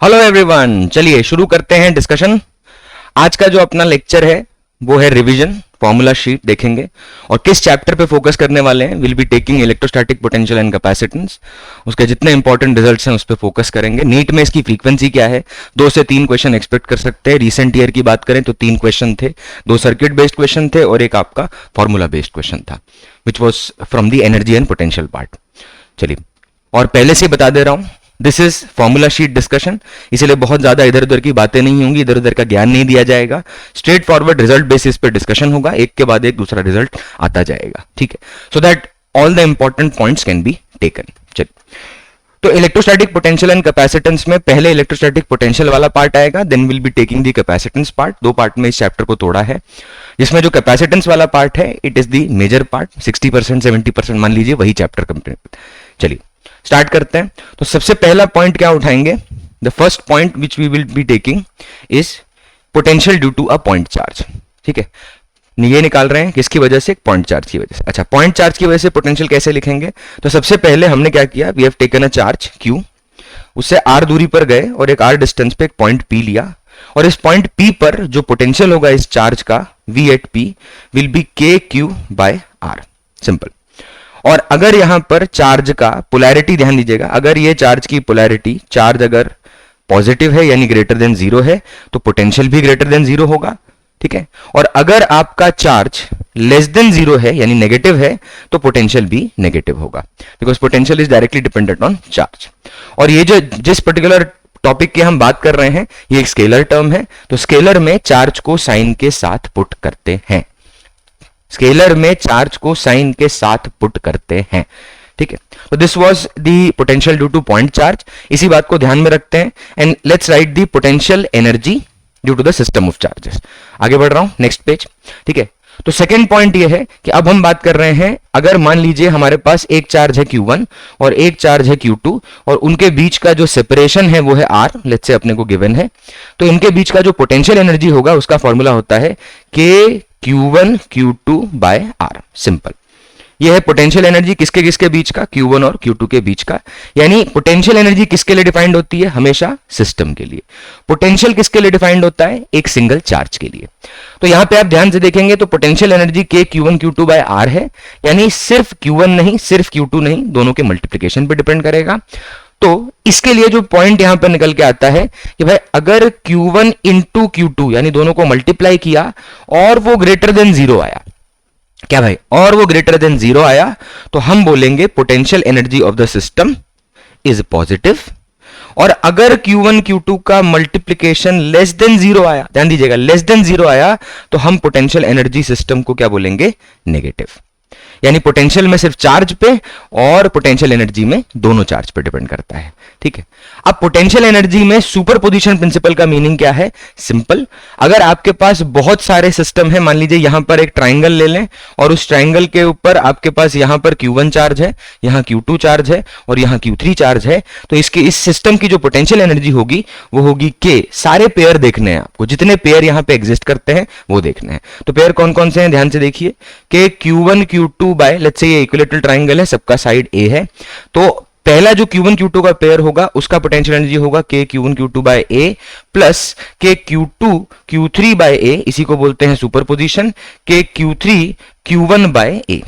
Hello everyone, चलिए शुरू करते हैं डिस्कशन। आज का जो अपना लेक्चर है वो है रिवीजन। फॉर्मूला शीट देखेंगे और किस चैप्टर पे फोकस करने वाले हैं। Will be taking electrostatic potential and capacitance. उसके जितने इंपॉर्टेंट रिजल्ट्स हैं उस पर फोकस करेंगे। नीट में इसकी फ्रीक्वेंसी क्या है, 2 से 3 क्वेश्चन एक्सपेक्ट कर सकते हैं। रिसेंट ईयर की बात करें तो 3 क्वेश्चन थे, 2 सर्किट बेस्ड क्वेश्चन थे और एक आपका फॉर्मूला बेस्ड क्वेश्चन था, which was from the energy and potential part. चलिए, और पहले से बता दे रहा हूं, this is formula sheet discussion, इसलिए बहुत ज्यादा इधर उधर की बातें नहीं होंगी, इधर उधर का ज्ञान नहीं दिया जाएगा। स्ट्रेट फॉरवर्ड रिजल्ट बेसिस पे डिस्कशन होगा, एक के बाद एक दूसरा रिजल्ट आता जाएगा, ठीक है, so that all the important points can be taken. चलिए, तो इलेक्ट्रोस्टैटिक पोटेंशियल एंड कैपेसिटेंस में पहले इलेक्ट्रोस्टैटिक पोटेंशियल वाला पार्ट आएगा, then will be taking the capacitance part. 2 part में इस चैप्टर को तोड़ा है, जिसमें जो कैपेसिटेंस वाला पार्ट है it is the major part. 60% 70% मान लीजिए वही चैप्टर कंप्लीट। चलिए स्टार्ट करते हैं। तो सबसे पहला पॉइंट क्या उठाएंगे, the first point which we will be taking is potential due to a point charge. ठीक है, ये निकाल रहे हैं किसकी वजह से, पॉइंट चार्ज की वजह से। अच्छा, पॉइंट चार्ज की वजह से पोटेंशियल कैसे लिखेंगे, तो सबसे पहले हमने क्या किया, we have taken a charge q, उससे r दूरी पर गए और एक r डिस्टेंस पे एक पॉइंट p लिया, और इस पॉइंट p पर जो पोटेंशियल होगा इस चार्ज का v at p will be kq by r। Simple. और अगर यहां पर चार्ज का पोलैरिटी ध्यान दीजिएगा, अगर ये चार्ज की पोलैरिटी, चार्ज अगर पॉजिटिव है यानी ग्रेटर देन 0 है तो पोटेंशियल भी ग्रेटर देन 0 होगा। ठीक है, और अगर आपका चार्ज लेस देन 0 है यानी नेगेटिव है तो पोटेंशियल भी नेगेटिव होगा, because potential is directly dependent on charge. और ये जो जिस पर्टिकुलर टॉपिक की हम बात कर रहे हैं ये एक स्केलर टर्म है, तो स्केलर में चार्ज को साइन के साथ पुट करते हैं, स्केलर में चार्ज को साइन के साथ पुट करते हैं। ठीक है, तो this was the potential due to point charge, इसी बात को ध्यान में रखते हैं। And let's write the potential energy due to the system of charges. आगे बढ़ रहा हूं, नेक्स्ट पेज। ठीक है, तो सेकेंड पॉइंट ये है कि अब हम बात कर रहे हैं, अगर मान लीजिए हमारे पास एक चार्ज है Q1 और एक चार्ज है Q2 और उनके बीच का जो सेपरेशन है वो है R, लेट्स से अपने को गिवन है, तो इनके बीच का जो पोटेंशियल एनर्जी होगा उसका फॉर्मूला होता है K Q1 Q2 by R। Simple. यह है पोटेंशियल एनर्जी किसके किसके बीच का, Q1 और Q2 के बीच का। यानी पोटेंशियल एनर्जी किसके लिए डिफाइंड होती है, हमेशा सिस्टम के लिए। पोटेंशियल किसके लिए डिफाइंड होता है, एक सिंगल चार्ज के लिए। तो यहां पे आप ध्यान से देखेंगे तो potential energy K Q1 Q2 by R है, यानी सिर्फ Q1 नहीं सिर्फ Q2 नहीं, दोनों के मल्टीप्लीकेशन पे डिपेंड करेगा। तो इसके लिए जो पॉइंट यहां पर निकल के आता है कि भाई अगर Q1 इंटू Q2 यानी दोनों को मल्टीप्लाई किया और वो ग्रेटर देन 0 आया, क्या भाई, और वो ग्रेटर देन 0 आया, तो हम बोलेंगे potential energy of the system is positive. और अगर Q1 Q2 का मल्टीप्लीकेशन लेस देन 0 आया, ध्यान दीजिएगा लेस देन 0 आया, तो हम पोटेंशियल एनर्जी सिस्टम को क्या बोलेंगे, नेगेटिव। यानी पोटेंशियल में सिर्फ चार्ज पे और पोटेंशियल एनर्जी में दोनों चार्ज पे डिपेंड करता है। ठीक है, अब पोटेंशियल एनर्जी में सुपरपोजिशन प्रिंसिपल का मीनिंग क्या है, सिंपल। अगर आपके पास बहुत सारे सिस्टम है, मान लीजिए यहां पर एक ट्राइंगल ले लें और उस ट्राइंगल के ऊपर आपके पास यहां पर Q1 चार्ज है, यहां Q2 चार्ज है और यहां Q3 चार्ज है, तो इसके इस सिस्टम की जो पोटेंशियल एनर्जी होगी वो होगी K। सारे पेयर देखने हैं आपको, जितने पेयर यहां पे एग्जिस्ट करते हैं वो देखने हैं। तो पेयर कौन कौन से हैं, ध्यान से देखिए। K Q1 Q2 bye, let's say ये इक्विलेटरल ट्राइंगल है, सबका साइड A है, तो पहला जो Q1 Q2 का पेयर होगा उसका पोटेंशियल एनर्जी होगा K Q1 Q2 by A plus K Q2 Q3 by A, इसी को बोलते हैं superposition, K Q3 Q1 by A।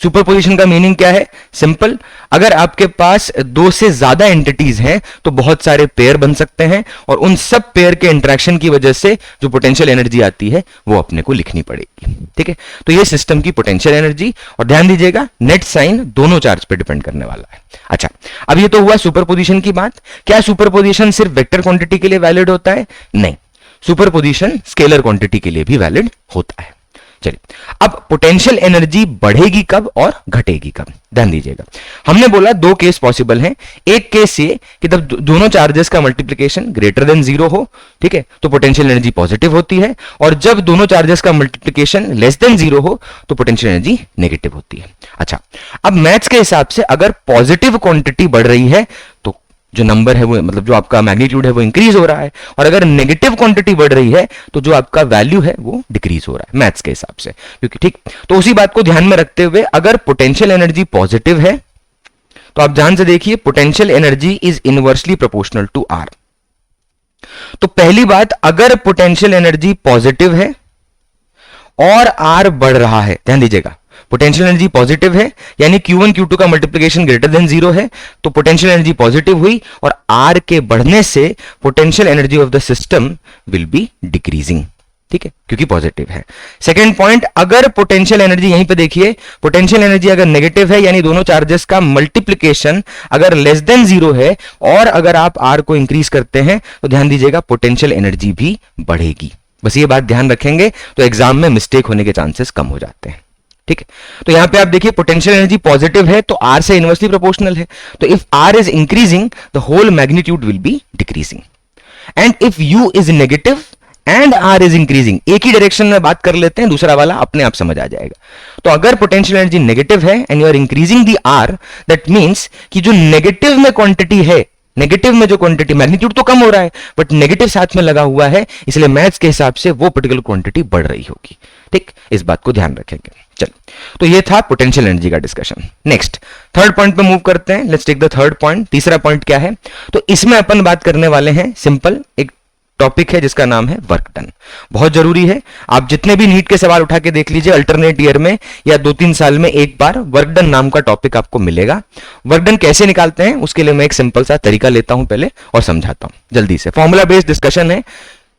Superposition का मीनिंग क्या है, सिंपल। अगर आपके पास 2 से ज्यादा एंटिटीज हैं तो बहुत सारे पेयर बन सकते हैं और उन सब पेयर के इंटरेक्शन की वजह से जो पोटेंशियल एनर्जी आती है वो अपने को लिखनी पड़ेगी। ठीक है, तो ये सिस्टम की पोटेंशियल एनर्जी, और ध्यान दीजिएगा नेट साइन दोनों चार्ज पे डिपेंड करने वाला है। अच्छा, अब ये तो हुआ सुपरपोजिशन की बात। क्या सुपरपोजिशन सिर्फ वेक्टर क्वांटिटी के लिए वैलिड होता है, नहीं, सुपरपोजिशन स्केलर क्वांटिटी के लिए भी वैलिड होता है। चलिए, अब पोटेंशियल एनर्जी बढ़ेगी कब और घटेगी कब, ध्यान दीजिएगा। हमने बोला 2 केस पॉसिबल हैं। एक केस ये कि जब दोनों चार्जेस का मल्टीप्लिकेशन ग्रेटर देन 0 हो, ठीक है, तो पोटेंशियल एनर्जी पॉजिटिव होती है, और जब दोनों चार्जेस का मल्टीप्लिकेशन लेस देन 0 हो तो पोटेंशियल एनर्जी नेगेटिव होती है। अच्छा, अब मैथ्स के हिसाब से अगर पॉजिटिव क्वांटिटी बढ़ रही है तो जो नंबर है वो, मतलब जो आपका मैग्नीट्यूड है वो इंक्रीज हो रहा है, और अगर नेगेटिव क्वांटिटी बढ़ रही है तो जो आपका वैल्यू है वो डिक्रीज हो रहा है मैथ्स के हिसाब से, क्योंकि ठीक। तो उसी बात को ध्यान में रखते हुए अगर पोटेंशियल एनर्जी पॉजिटिव है तो आप ध्यान से देखिए potential energy is inversely proportional to R। तो पहली बात, अगर पोटेंशियल एनर्जी पॉजिटिव है और आर बढ़ रहा है, ध्यान दीजिएगा, पोटेंशियल एनर्जी पॉजिटिव है यानी Q1 Q2 का मल्टीप्लिकेशन ग्रेटर देन 0 है, तो पोटेंशियल एनर्जी पॉजिटिव हुई और आर के बढ़ने से potential energy of the system will be decreasing, ठीक है, क्योंकि पॉजिटिव है। सेकेंड पॉइंट, अगर पोटेंशियल एनर्जी, यहीं पे देखिए, पोटेंशियल एनर्जी अगर नेगेटिव है यानी दोनों चार्जेस का मल्टीप्लिकेशन अगर लेस देन 0 है और अगर आप आर को इंक्रीज करते हैं तो ध्यान दीजिएगा पोटेंशियल एनर्जी भी बढ़ेगी। बस ये बात ध्यान रखेंगे तो एग्जाम में मिस्टेक होने के चांसेस कम हो जाते हैं, ठीक है। तो यहां पे आप देखिए पोटेंशियल एनर्जी पॉजिटिव है तो आर से इनवर्सली प्रोपोर्शनल है, तो if R is increasing the whole magnitude will be decreasing, and if U is negative and R is increasing, एक ही डायरेक्शन में बात कर लेते हैं, दूसरा वाला अपने आप समझ आ जाएगा। तो अगर पोटेंशियल एनर्जी नेगेटिव है and you are increasing the R, that means कि जो नेगेटिव में क्वांटिटी है, नेगेटिव में जो क्वांटिटी, मैग्नीट्यूड तो कम हो रहा है बट नेगेटिव साथ में लगा हुआ है, इसलिए मैथ्स के हिसाब से वो पर्टिकुलर क्वांटिटी बढ़ रही होगी, ठीक, इस बात को ध्यान रखेंगे। चलो, तो ये था पोटेंशियल एनर्जी का डिस्कशन। नेक्स्ट थर्ड पॉइंट पे मूव करते हैं, let's take the third point. तीसरा पॉइंट क्या है, तो इसमें अपन बात करने वाले हैं, सिंपल एक टॉपिक है जिसका नाम है वर्क डन। बहुत जरूरी है, आप जितने भी नीट के सवाल उठा के देख लीजिए, अल्टरनेट ईयर में या 2-3 साल में एक बार वर्क डन नाम का टॉपिक आपको मिलेगा। वर्क डन कैसे निकालते हैं उसके लिए मैं एक सिंपल सा तरीका लेता हूं पहले और समझाता हूं जल्दी से। फॉर्मूला बेस्ड डिस्कशन है,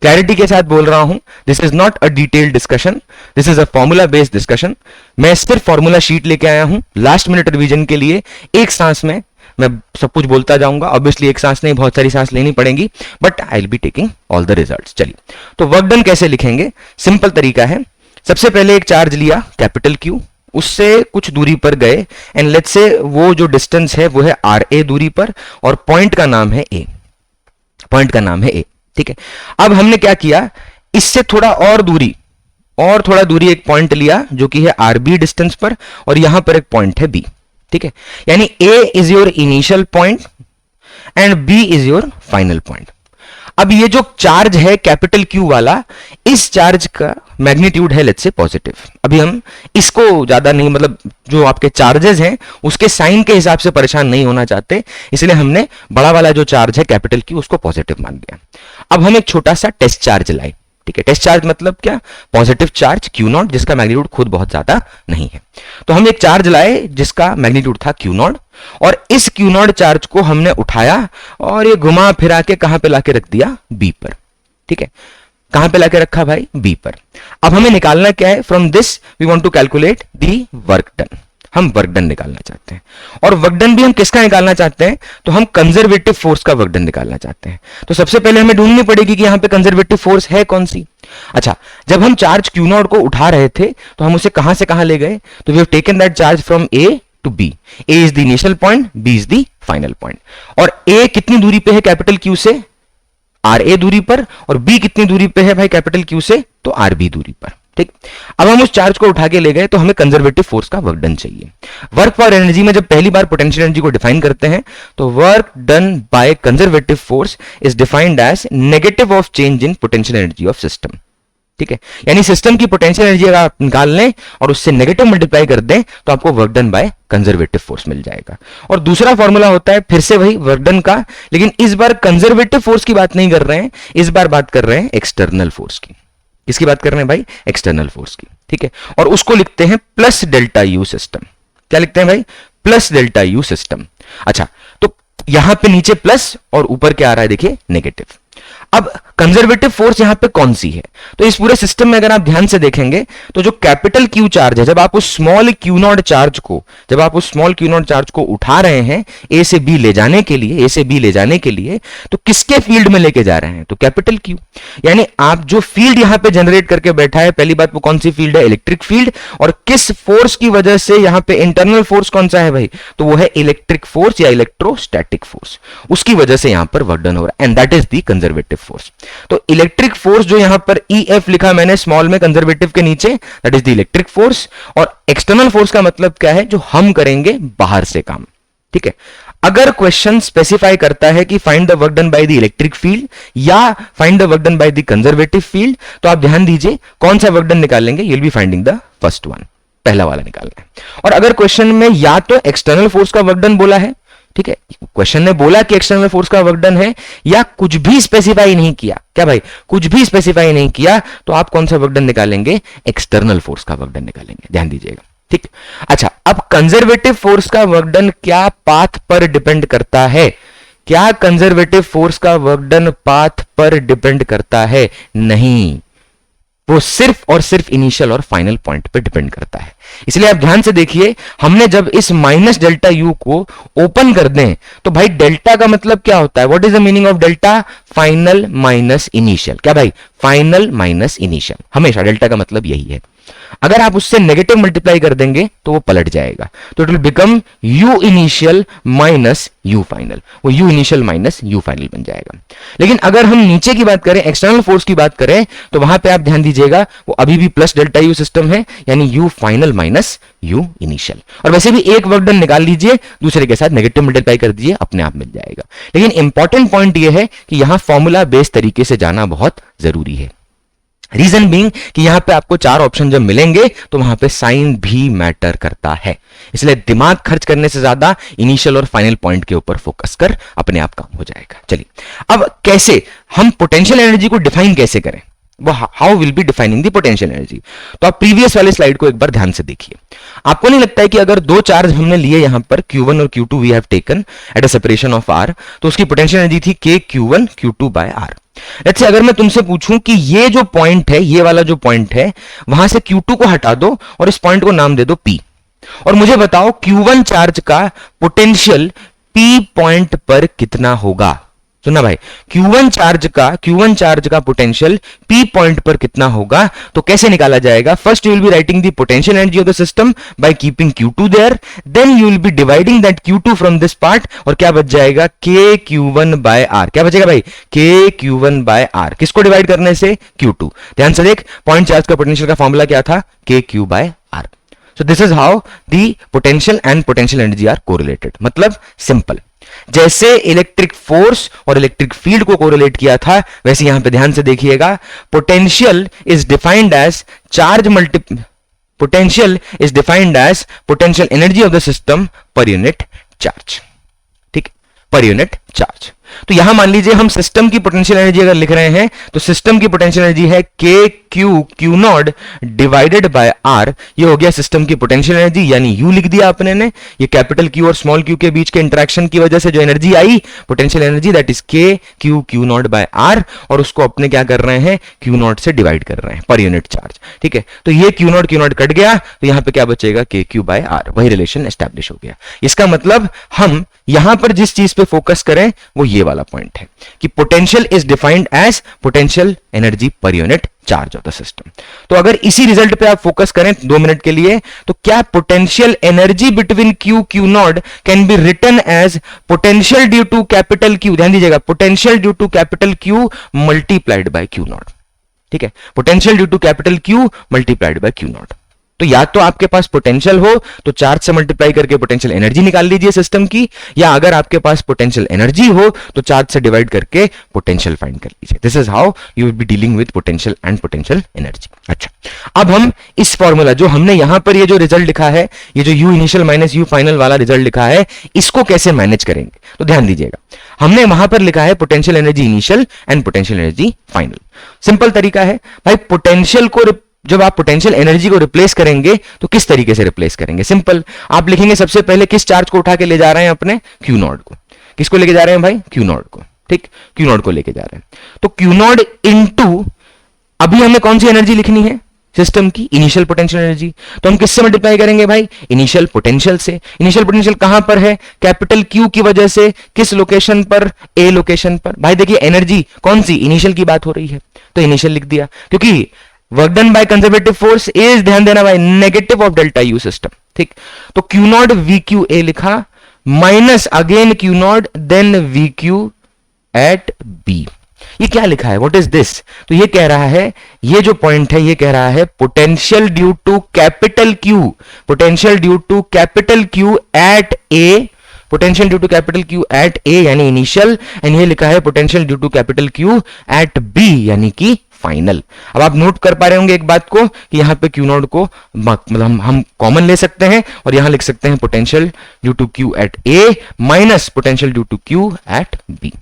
क्लैरिटी के साथ बोल रहा हूं, this is not a detailed discussion, this is a formula based discussion. मैं सिर्फ फॉर्मूला शीट लेके आया हूं लास्ट मिनट रिवीजन के लिए, एक सांस में मैं सब कुछ बोलता जाऊंगा, ऑब्वियसली एक सांस नहीं बहुत सारी सांस लेनी पड़ेगी, but I will be taking all the results. चलिए, तो वर्क डन कैसे लिखेंगे, सिंपल तरीका है। सबसे पहले एक चार्ज लिया कैपिटल क्यू, उससे कुछ दूरी पर गए एंड लेट्स से वो जो डिस्टेंस है वो है आर ए दूरी पर और पॉइंट का नाम है ए, पॉइंट का नाम है ए, ठीक है। अब हमने क्या किया, इससे थोड़ा और दूरी, और थोड़ा दूरी एक पॉइंट लिया जो कि है आर बी डिस्टेंस पर, और यहां पर एक पॉइंट है बी, ठीक है। यानी A is your initial point and B is your final point. अब ये जो चार्ज है कैपिटल क्यू वाला, इस चार्ज का मैग्नीट्यूड है लेट्स से पॉजिटिव। अभी हम इसको ज्यादा नहीं, मतलब जो आपके चार्जेस हैं उसके साइन के हिसाब से परेशान नहीं होना चाहते, इसलिए हमने बड़ा वाला जो चार्ज है कैपिटल क्यू उसको पॉजिटिव मान लिया। अब हम एक छोटा सा टेस्ट चार्ज लाए, ठीक है। टेस्ट चार्ज मतलब क्या, पॉजिटिव चार्ज क्यू नॉट जिसका मैग्नीट्यूड खुद बहुत ज्यादा नहीं है। तो हम एक चार्ज लाए जिसका मैग्नीट्यूड था क्यू नॉट, और इस क्यू नॉट चार्ज को हमने उठाया और ये घुमा फिरा के कहां पे लाके रख दिया, बी पर, ठीक है। कहां पे लाके रखा भाई, बी पर। अब हमें निकालना क्या है, from this we want to calculate the work done. हम वर्क डन निकालना चाहते हैं, और वर्क डन भी हम किसका निकालना चाहते हैं, तो हम कंजर्वेटिव फोर्स का वर्क डन निकालना चाहते हैं। तो सबसे पहले हमें ढूंढनी पड़ेगी कि यहां पे कंजर्वेटिव फोर्स है कौन सी। अच्छा, जब हम चार्ज क्यू नॉट को उठा रहे थे तो हम उसे कहां से कहां ले गए, तो we have taken that charge from A to B. A is the initial point, B is the final point, और ए कितनी दूरी पे है कैपिटल क्यू से, आर ए दूरी पर, और बी कितनी दूरी पे है भाई कैपिटल क्यू से, तो आर बी दूरी पर, ठीक। अब हम उस चार्ज को उठा के ले गए तो हमें कंजर्वेटिव फोर्स का वर्क डन चाहिए। वर्क फॉर एनर्जी में जब पहली बार पोटेंशियल एनर्जी को डिफाइन करते हैं तो work done by conservative force is defined as negative of change in potential energy of system, ठीक है। यानी सिस्टम की पोटेंशियल एनर्जी अगर आप निकाल लें और उससे नेगेटिव मल्टीप्लाई कर दें तो आपको work done by conservative force मिल जाएगा। और दूसरा फॉर्मूला होता है फिर से वही वर्क डन का, लेकिन इस बार कंजर्वेटिव फोर्स की बात नहीं कर रहे हैं, इस बार बात कर रहे हैं एक्सटर्नल फोर्स की। किसकी बात कर रहे हैं भाई, एक्सटर्नल फोर्स की, ठीक है। और उसको लिखते हैं प्लस डेल्टा यू सिस्टम। क्या लिखते हैं भाई, प्लस डेल्टा यू सिस्टम। अच्छा, तो यहां पे नीचे प्लस और ऊपर क्या आ रहा है देखिए, नेगेटिव। अब कंजर्वेटिव फोर्स यहां पे कौन सी है, तो इस पूरे सिस्टम में अगर आप ध्यान से देखेंगे तो जो कैपिटल क्यू चार्ज है, जब आप उस स्मॉल क्यू नॉट चार्ज को उठा रहे हैं ए से बी ले जाने के लिए, तो किसके फील्ड में लेके जा रहे हैं, तो कैपिटल क्यू। यानी आप जो फील्ड यहां पे जनरेट करके बैठा है, पहली बात वो कौन सी फील्ड है, इलेक्ट्रिक फील्ड, और किस फोर्स की वजह से यहां पे इंटरनल फोर्स कौन सा है भाई, तो वो है इलेक्ट्रिक फोर्स या इलेक्ट्रोस्टैटिक फोर्स, उसकी वजह से यहां पर वर्क डन हो रहा है, and that is the conservative force. तो इलेक्ट्रिक फोर्स जो यहां पर EF लिखा मैंने स्मॉल में कंजर्वेटिव के नीचे, that is the electric force. और एक्सटर्नल फोर्स का मतलब क्या है, जो हम करेंगे बाहर से काम, ठीक है। अगर क्वेश्चन स्पेसिफाई करता है कि find the work done by the electric field या find the work done by the conservative field, तो आप ध्यान दीजिए कौन सा वर्क डन निकालेंगे, you will be finding the first one, पहला वाला निकालना है। और अगर क्वेश्चन में या तो एक्सटर्नल फोर्स का वर्क डन बोला है, ठीक है, क्वेश्चन ने बोला कि एक्सटर्नल फोर्स का वर्क डन है या कुछ भी स्पेसिफाई नहीं किया, क्या भाई, कुछ भी स्पेसिफाई नहीं किया तो आप कौन सा वर्क डन निकालेंगे, एक्सटर्नल फोर्स का वर्क डन निकालेंगे, ध्यान दीजिएगा। ठीक, अच्छा, अब कंजर्वेटिव फोर्स का वर्क डन क्या पाथ पर डिपेंड करता है, क्या कंजर्वेटिव फोर्स का वर्क डन पाथ पर डिपेंड करता है, नहीं, वो सिर्फ और सिर्फ इनिशियल और फाइनल पॉइंट पे डिपेंड करता है। इसलिए आप ध्यान से देखिए, हमने जब इस माइनस डेल्टा यू को ओपन कर दें तो भाई डेल्टा का मतलब क्या होता है, what is the meaning of delta, final minus initial, क्या भाई, फाइनल माइनस इनिशियल, हमेशा डेल्टा का मतलब यही है। अगर आप उससे नेगेटिव मल्टीप्लाई कर देंगे तो वो पलट जाएगा, तो it will become U initial minus U final, वो U initial minus U final बन जाएगा। लेकिन अगर हम नीचे की बात करें, एक्सटर्नल फोर्स की बात करें, तो वहां पे आप ध्यान दीजिएगा वो अभी भी प्लस डेल्टा यू सिस्टम है, यानी you final minus U initial. और वैसे भी एक वर्क डन निकाल लीजिए, दूसरे के साथ नेगेटिव मल्टीप्लाई कर दीजिए, अपने आप मिल जाएगा। लेकिन इंपॉर्टेंट पॉइंट यह है कि यहां फॉर्मूला बेस्ड तरीके से जाना बहुत जरूरी है। रीजन बीइंग कि यहां पे आपको चार ऑप्शन जब मिलेंगे तो वहां पे साइन भी मैटर करता है, इसलिए दिमाग खर्च करने से ज्यादा इनिशियल और फाइनल पॉइंट के ऊपर फोकस कर, अपने आप काम हो जाएगा। चलिए, अब कैसे हम पोटेंशियल एनर्जी को डिफाइन कैसे करें, वो how will be defining the potential energy. तो आप प्रीवियस वाले स्लाइड को एक बार ध्यान से देखिए। आपको नहीं लगता है कि अगर दो चार्ज हमने लिए यहां पर Q1 और Q2 we have taken at a separation of R, तो उसकी पोटेंशियल एनर्जी थी K Q1 Q2 by R। Let's say अगर मैं तुमसे पूछूं कि ये जो पॉइंट है, ये वाला जो पॉइंट है, वहां से Q2 को हटा दो और इस पॉइंट को नाम दे दो P, और मुझे बताओ Q1 चार्ज का पोटेंशियल P पॉइंट पर कितना होगा। सुना भाई, Q1 चार्ज का पोटेंशियल P पॉइंट पर कितना होगा, तो कैसे निकाला जाएगा, first you will be writing the potential energy of the system by keeping Q2 there, then you will be dividing that Q2 from this part, और क्या बच जाएगा, K Q1 बाय R, क्या बचेगा भाई, K Q1 बाय R, किसको divide करने से, Q2। ध्यान से देख, पॉइंट चार्ज का पोटेंशियल का फॉर्मूला क्या था, K Q by R। So this is how the potential and potential energy are correlated, मतलब सिंपल। जैसे इलेक्ट्रिक फोर्स और इलेक्ट्रिक फील्ड को कोरिलेट किया था, वैसे यहां पे ध्यान से देखिएगा, potential is defined as potential energy of the system per unit charge, ठीक, पर यूनिट चार्ज। तो यहां मान लीजिए हम सिस्टम की पोटेंशियल एनर्जी अगर लिख रहे हैं तो सिस्टम की पोटेंशियल एनर्जी है K Q not divided by R, ये हो गया सिस्टम की पोटेंशियल एनर्जी, यानी U लिख दिया आपने ने, ये कैपिटल Q और स्मॉल q के बीच के इंटरेक्शन की वजह से जो एनर्जी आई, potential energy, that is K Q not by R, और उसको अपने क्या कर रहे हैं, Q नॉट से डिवाइड कर रहे हैं पर यूनिट चार्ज, ठीक है। तो ये Q नॉट कट गया, तो यहां पे क्या बचेगा, K Q बाय R, वही रिलेशन एस्टैब्लिश हो गया। इसका मतलब हम यहां पर जिस चीज पे फोकस करें वो ये वाला पॉइंट है कि potential is defined as potential energy per unit charge of the system. तो अगर इसी रिजल्ट पे आप फोकस करें 2 मिनट के लिए, तो क्या potential energy between Q not can be written as potential due to capital Q, ध्यान दीजिएगा, potential due to capital Q multiplied by Q not, ठीक है, potential due to capital Q multiplied by Q not. तो या तो आपके पास potential हो तो चार्ज से मल्टीप्लाई करके पोटेंशियल एनर्जी निकाल लीजिए सिस्टम की, या अगर आपके पास पोटेंशियल एनर्जी हो तो चार्ज से डिवाइड करके पोटेंशियल फाइंड कर लीजिए। This is how you will be dealing with potential and potential energy. अच्छा, अब हम इस फॉर्मूला जो हमने यहां पर ये जो रिजल्ट लिखा है, ये जो you initial minus U final वाला रिजल्ट लिखा है, इसको कैसे मैनेज करेंगे। तो ध्यान दीजिएगा, हमने वहां पर लिखा है potential energy initial and potential energy final. Simple तरीका है भाई, पोटेंशियल को जब आप पोटेंशियल एनर्जी को रिप्लेस करेंगे तो किस तरीके से रिप्लेस करेंगे, सिंपल, आप लिखेंगे सबसे पहले किस चार्ज को उठा के ले जा रहे हैं अपने, Q नॉट को, किसको लेके जा रहे हैं भाई, Q नॉट को, ठीक, Q नॉट को लेके जा रहे हैं, तो Q नॉट इनटू, अभी हमें कौन सी एनर्जी लिखनी है, सिस्टम की इनिशियल पोटेंशियल एनर्जी, तो हम किससे मल्टीप्लाई करेंगे भाई, इनिशियल पोटेंशियल से। इनिशियल पोटेंशियल कहां पर है, कैपिटल Q की वजह से, किस लोकेशन पर, A लोकेशन पर। भाई देखिए एनर्जी कौन सी, इनिशियल की बात हो रही है, तो इनिशियल लिख दिया, क्योंकि work done by conservative force is, ध्यान देना भाई, negative of delta U system, ठीक। तो Q नॉट VQA लिखा, minus again Q not then VQ at B। ये क्या लिखा है, व्हाट इज दिस, तो ये कह रहा है, ये जो पॉइंट है ये कह रहा है potential due to capital Q, potential due to capital Q at A, potential due to capital Q at A यानी इनिशियल, एंड ये लिखा है potential due to capital Q at B यानी कि फाइनल। अब आप नोट कर पा रहे होंगे एक बात को कि यहां पे क्यू नॉट को मतलब हम कॉमन ले सकते हैं और यहां लिख सकते हैं potential due to Q at A minus potential due to Q at B.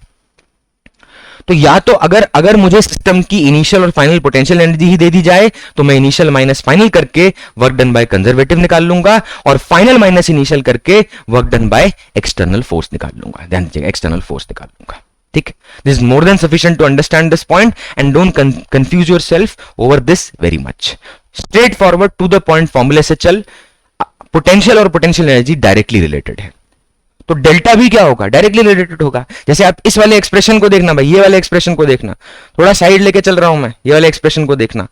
तो या तो अगर मुझे सिस्टम की इनिशियल और फाइनल पोटेंशियल एनर्जी ही दे दी जाए तो मैं इनिशियल माइनस फाइनल करके वर्क डन बाय कंजर्वेटिव निकाल लूंगा और फाइनल माइनस इनिशियल करके work done by external force निकाल लूंगा। ध्यान दीजिएगा, एक्सटर्नल फोर्स निकाल लूंगा। ठीक, this is more than sufficient to understand this point and don't confuse yourself over this very much. Straightforward to the point फॉर्मूले से चल। पोटेंशियल और पोटेंशियल एनर्जी डायरेक्टली रिलेटेड है, तो डेल्टा भी क्या होगा, डायरेक्टली रिलेटेड होगा। जैसे आप इस वाले एक्सप्रेशन को देखना भाई, ये वाले एक्सप्रेशन को देखना, थोड़ा साइड लेके चल रहा हूं मैं, ये वाले एक्सप्रेशन को देखना।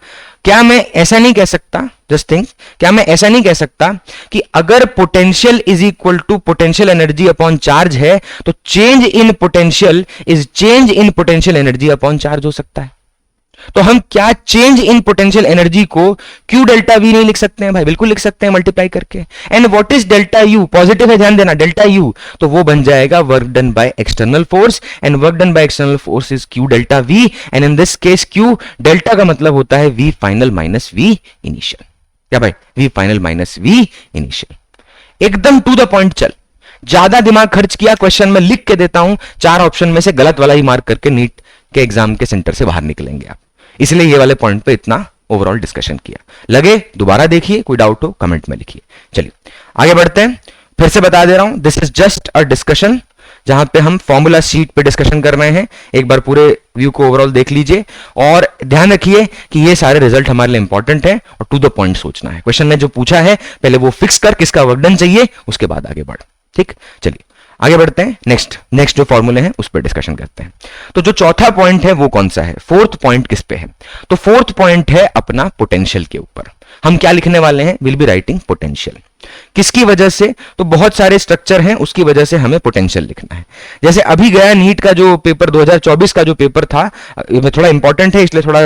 क्या मैं ऐसा नहीं कह सकता, जस्ट थिंक, क्या मैं ऐसा नहीं कह सकता कि अगर potential is equal to potential energy upon charge है तो change in potential is change in potential energy upon charge हो सकता है? तो हम क्या चेंज इन पोटेंशियल एनर्जी को क्यू डेल्टा वी नहीं लिख सकते हैं भाई? बिल्कुल लिख सकते हैं, मल्टीप्लाई करके। And what is delta U? Positive है, ध्यान देना, डेल्टा यू, तो वो बन जाएगा work done by external force and work done by external force is Q delta V and in this case Q delta का मतलब होता है V final minus V initial. क्या भाई? V final minus V initial. एकदम to the point चल, ज्यादा दिमाग खर्च किया, क्वेश्चन में लिख के देता हूं, 4 ऑप्शन में से गलत वाला ही मार्क करके नीट के एग्जाम के सेंटर से बाहर निकलेंगे आप। इसलिए ये वाले पॉइंट पे इतना ओवरऑल डिस्कशन किया। लगे दोबारा देखिए, कोई डाउट हो कमेंट में लिखिए। चलिए आगे बढ़ते हैं। फिर से बता दे रहा हूं, this is just a discussion जहां पे हम फॉर्मूला शीट पे डिस्कशन कर रहे हैं। एक बार पूरे व्यू को ओवरऑल देख लीजिए और ध्यान रखिए कि ये सारे रिजल्ट हमारे लिए इंपॉर्टेंट है और टू द पॉइंट सोचना है। क्वेश्चन ने जो पूछा है पहले वो फिक्स कर, किसका वर्क डन चाहिए, उसके बाद आगे बढ़। ठीक, चलिए आगे बढ़ते हैं। नेक्स्ट जो फॉर्मूले हैं उस पर डिस्कशन करते हैं। तो जो चौथा पॉइंट है वो कौन सा है? फोर्थ पॉइंट किस पे है? तो फोर्थ पॉइंट है अपना पोटेंशियल के ऊपर। हम क्या लिखने वाले हैं? Will be writing potential. किसकी वजह से? तो बहुत सारे स्ट्रक्चर हैं, उसकी वजह से हमें पोटेंशियल लिखना है। जैसे अभी गया नीट का जो पेपर 2024 का जो पेपर था, थोड़ा इंपॉर्टेंट है इसलिए थोड़ा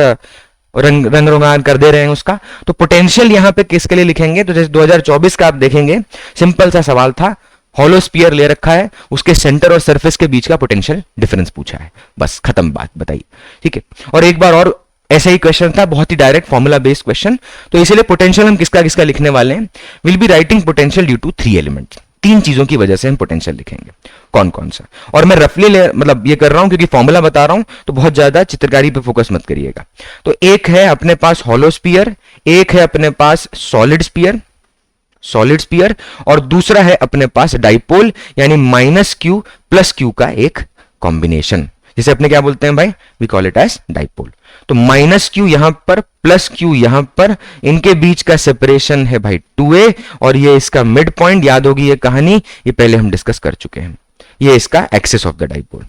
रंग रोगान कर दे रहे हैं उसका। तो पोटेंशियल यहां पे किसके लिए लिखेंगे? तो जैसे 2024 का आप देखेंगे, सिंपल सा सवाल था, हॉलो स्फीयर ले रखा है, उसके सेंटर और सरफेस के बीच का पोटेंशियल डिफरेंस पूछा है, बस खत्म बात, बताइए। ठीक है, और एक बार और ऐसा ही क्वेश्चन था, बहुत ही डायरेक्ट फॉर्मूला बेस्ड क्वेश्चन। तो इसलिए पोटेंशियल हम किसका किसका लिखने वाले हैं? Will be writing potential due to 3 elements. 3 चीजों की वजह से हम पोटेंशियल लिखेंगे। कौन कौन सा? और मैं रफली मतलब ये कर रहा हूं क्योंकि फॉर्मूला बता रहा हूं, तो बहुत ज्यादा चित्रकारी पे फोकस मत करिएगा। तो एक है अपने पास हॉलो स्फीयर, एक है अपने पास सॉलिड स्फीयर और दूसरा है अपने पास डाइपोल, यानी माइनस क्यू प्लस क्यू का एक कॉम्बिनेशन, जिसे अपने क्या बोलते हैं भाई? We call it as dipole. तो माइनस क्यू यहां पर, प्लस क्यू यहां पर, इनके बीच का सेपरेशन है भाई 2a और ये इसका मिड पॉइंट। याद होगी ये कहानी, ये पहले हम डिस्कस कर चुके हैं। ये इसका एक्सिस ऑफ द डाइपोल,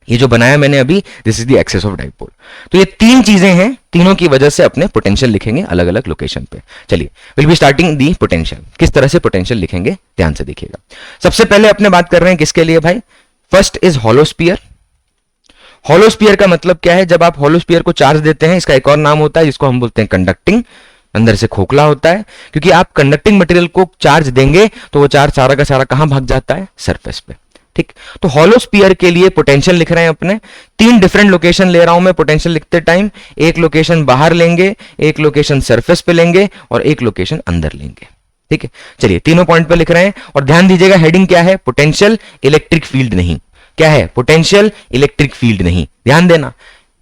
ये जो बनाया मैंने अभी, this is the axis of dipole. तो ये 3 चीजें हैं, तीनों की वजह से अपने पोटेंशियल लिखेंगे अलग अलग लोकेशन पे। चलिए, will be starting the potential. किस तरह से पोटेंशियल लिखेंगे ध्यान से देखिएगा। सबसे पहले अपने बात कर रहे हैं किसके लिए भाई? First is hollow sphere. Hollow sphere का मतलब क्या है? जब आप हॉलो स्फीयर को चार्ज देते हैं, इसका एक और नाम होता है जिसको हम बोलते हैं कंडक्टिंग, अंदर से खोखला होता है, क्योंकि आप कंडक्टिंग मटेरियल को चार्ज देंगे तो वो चार्ज सारा का सारा कहां भाग जाता है? सरफेस पे। ठीक, तो हॉलो स्फीयर के लिए पोटेंशियल लिख रहे हैं अपने। 3 डिफरेंट लोकेशन ले रहा हूं मैं पोटेंशियल लिखते टाइम। एक लोकेशन बाहर लेंगे, एक लोकेशन सरफेस पे लेंगे और एक लोकेशन अंदर लेंगे। ठीक है, चलिए तीनों पॉइंट पे लिख रहे हैं और ध्यान दीजिएगा हेडिंग क्या है? पोटेंशियल इलेक्ट्रिक फील्ड नहीं। क्या है? पोटेंशियल इलेक्ट्रिक फील्ड नहीं। ध्यान देना,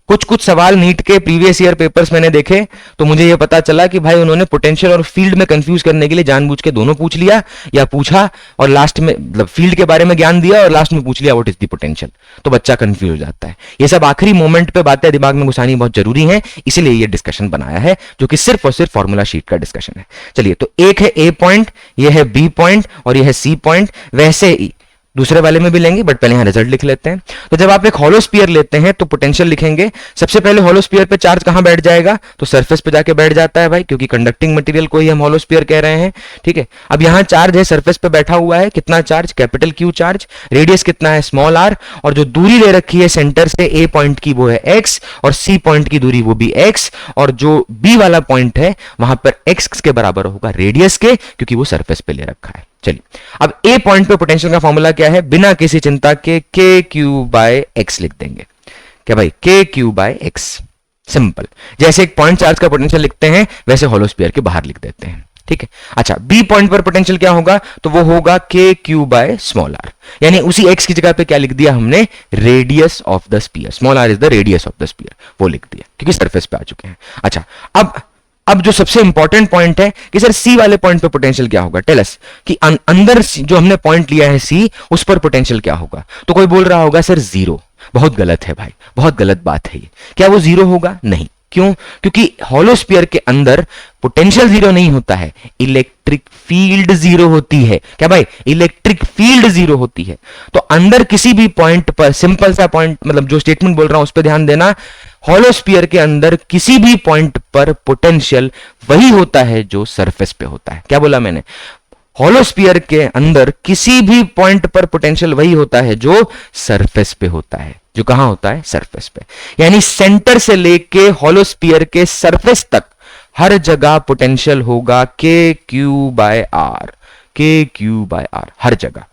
कुछ सवाल नीट के प्रीवियस ईयर पेपर्स मैंने देखे तो मुझे यह पता चला कि भाई उन्होंने पोटेंशियल और फील्ड में कंफ्यूज करने के लिए जानबूझ के दोनों पूछ लिया, या पूछा और लास्ट में मतलब फील्ड के बारे में ज्ञान दिया और लास्ट में पूछ लिया व्हाट इज द पोटेंशियल, तो बच्चा कंफ्यूज हो जाता है। ये सब आखिरी मोमेंट पे बातें दिमाग में घुसानी बहुत जरूरी है, इसीलिए ये डिस्कशन बनाया है जो कि सिर्फ और सिर्फ फॉर्मूला शीट का डिस्कशन है। चलिए, तो एक है ए पॉइंट, ये है बी पॉइंट और ये है सी पॉइंट। वैसे ही दूसरे वाले में भी लेंगे, बट पहले यहां रिजल्ट लिख लेते हैं। तो जब आप एक हॉलो स्फीयर लेते हैं तो पोटेंशियल लिखेंगे। सबसे पहले हॉलो स्फीयर पे चार्ज कहां बैठ जाएगा? तो सरफेस पे जाके बैठ जाता है भाई, क्योंकि कंडक्टिंग मटेरियल को ही हम हॉलो स्फीयर कह रहे हैं। ठीक है, अब यहां चार्ज है, सरफेस पे बैठा हुआ है, कितना charge? Capital Q charge. Radius कितना है? Small R. और जो दूरी ले रखी है सेंटर से ए पॉइंट की वो है एक्स और सी पॉइंट की दूरी वो भी एक्स, और जो बी वाला पॉइंट है वहां पर एक्स के बराबर होगा रेडियस के, क्योंकि वो सरफेस पे ले रखा है। चलिए, अब ए पॉइंट पे पोटेंशियल का फॉर्मूला क्या है? बिना किसी चिंता के के क्यू बाय एक्स लिख देंगे। क्या भाई? के क्यू बाय एक्स। सिंपल, जैसे एक पॉइंट चार्ज का पोटेंशियल लिखते हैं वैसे होलो स्फीयर के बाहर लिख देते हैं, ठीक है। अच्छा, बी पॉइंट पर पोटेंशियल क्या होगा, तो वो होगा के क्यू बाय स्मॉल आर, यानी उसी एक्स की जगह पे क्या लिख दिया हमने, radius of the sphere, small R is the radius of the sphere, वो लिख दिया क्योंकि सरफेस पे आ चुके हैं। अच्छा, अब जो सबसे इंपॉर्टेंट पॉइंट है कि सर सी वाले पॉइंट पे पोटेंशियल क्या होगा, टेल अस कि अंदर जो हमने पॉइंट लिया है सी, उस पर पोटेंशियल क्या होगा। तो कोई बोल रहा होगा सर जीरो, बहुत गलत है भाई, बहुत गलत बात है ये, क्या वो जीरो होगा, नहीं। क्यों, क्योंकि हॉलो स्फीयर के अंदर पोटेंशियल जीरो नहीं होता है, इलेक्ट्रिक फील्ड जीरो होती है। क्या भाई, इलेक्ट्रिक फील्ड जीरो होती है। तो अंदर किसी भी पॉइंट पर, सिंपल सा पॉइंट, मतलब जो स्टेटमेंट बोल रहा हूं उस पर ध्यान देना, हॉलो स्फीयर के अंदर किसी भी पॉइंट पर पोटेंशियल वही होता है जो सरफेस पे होता है। क्या बोला मैंने, हॉलो स्फीयर के अंदर किसी भी पॉइंट पर पोटेंशियल वही होता है जो सरफेस पे होता है। जो कहां होता है, सरफेस पे, यानी सेंटर से लेके हॉलो स्फीयर के सरफेस तक हर जगह पोटेंशियल होगा के क्यू बाय आर, के क्यू बाय आर, हर जगह,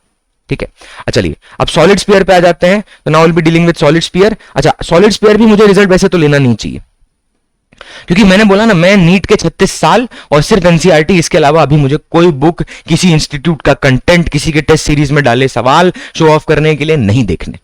ठीक है। चलिए अब सॉलिड स्फीयर पे आ जाते हैं, तो now will be dealing with solid sphere. अच्छा, सॉलिड स्फीयर भी मुझे रिजल्ट वैसे तो लेना नहीं चाहिए, क्योंकि मैंने बोला ना, मैं नीट के 36 साल और सिर्फ एनसीईआरटी, इसके अलावा अभी मुझे कोई बुक, किसी इंस्टीट्यूट का कंटेंट, किसी के टेस्ट सीरीज में डाले सवाल शो ऑफ करने के लिए नहीं देखने।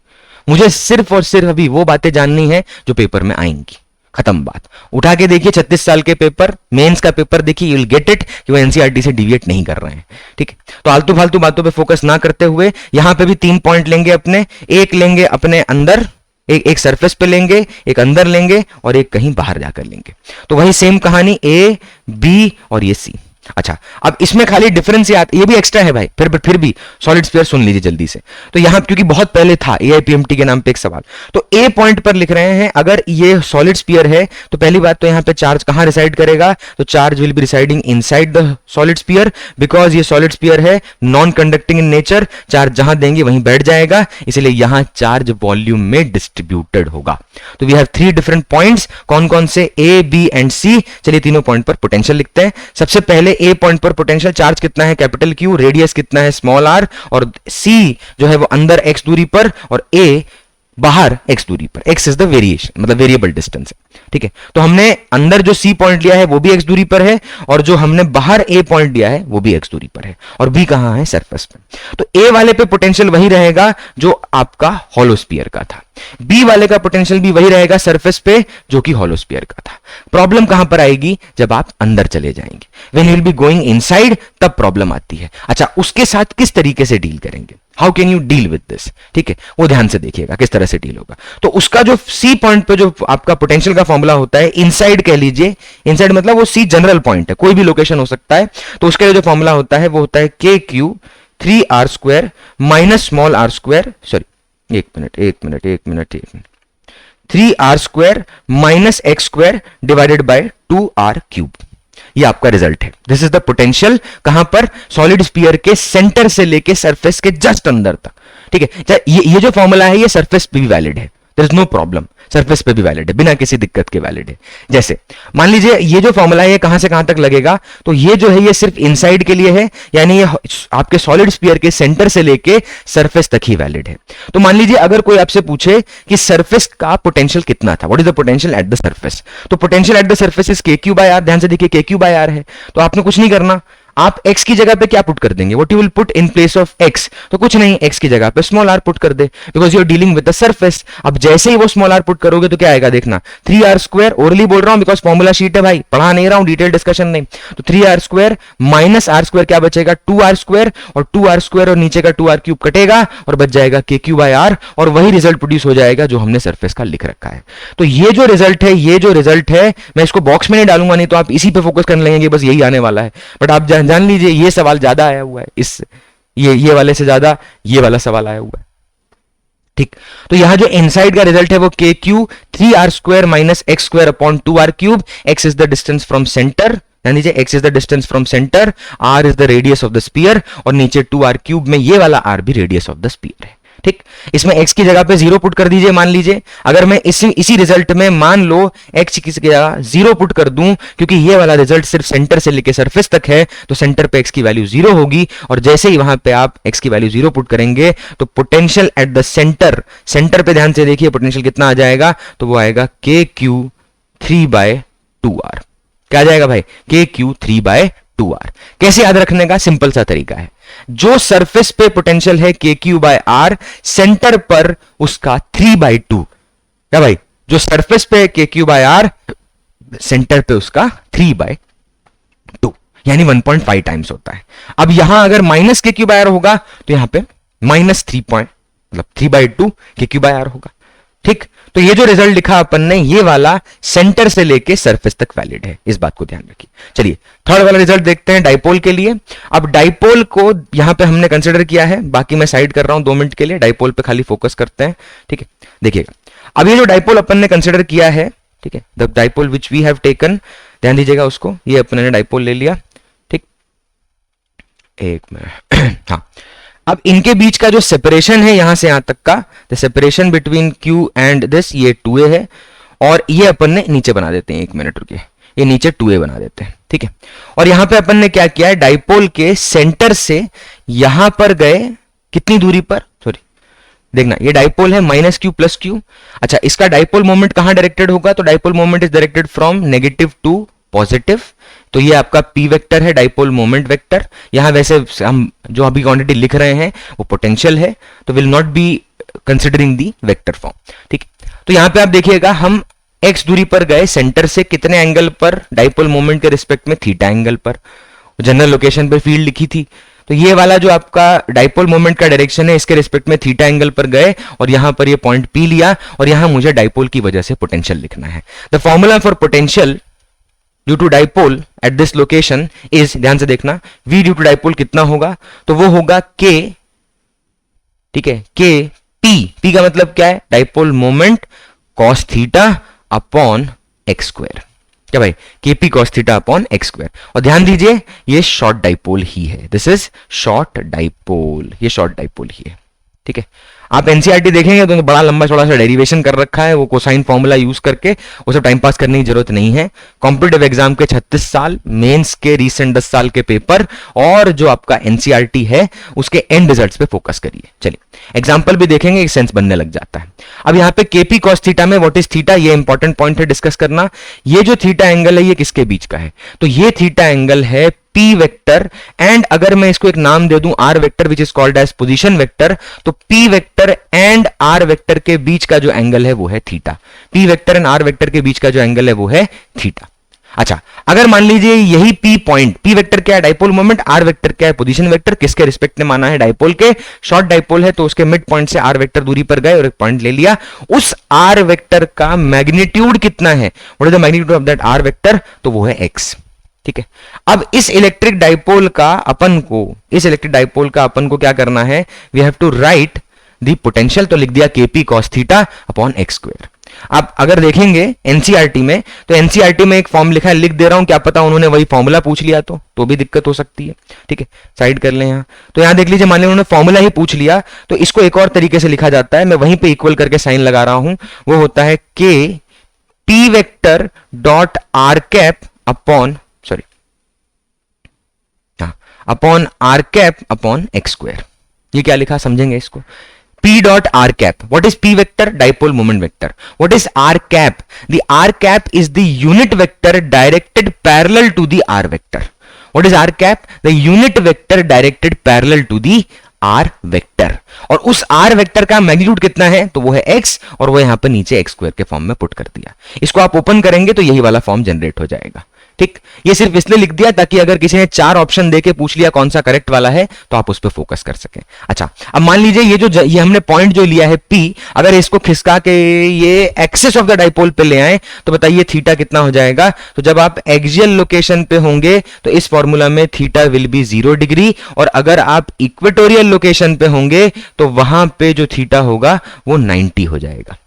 मुझे सिर्फ और सिर्फ अभी वो बातें जाननी है जो पेपर में आएंगी, खत्म बात। उठा के देखिए 36 साल के पेपर, मेंस का पेपर देखिए, यू विल गेट इट कि वो एनसीईआरटी से डिविएट नहीं कर रहे हैं, ठीक है। तो आलतू फालतू बातों पे फोकस ना करते हुए यहां पे भी 3 पॉइंट लेंगे अपने, एक लेंगे अपने अंदर, एक सरफेस पे लेंगे, एक अंदर लेंगे और एक कहीं बाहर जाकर लेंगे। तो वही सेम कहानी, ए बी और ये सी। अच्छा, अब इसमें खाली डिफरेंस ये भी एक्स्ट्रा है भाई, फिर भी सॉलिड स्फीयर सुन लीजिए जल्दी से। तो यहां क्योंकि बहुत पहले था एआईपीएमटी के नाम पे एक सवाल, तो ए पॉइंट पर लिख रहे हैं, अगर ये सॉलिड स्फीयर है तो पहली बात तो यहां पे चार्ज कहां रिसाइड करेगा, तो charge will be residing inside the solid sphere, because ये सॉलिड स्फीयर है, non conducting in nature, charge जहां देंगे वहीं बैठ जाएगा, इसलिए यहां चार्ज वॉल्यूम में डिस्ट्रीब्यूटेड होगा। तो वी हैव 3 डिफरेंट पॉइंट्स, कौन कौन से, ए बी एंड सी। चलिए तीनों पॉइंट पर पोटेंशियल लिखते हैं। सबसे पहले ए पॉइंट पर पोटेंशियल चार्ज कितना है, कैपिटल क्यू, रेडियस कितना है, स्मॉल आर, और सी जो है वो अंदर एक्स दूरी पर और ए बाहर एक्स दूरी पर। एक्स इज द वेरिएशन, मतलब वेरिएबल डिस्टेंस है, ठीक है। तो हमने अंदर जो सी पॉइंट लिया है वो भी एक्स दूरी पर है, और जो हमने बाहर ए पॉइंट लिया है वो भी एक्स दूरी पर है, और बी कहां है, सरफेस पे। तो ए वाले पे पोटेंशियल वही रहेगा जो आपका हॉलो स्फीयर का था, बी वाले का पोटेंशियल भी वही रहेगा सरफेस पे जो कि हॉलो स्फीयर का था। प्रॉब्लम कहां पर आएगी, जब आप अंदर चले जाएंगे, when you will be going inside, तब प्रॉब्लम आती है। अच्छा, उसके साथ किस तरीके से डील करेंगे, how can you deal with this, ठीक है, वो ध्यान से देखिएगा किस तरह से डील होगा। तो उसका जो सी पॉइंट पे जो आपका पोटेंशियल का फॉर्मूला होता है, इनसाइड कह लीजिए, इनसाइड मतलब वो सी जनरल पॉइंट है, कोई भी लोकेशन हो सकता है, तो उसके लिए जो फॉर्मूला होता है वो होता है k Q 3r² minus small r square, sorry एक minute 3r² minus x square divided by 2r³। ये आपका रिजल्ट है। दिस इज द पोटेंशियल, कहां पर, सॉलिड स्फीयर के सेंटर से लेके सरफेस के जस्ट अंदर तक, ठीक है। ये जो फॉर्मूला है ये सरफेस पे भी वैलिड है, there is no problem, surface पे भी वैलिड है, बिना किसी दिक्कत के वैलिड है। जैसे मान लीजिए ये जो फॉर्मूला है ये कहां से कहां तक लगेगा, तो ये जो है ये सिर्फ इनसाइड के लिए है, यानी ये आपके सॉलिड स्फीयर के सेंटर से लेके सरफेस तक ही वैलिड है। तो मान लीजिए अगर कोई आपसे पूछे कि सरफेस का पोटेंशियल कितना था, what is the potential at the surface, तो potential at the surface is k Q by r. ध्यान से देखिए के क्यू बाय आर है, तो आपने कुछ नहीं करना, आप x की जगह पे क्या पुट कर देंगे, what you will put in place of x, तो कुछ नहीं, x की जगह पे स्मॉल r पुट कर दे, because you are dealing with the surface. अब जैसे ही वो स्मॉल r पुट करोगे तो क्या आएगा, देखना 3r², ओरली बोल रहा हूं बिकॉज फॉर्मूला शीट है भाई, पढ़ा नहीं रहा हूं, डिटेल डिस्कशन नहीं। तो 3r² माइनस r² क्या बचेगा, 2r², और 2r² और नीचे का 2r³ कटेगा और बच जाएगा के क्यू बाय आर, और वही रिजल्ट प्रोड्यूस हो जाएगा जो हमने सरफेस का लिख रखा है। तो ये जो रिजल्ट है, मैं इसको बॉक्स में नहीं डालूंगा, नहीं तो आप इसी पे फोकस करने लगेंगे, बस यही आने वाला है। बट आप जान लीजिए ये सवाल ज्यादा आया हुआ है, इस ये वाले से ज्यादा ये वाला सवाल आया हुआ है, ठीक। तो यहां जो इनसाइड का रिजल्ट है वो के Q 3r² minus x square upon 2r³, x is the distance from centre, ध्यान दीजिए x is the distance from centre, r is the radius of the sphere, और नीचे 2r³ में ये वाला r भी रेडियस ऑफ द स्फीयर है, ठीक। इसमें x की जगह पे 0 पुट कर दीजिए। मान लीजिए अगर मैं इसी रिजल्ट में मान लो x की जगह 0 पुट कर दूं, क्योंकि ये वाला रिजल्ट सिर्फ सेंटर से लेकर सरफेस तक है, तो सेंटर पे x की वैल्यू 0 होगी, और जैसे ही वहां पे आप x की वैल्यू 0 पुट करेंगे तो पोटेंशियल एट द सेंटर पे ध्यान से देखिए पोटेंशियल कितना आ जाएगा, तो वो आएगा के क्यू 3/2r। क्या आ जाएगा भाई, KQ 3/2r। कैसे याद रखने का, सिंपल सा तरीका है, जो सरफेस पे पोटेंशियल है KQ/r, सेंटर पर उसका 3/2। क्या भाई, जो सरफेस पे KQ/r, सेंटर पे उसका 3/2, यानी 1.5 टाइम्स होता है। अब यहां अगर माइनस KQ/r होगा तो यहां पे मतलब 3/2 KQ/r होगा। ठीक, तो ये जो रिजल्ट लिखा अपन ने, ये वाला सेंटर से लेके सरफेस तक वैलिड है, इस बात को ध्यान रखिए। चलिए थर्ड वाला रिजल्ट देखते हैं डाइपोल के लिए। अब डाइपोल को यहां पे हमने कंसिडर किया है, बाकी मैं साइड कर रहा हूं 2 मिनट के लिए, डाइपोल पे खाली फोकस करते हैं। ठीक है, देखिएगा अब ये जो डाइपोल अपन ने कंसिडर किया है, ठीक है, the dipole which we have taken, ध्यान दीजिएगा उसको, ये अपन ने डाइपोल ले लिया। ठीक, एक मिनट हाँ, अब इनके बीच का जो सेपरेशन है यहां से यहां तक का, the separation between Q and this, ये 2a है, और ये अपन ने नीचे बना देते हैं, 1 मिनट रुकिए, ये नीचे 2a बना देते हैं। ठीक है, और यहां पे अपन ने क्या किया है, डाइपोल के सेंटर से यहां पर गए कितनी दूरी पर, सॉरी देखना, ये डाइपोल है -q + q। अच्छा, इसका डाइपोल मोमेंट कहां डायरेक्टेड होगा, तो dipole moment is directed from negative to positive, तो ये आपका p वेक्टर है, डाइपोल मोमेंट वेक्टर। यहां वैसे हम जो अभी क्वांटिटी लिख रहे हैं वो पोटेंशियल है, तो will not be considering the vector form. ठीक, तो यहां पे आप देखिएगा हम x दूरी पर गए सेंटर से, कितने एंगल पर, डाइपोल मोमेंट के रिस्पेक्ट में थीटा एंगल पर, जनरल लोकेशन पे फील्ड लिखी थी, तो ये वाला जो आपका डाइपोल मोमेंट का डायरेक्शन है, इसके रिस्पेक्ट में थीटा एंगल पर गए और यहां पर ये पॉइंट P लिया, और यहां मुझे डाइपोल की वजह से पोटेंशियल लिखना है। The formula for potential due to dipole at this location is, ध्यान से देखना, V ड्यू टू डाइपोल कितना होगा, तो वो होगा K, ठीक है, K P का मतलब क्या है, dipole moment cos theta upon x²। क्या भाई, KP cos theta upon x²। और ध्यान दीजिए ये शॉर्ट डाइपोल ही है, दिस इज शॉर्ट डाइपोल, ये शॉर्ट डाइपोल ही है। ठीक है, आप एनसीईआरटी देखेंगे तो बड़ा लंबा चौड़ा सा डेरिवेशन कर रखा है, वो कोसाइन फॉर्मूला यूज करके, वो सब टाइम पास करने की जरूरत नहीं है। कॉम्पिटिटिव एग्जाम के 36 साल, मेंस के रिसेंट 10 साल के पेपर, और जो आपका एनसीईआरटी है उसके एंड रिजल्ट्स पे फोकस करिए। चलिए एग्जांपल भी देखेंगे, एक सेंस बनने लग जाता है। अब यहाँ पे केपी कॉस थीटा में व्हाट इज थीटा, ये इंपॉर्टेंट पॉइंट है डिस्कस करना। ये जो थीटा एंगल है ये किसके बीच का है, तो ये थीटा एंगल है P वेक्टर, एंड अगर मैं इसको एक नाम दे दूं R vector which is called as position vector, तो P vector and R vector के बीच का जो एंगल है वो है theta. P vector and R vector के बीच का जो एंगल है वो है थीटा। अच्छा, अगर मान लीजिए यही P पॉइंट, P वेक्टर क्या है, डाइपोल मोमेंट, R वेक्टर क्या है, पोजीशन वेक्टर, किसके रिस्पेक्ट में माना है, डाइपोल के, शॉर्ट डाइपोल है तो उसके मिड पॉइंट से R वेक्टर दूरी पर गए और एक पॉइंट ले लिया, उस R वेक्टर का मैग्नीट्यूड कितना है, what is the magnitude of that R vector, तो वो है x। ठीक है, अब इस इलेक्ट्रिक डाइपोल का अपन को क्या करना है, we have to write the potential, तो लिख दिया Kp cos theta upon x²। आप अगर देखेंगे एनसीईआरटी में, तो एनसीईआरटी में एक फॉर्म लिखा है, लिख दे रहा हूं, क्या पता उन्होंने वही फॉर्मूला पूछ लिया तो भी दिक्कत हो सकती है। ठीक है, साइड कर लें यहां, तो यहां देख लीजिए, मान लीजिए उन्होंने फॉर्मूला ही पूछ लिया, तो इसको एक और तरीके से लिखा जाता है, मैं वहीं पे इक्वल करके साइन लगा रहा हूं, वो होता है K P vector dot R cap upon upon R cap upon x²। ये क्या लिखा समझेंगे इसको, P dot R cap, what is P vector, dipole moment vector, what is R cap, the R cap is the unit vector directed parallel to the R vector. What is R cap, the unit vector directed parallel to the R vector, और उस R vector का magnitude कितना है, तो वो है x, और वो यहां पर नीचे x² के फॉर्म में पुट कर दिया। इसको आप ओपन करेंगे तो यही वाला फॉर्म जनरेट हो जाएगा। ठीक, ये सिर्फ इसलिए लिख दिया ताकि अगर किसी ने 4 ऑप्शन देके पूछ लिया कौन सा करेक्ट वाला है तो आप उस पर फोकस कर सकें। अच्छा, अब मान लीजिए ये हमने पॉइंट जो लिया है P, अगर इसको खिसका के ये एक्सिस ऑफ द डाइपोल पे ले आए तो बताइए थीटा कितना हो जाएगा। तो जब आप एक्सियल लोकेशन पे होंगे तो इस फॉर्मूला में थीटा विल बी 0 डिग्री, और अगर आप इक्वेटोरियल लोकेशन पे होंगे तो वहां पे जो थीटा होगा वो 90 हो जाएगा।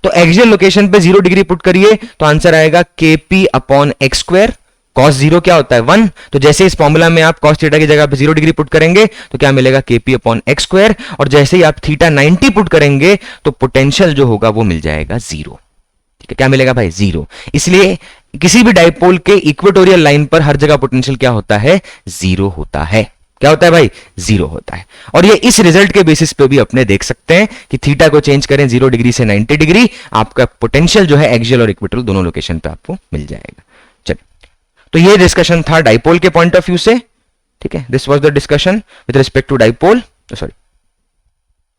तो एक्सियल लोकेशन पे 0 डिग्री पुट करिए तो आंसर आएगा Kp अपॉन x²। cos 0 क्या होता है 1, तो जैसे इस फॉर्मूला में आप cos थीटा की जगह पे 0 डिग्री पुट करेंगे तो क्या मिलेगा Kp अपॉन x², और जैसे ही आप थीटा 90 पुट करेंगे तो पोटेंशियल जो होगा वो मिल जाएगा 0। ठीक है, क्या मिलेगा भाई 0। इसलिए किसी भी डाइपोल के इक्वेटोरियल लाइन पर हर जगह पोटेंशियल क्या होता है 0 होता है। क्या होता है भाई, जीरो होता है। और ये इस रिजल्ट के बेसिस पे भी अपने देख सकते हैं कि थीटा को चेंज करें 0 डिग्री से 90 डिग्री, आपका पोटेंशियल जो है एक्सियल और इक्वेटोरियल दोनों लोकेशन पे आपको मिल जाएगा। चलिए, तो ये डिस्कशन था डाइपोल के पॉइंट ऑफ व्यू से, ठीक है। This was the discussion with respect to dipole, sorry.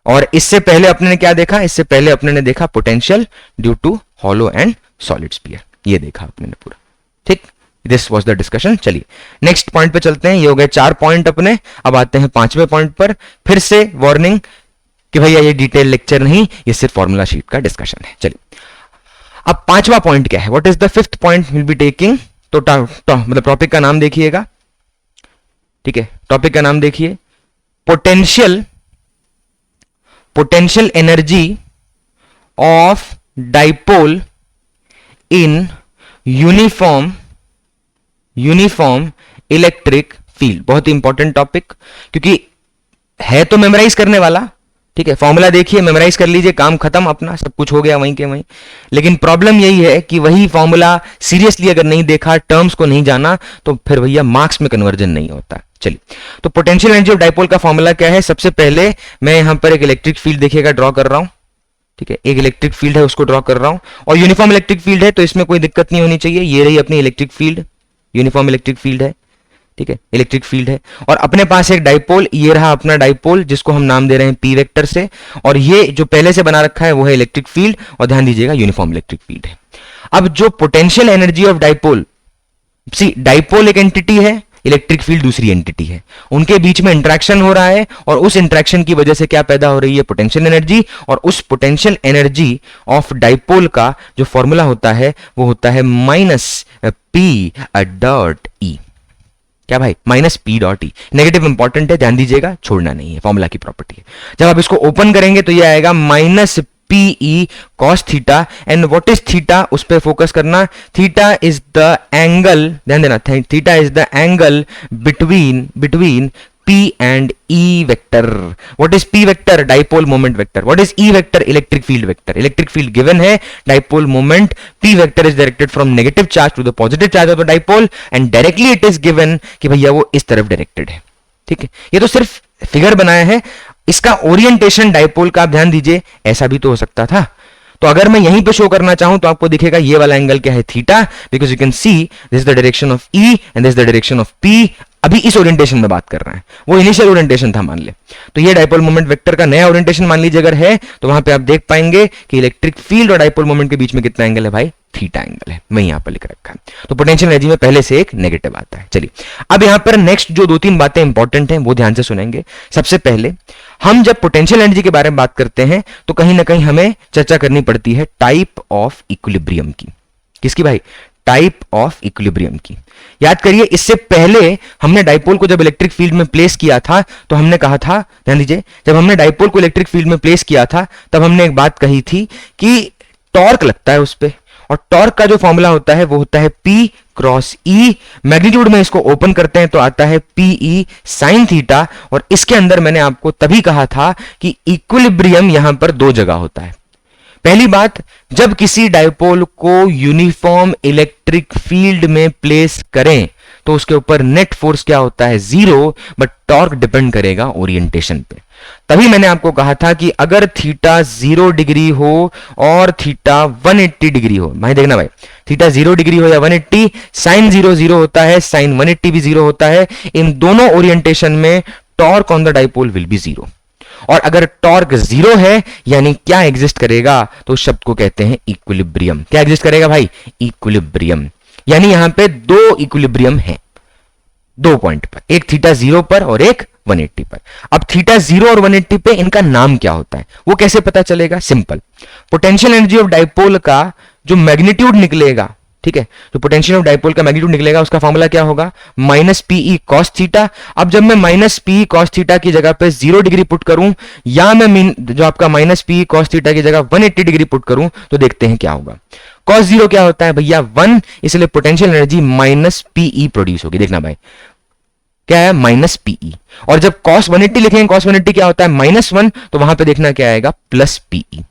और इससे पहले अपने ने क्या देखा, इससे पहले अपने ने देखा potential due to hollow and solid sphere, ये देखा अपने ने पूरा, ठीक। This was the discussion. चलिए नेक्स्ट पॉइंट पे चलते हैं। ये हो गए 4 पॉइंट अपने। अब आते हैं 5वें पॉइंट पर। फिर से वार्निंग कि भैया ये डिटेल लेक्चर नहीं, ये सिर्फ फॉर्मूला शीट का डिस्कशन है। चलिए अब 5वां पॉइंट क्या है, what is the 5th point will be taking. तो मतलब टॉपिक का नाम देखिएगा, ठीक है। टॉपिक का नाम देखिए, potential energy of dipole in uniform electric field. बहुत ही इंपॉर्टेंट टॉपिक, क्योंकि है तो मेमोराइज करने वाला, ठीक है। फॉर्मूला देखिए, मेमोराइज कर लीजिए, काम खत्म, अपना सब कुछ हो गया वहीं के वहीं। लेकिन प्रॉब्लम यही है कि वही फॉर्मूला सीरियसली अगर नहीं देखा, टर्म्स को नहीं जाना, तो फिर भैया मार्क्स में कन्वर्जन नहीं होता। चलिए, तो पोटेंशियल एनर्जी ऑफ डाइपोल का फॉर्मूला क्या है। सबसे पहले मैं यहां पर एक इलेक्ट्रिक फील्ड देखिएगा ड्रॉ कर रहा हूं, ठीक है। एक इलेक्ट्रिक फील्ड है, उसको ड्रॉ कर रहा हूं, और यूनिफॉर्म इलेक्ट्रिक फील्ड है, तो इसमें कोई दिक्कत नहीं होनी चाहिए। ये रही अपनी electric field, uniform electric field है, ठीक है, इलेक्ट्रिक फील्ड है। और अपने पास एक डाइपोल, ये रहा अपना डाइपोल, जिसको हम नाम दे रहे हैं पी वेक्टर से। और ये जो पहले से बना रखा है वो है इलेक्ट्रिक फील्ड, और ध्यान दीजिएगा यूनिफॉर्म इलेक्ट्रिक फील्ड है। अब जो potential energy of dipole, see dipole एक एंटिटी है, इलेक्ट्रिक फील्ड दूसरी एंटिटी है, उनके बीच में इंटरेक्शन हो रहा है, और उस इंटरेक्शन की वजह से क्या पैदा हो रही है, पोटेंशियल एनर्जी। और उस पोटेंशियल एनर्जी ऑफ डाइपोल का जो फॉर्मूला होता है वो होता है माइनस पी डॉट ई। क्या भाई, minus P dot E. Negative important है, ध्यान दीजिएगा, छोड़ना नहीं है, फॉर्मूला की प्रॉपर्टी है। जब आप इसको ओपन करेंगे तो ये आएगा minus PE cos theta. And what is theta, उस पर फोकस करना। थीटा इज द एंगल, ध्यान देना, theta is the angle between P and E vector. What is P vector? Dipole moment vector. What is E vector? Electric field vector. Electric field given है, dipole moment P vector is directed from negative charge to the positive charge of the dipole, and directly it is given कि भैया वो इस तरफ directed है, ठीक है। ये तो सिर्फ फिगर बनाया है, इसका ओरिएंटेशन डाइपोल का आप ध्यान दीजिए, ऐसा भी तो हो सकता था। तो अगर मैं यहीं पे शो करना चाहूं तो आपको दिखेगा ये वाला एंगल क्या है, theta, because you can see this is the direction of E and this is the direction of P. अभी इस ओरिएंटेशन में बात कर रहा है, वो इनिशियल ओरिएंटेशन था मान ले। तो ये डाइपोल मोमेंट वेक्टर का नया ओरिएंटेशन मान लीजिए अगर है, तो वहां पे आप देख पाएंगे कि इलेक्ट्रिक फील्ड और डाइपोल मोमेंट के बीच में कितना एंगल है भाई, थीटा एंगल है। मैं यहां पर लिख रखा है। तो पोटेंशियल एनर्जी में पहले से एक नेगेटिव आता है। चलिए अब यहां पर नेक्स्ट जो 2-3 बातें इंपॉर्टेंट हैं वो ध्यान से सुनेंगे। सबसे पहले हम जब पोटेंशियल एनर्जी के बारे में बात करते हैं तो कहीं ना कहीं हमें चर्चा करनी पड़ती है टाइप ऑफ इक्विलिब्रियम की। किसकी भाई, टाइप ऑफ इक्विलिब्रियम की। याद करिए, इससे पहले हमने डाइपोल को जब इलेक्ट्रिक फील्ड में प्लेस किया था तो हमने कहा था, ध्यान दीजिए, जब हमने डाइपोल को इलेक्ट्रिक फील्ड में प्लेस किया था तब हमने एक बात कही थी कि टॉर्क लगता है उस पर, और टॉर्क का जो फॉर्मूला होता है वो होता है P क्रॉस E। मैग्नीट्यूड में इसको ओपन करते हैं तो आता है PE साइन थीटा। और इसके अंदर मैंने आपको तभी कहा था कि इक्विलिब्रियम यहां पर 2 जगह होता है। पहली बात, जब किसी डाइपोल को यूनिफॉर्म इलेक्ट्रिक फील्ड में प्लेस करें तो उसके ऊपर नेट फोर्स क्या होता है, 0, बट टॉर्क डिपेंड करेगा ओरिएंटेशन पे। तभी मैंने आपको कहा था कि अगर थीटा 0 डिग्री हो और थीटा 180 डिग्री हो, भाई देखना भाई, थीटा 0 डिग्री हो या 180, साइन 0 0 होता है, साइन 180 भी 0 होता है। इन दोनों ओरिएंटेशन में torque on the dipole will be 0। और अगर टॉर्क 0 है यानी क्या एग्जिस्ट करेगा, तो उस शब्द को कहते हैं इक्विलिब्रियम। क्या एग्जिस्ट करेगा भाई, इक्विलिब्रियम। यानी यहां पे 2 इक्विलिब्रियम है 2 पॉइंट पर, एक थीटा 0 पर और एक 180 पर। अब थीटा 0 और 180 पे इनका नाम क्या होता है वो कैसे पता चलेगा, simple. Potential energy of dipole का जो मैग्नीट्यूड निकलेगा, ठीक है, जो पोटेंशियल ऑफ डाइपोल का मैग्नीट्यूड निकलेगा उसका फॉर्मूला क्या होगा, माइनस पीई कॉस थीटा। अब जब मैं माइनस पीई कॉस थीटा की जगह पे 0 डिग्री पुट करूं, या मैं जो आपका माइनस पीई कॉस थीटा की जगह 180 डिग्री पुट करूं, तो देखते हैं क्या होगा। कॉस 0 क्या होता है भैया, 1, इसलिए potential energy minus PE produce होगी। देखना भाई क्या है, माइनस पीई। और जब कॉस 180 लिखेंगे, कॉस 180 क्या होता है, -1, तो वहां पे देखना क्या आएगा, प्लस पीई।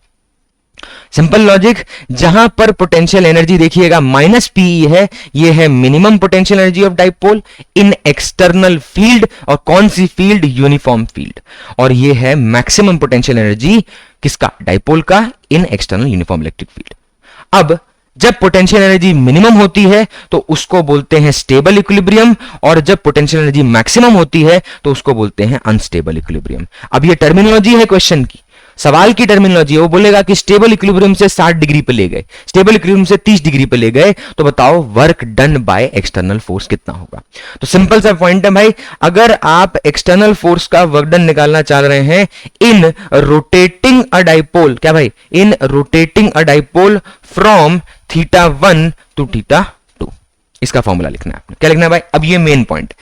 सिंपल लॉजिक, जहां पर पोटेंशियल एनर्जी देखिएगा माइनस पीई है, ये है minimum potential energy of dipole in external field, और कौन सी फील्ड? Uniform field. और ये है मैक्सिमम पोटेंशियल एनर्जी किसका? डाइपोल का, इन एक्सटर्नल यूनिफॉर्म इलेक्ट्रिक फील्ड। अब जब पोटेंशियल एनर्जी मिनिमम होती है तो उसको बोलते हैं स्टेबल इक्विलिब्रियम, और जब पोटेंशियल एनर्जी मैक्सिमम होती है तो उसको बोलते हैं अनस्टेबल इक्विलिब्रियम। अब ये टर्मिनोलॉजी है क्वेश्चन की, सवाल की टर्मिनोलॉजी है। वो बोलेगा कि स्टेबल इक्विलिब्रियम से 60 डिग्री पे ले गए, स्टेबल इक्विलिब्रियम से 30 डिग्री पे ले गए, तो बताओ work done by external force कितना होगा? तो सिंपल सा पॉइंट है भाई, अगर आप एक्सटर्नल फोर्स का वर्क डन निकालना चाह रहे हैं इन रोटेटिंग अ डाइपोल, क्या भाई? In rotating a dipole from θ1 to θ2, इसका फॉर्मूला लिखना है आपने। क्या लिखना है भाई? अब ये मेन पॉइंट,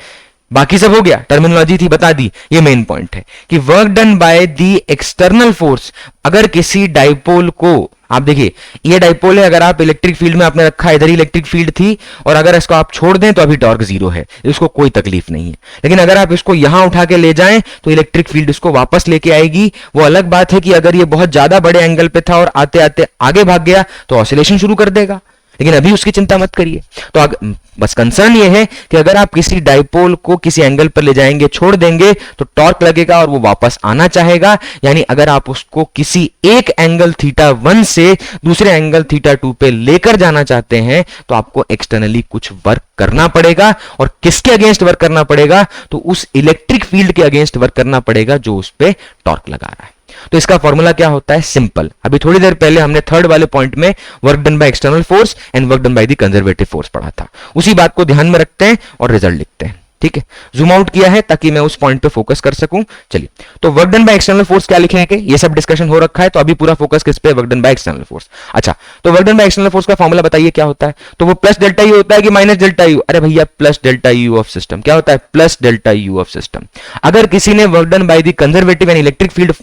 बाकी सब हो गया, टर्मिनोलॉजी थी बता दी, ये मेन पॉइंट है कि work done by the external force. अगर किसी डाइपोल को, आप देखिए ये डाइपोल है, अगर आप इलेक्ट्रिक फील्ड में आपने रखा, इधर ही इलेक्ट्रिक फील्ड थी, और अगर इसको आप छोड़ दें तो अभी टॉर्क जीरो है, इसको कोई तकलीफ नहीं है। लेकिन अगर आप इसको यहां उठा के ले जाएं तो इलेक्ट्रिक फील्ड इसको वापस लेके आएगी। वो अलग बात है कि अगर ये बहुत ज्यादा बड़े एंगल पे था और आते आते आगे भाग गया तो ऑसिलेशन शुरू कर देगा, लेकिन अभी उसकी चिंता मत करिए। तो बस कंसर्न ये है कि अगर आप किसी डाइपोल को किसी एंगल पर ले जाएंगे, छोड़ देंगे, तो टॉर्क लगेगा और वो वापस आना चाहेगा। यानी अगर आप उसको किसी एक एंगल θ1 से दूसरे एंगल θ2 पे लेकर जाना चाहते हैं तो आपको एक्सटर्नली कुछ वर्क करना पड़ेगा, और किसके अगेंस्ट वर्क करना पड़ेगा? तो उस इलेक्ट्रिक फील्ड के अगेंस्ट वर्क करना पड़ेगा जो उस पर टॉर्क लगा रहा है। तो इसका फॉर्मूला क्या होता है? सिंपल, अभी थोड़ी देर पहले हमने थर्ड वाले पॉइंट में work done by external force and work done by the conservative force पढ़ा था, उसी बात को ध्यान में रखते हैं और रिजल्ट लिखते हैं। ठीक है, जूम आउट किया है ताकि मैं उस पॉइंट पे फोकस कर सकूं। चलिए, तो work done by external force क्या लिखेंगे? ये सब डिस्कशन हो रखा है, तो अभी पूरा फोकस किस पे? Work done by external force. अच्छा, तो work done by external force का फॉर्मूला बताइए क्या होता है? तो वो प्लस डेल्टा यू होता है कि माइनस डेल्टा यू? अरे भैया plus delta U of system. क्या होता है? Plus delta U of system. अगर किसी ने work done by the conservative and electric field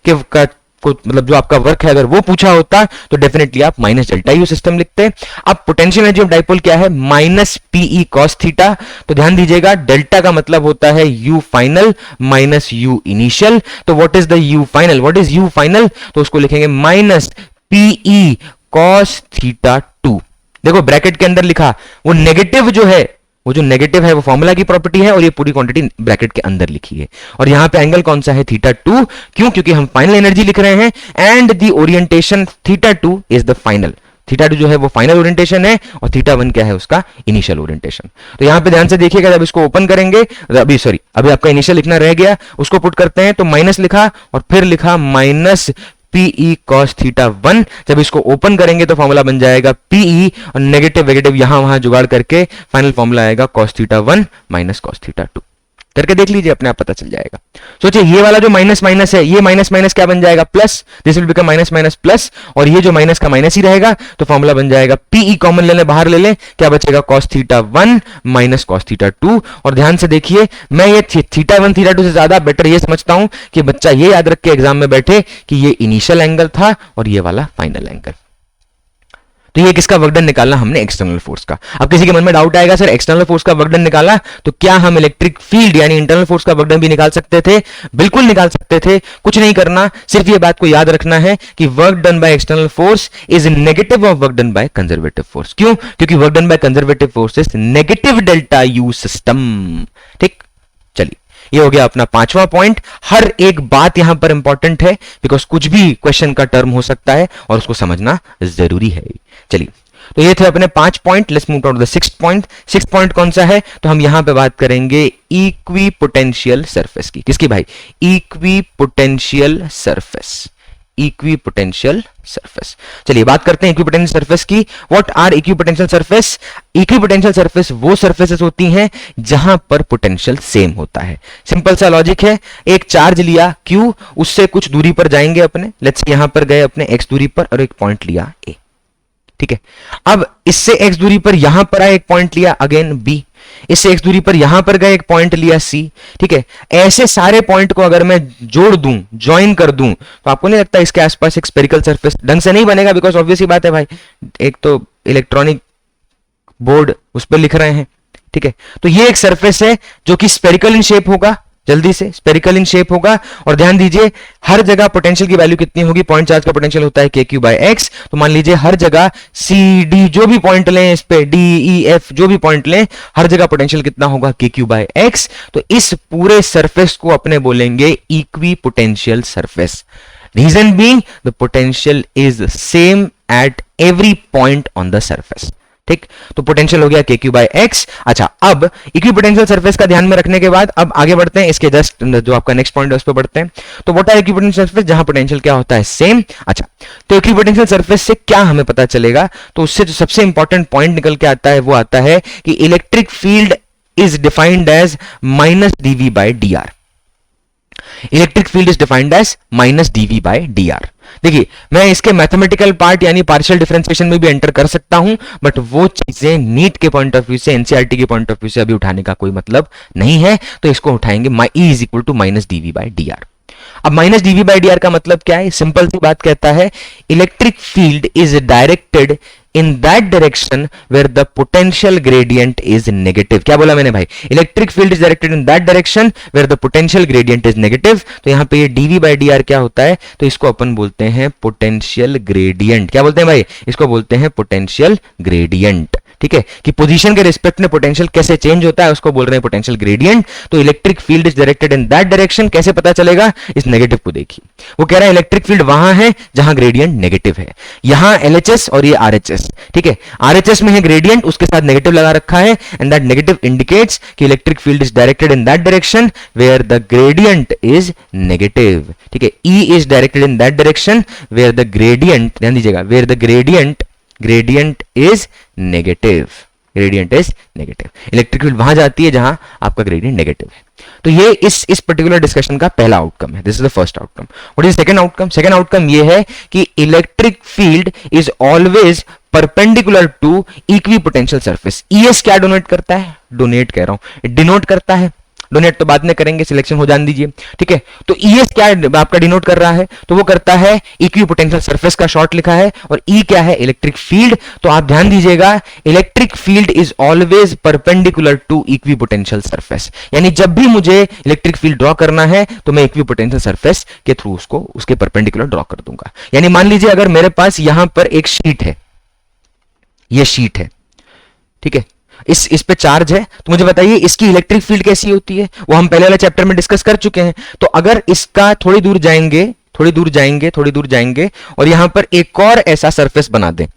के मतलब जो आपका वर्क है अगर वो पूछा होता तो डेफिनेटली आप माइनस डेल्टा यू सिस्टम लिखते। अब पोटेंशियल एनर्जी ऑफ डाइपोल क्या है? Minus PE cos theta. तो ध्यान दीजिएगा, डेल्टा का मतलब होता है U final minus U initial. तो what is the U final? What is U final? तो उसको लिखेंगे माइनस पीई कॉस थीटा 2। देखो ब्रैकेट के अंदर लिखा, वो नेगेटिव जो है, वो जो नेगेटिव है वो फॉर्मूला की प्रॉपर्टी है, और ये पूरी क्वांटिटी ब्रैकेट के अंदर लिखी है। और यहां पे एंगल कौन सा है? θ2। क्यों? क्योंकि हम फाइनल एनर्जी लिख रहे हैं, and the orientation θ2 is the final. θ2 जो है वो फाइनल ओरिएंटेशन है, और θ1 क्या है? उसका इनिशियल ओरिएंटेशन। तो यहां पे ध्यान से देखिएगा, जब इसको ओपन करेंगे, अभी आपका इनिशियल लिखना रह गया, उसको पुट करते हैं, तो माइनस लिखा और फिर लिखा माइनस पीई कॉस θ1। जब इसको ओपन करेंगे तो फॉर्मूला बन जाएगा पीई, और नेगेटिव वेगेटिव यहां वहां जुगाड़ करके फाइनल फॉर्मूला आएगा कॉस θ1 माइनस कॉस θ2। करके देख लीजिए, अपने आप पता चल जाएगा। सोचिए ये वाला जो माइनस माइनस है, ये माइनस माइनस क्या बन जाएगा? Plus. This will become minus minus plus, और ये जो माइनस का माइनस ही रहेगा, तो फॉर्मूला बन जाएगा पीई कॉमन ले लें, बाहर ले लें, क्या बचेगा? Cos θ1 minus cos θ2। और ध्यान से देखिए, मैं ये θ1 θ2 से ज्यादा बेटर ये समझता हूं कि बच्चा ये याद रख के एग्जाम में बैठे कि ये इनिशियल एंगल था और ये वाला फाइनल एंगल। तो ये किसका वर्क डन निकालना? हमने एक्सटर्नल फोर्स का। अब किसी के मन में डाउट आएगा, सर एक्सटर्नल फोर्स का वर्क डन निकाला तो क्या हम इलेक्ट्रिक फील्ड यानी इंटरनल फोर्स का वर्क डन भी निकाल सकते थे? बिल्कुल निकाल सकते थे, कुछ नहीं करना, सिर्फ ये बात को याद रखना है कि work done by external force is negative of work done by conservative force. क्यों? क्योंकि work done by conservative force is negative delta U system. ठीक, चलिए ये हो गया अपना पांचवा पॉइंट। हर एक बात यहां पर इंपॉर्टेंट है, बिकॉज कुछ भी क्वेश्चन का टर्म हो सकता है और उसको समझना जरूरी है। चलिए, तो ये थे अपने 5 point. Let's move on to the 6th point. 6th point कौन सा है? तो हम यहां पे बात करेंगे इक्विपोटेंशियल सरफेस की। किसकी भाई? Equipotential surface. Equipotential surface. चलिए बात करते हैं इक्विपोटेंशियल सरफेस की। What are equipotential surface? Equipotential surface वो सरफेसेस होती हैं जहां पर पोटेंशियल सेम होता है। सिंपल सा लॉजिक है, एक चार्ज लिया Q, उससे कुछ दूरी पर जाएंगे अपने, लेट्स से यहां पर गए अपने x दूरी पर और एक पॉइंट लिया A। ठीक है, अब इससे x दूरी पर यहां पर आए, एक पॉइंट लिया अगेन B, इससे x दूरी पर यहां पर गए, एक पॉइंट लिया C। ठीक है, ऐसे सारे पॉइंट को अगर मैं जोड़ दूं, ज्वाइन कर दूं, तो आपको नहीं लगता इसके आसपास एक स्फेरिकल सरफेस ढंग से नहीं बनेगा? बिकॉज ऑब्वियस ही बात है भाई, एक तो इलेक्ट्रॉनिक बोर्ड उस पर लिख रहे हैं। ठीक है, तो ये एक सरफेस है जो कि स्फेरिकल इन शेप होगा, जल्दी से, स्पेरिकल इन शेप होगा। और ध्यान दीजिए हर जगह पोटेंशियल की वैल्यू कितनी होगी, पॉइंट चार्ज का पोटेंशियल होता है KQ बाय एक्स। तो मान लीजिए हर जगह CD जो भी पॉइंट लें, इस पे DEF जो भी पॉइंट लें, हर जगह पोटेंशियल कितना होगा, KQ बाय एक्स। तो इस पूरे सरफेस को अपने बोलेंगे equipotential surface. Reason being the potential is same at every point on the surface. ठीक, तो पोटेंशियल हो गया KQ बाय एक्स। अच्छा, अब इक्वी पोटेंशियल सरफेस का ध्यान में रखने के बाद अब आगे बढ़ते हैं, इसके जस्ट जो आपका नेक्स्ट पॉइंट है उस पर बढ़ते हैं। तो what are equipotential surface, जहां पोटेंशियल क्या होता है, सेम। अच्छा, तो इक्वी पोटेंशियल सरफेस से क्या हमें पता चलेगा, तो उससे जो सबसे इंपॉर्टेंट पॉइंट निकल के आता है वो आता है कि electric field is defined as -dV by dr। Electric field is defined as -dV by dr। देखिए मैं इसके मैथमेटिकल पार्ट यानी पार्शियल डिफरेंशिएशन में भी एंटर कर सकता हूं, बट वो चीजें नीट के पॉइंट ऑफ व्यू से, एनसीईआरटी के पॉइंट ऑफ व्यू से अभी उठाने का कोई मतलब नहीं है। तो इसको उठाएंगे E is equal to -dV by dr। अब -dV बाय dr का मतलब क्या है, सिंपल सी बात कहता है electric field is directed in that direction where the potential gradient is negative। क्या बोला मैंने भाई, electric field is directed in that direction where the potential gradient is negative। तो यहां पे ये dV by dr क्या होता है, तो इसको अपन बोलते हैं पोटेंशियल ग्रेडियंट। क्या बोलते हैं भाई, इसको बोलते हैं पोटेंशियल ग्रेडियंट। ठीक है, कि पोजीशन के रिस्पेक्ट में पोटेंशियल कैसे चेंज होता है उसको बोल रहे हैं पोटेंशियल ग्रेडियंट। तो electric field is directed in that direction, कैसे पता चलेगा, इस नेगेटिव को देखिए। वो कह रहा है इलेक्ट्रिक फील्ड वहां है जहां ग्रेडियंट नेगेटिव है, यहां LHS और ये RHS। ठीक है, RHS में है ग्रेडियंट, उसके साथ नेगेटिव लगा रखा है, एंड दैट नेगेटिव इंडिकेट्स कि electric field is directed in that direction where the gradient is negative. ठीक है, E is directed in that direction where the gradient, ध्यान दीजिएगा, where the gradient is negative. Gradient is negative, electric field वहां जाती है जहां आपका gradient negative है। तो ये इस पर्टिकुलर डिस्कशन का पहला आउटकम है, this is the first outcome. What is second outcome, second outcome ये है कि electric field is always perpendicular to equipotential surface. ES क्या डोनेट करता है, डोनेट कह रहा हूं, डिनोट करता है, डोनेट तो बाद में करेंगे, सिलेक्शन हो जाने दीजिए। ठीक है, तो ES क्या आपका डिनोट कर रहा है, तो वो करता है इक्वी पोटेंशियल सरफेस का शॉर्ट लिखा है, और E क्या है, इलेक्ट्रिक फील्ड। तो आप ध्यान दीजिएगा electric field is always perpendicular to equipotential surface, यानी जब भी मुझे इलेक्ट्रिक फील्ड ड्रॉ करना है तो मैं इक्वी पोटेंशियल सरफेस के थ्रू उसको उसके परपेंडिकुलर ड्रॉ कर दूंगा। यानी मान लीजिए अगर मेरे पास यहां पर एक शीट है, ये शीट है, ठीक है, इस पे चार्ज है, तो मुझे बताइए इसकी इलेक्ट्रिक फील्ड कैसी होती है, वो हम पहले वाले चैप्टर में डिस्कस कर चुके हैं। तो अगर इसका थोड़ी दूर जाएंगे और यहां पर एक और ऐसा सरफेस बना दें,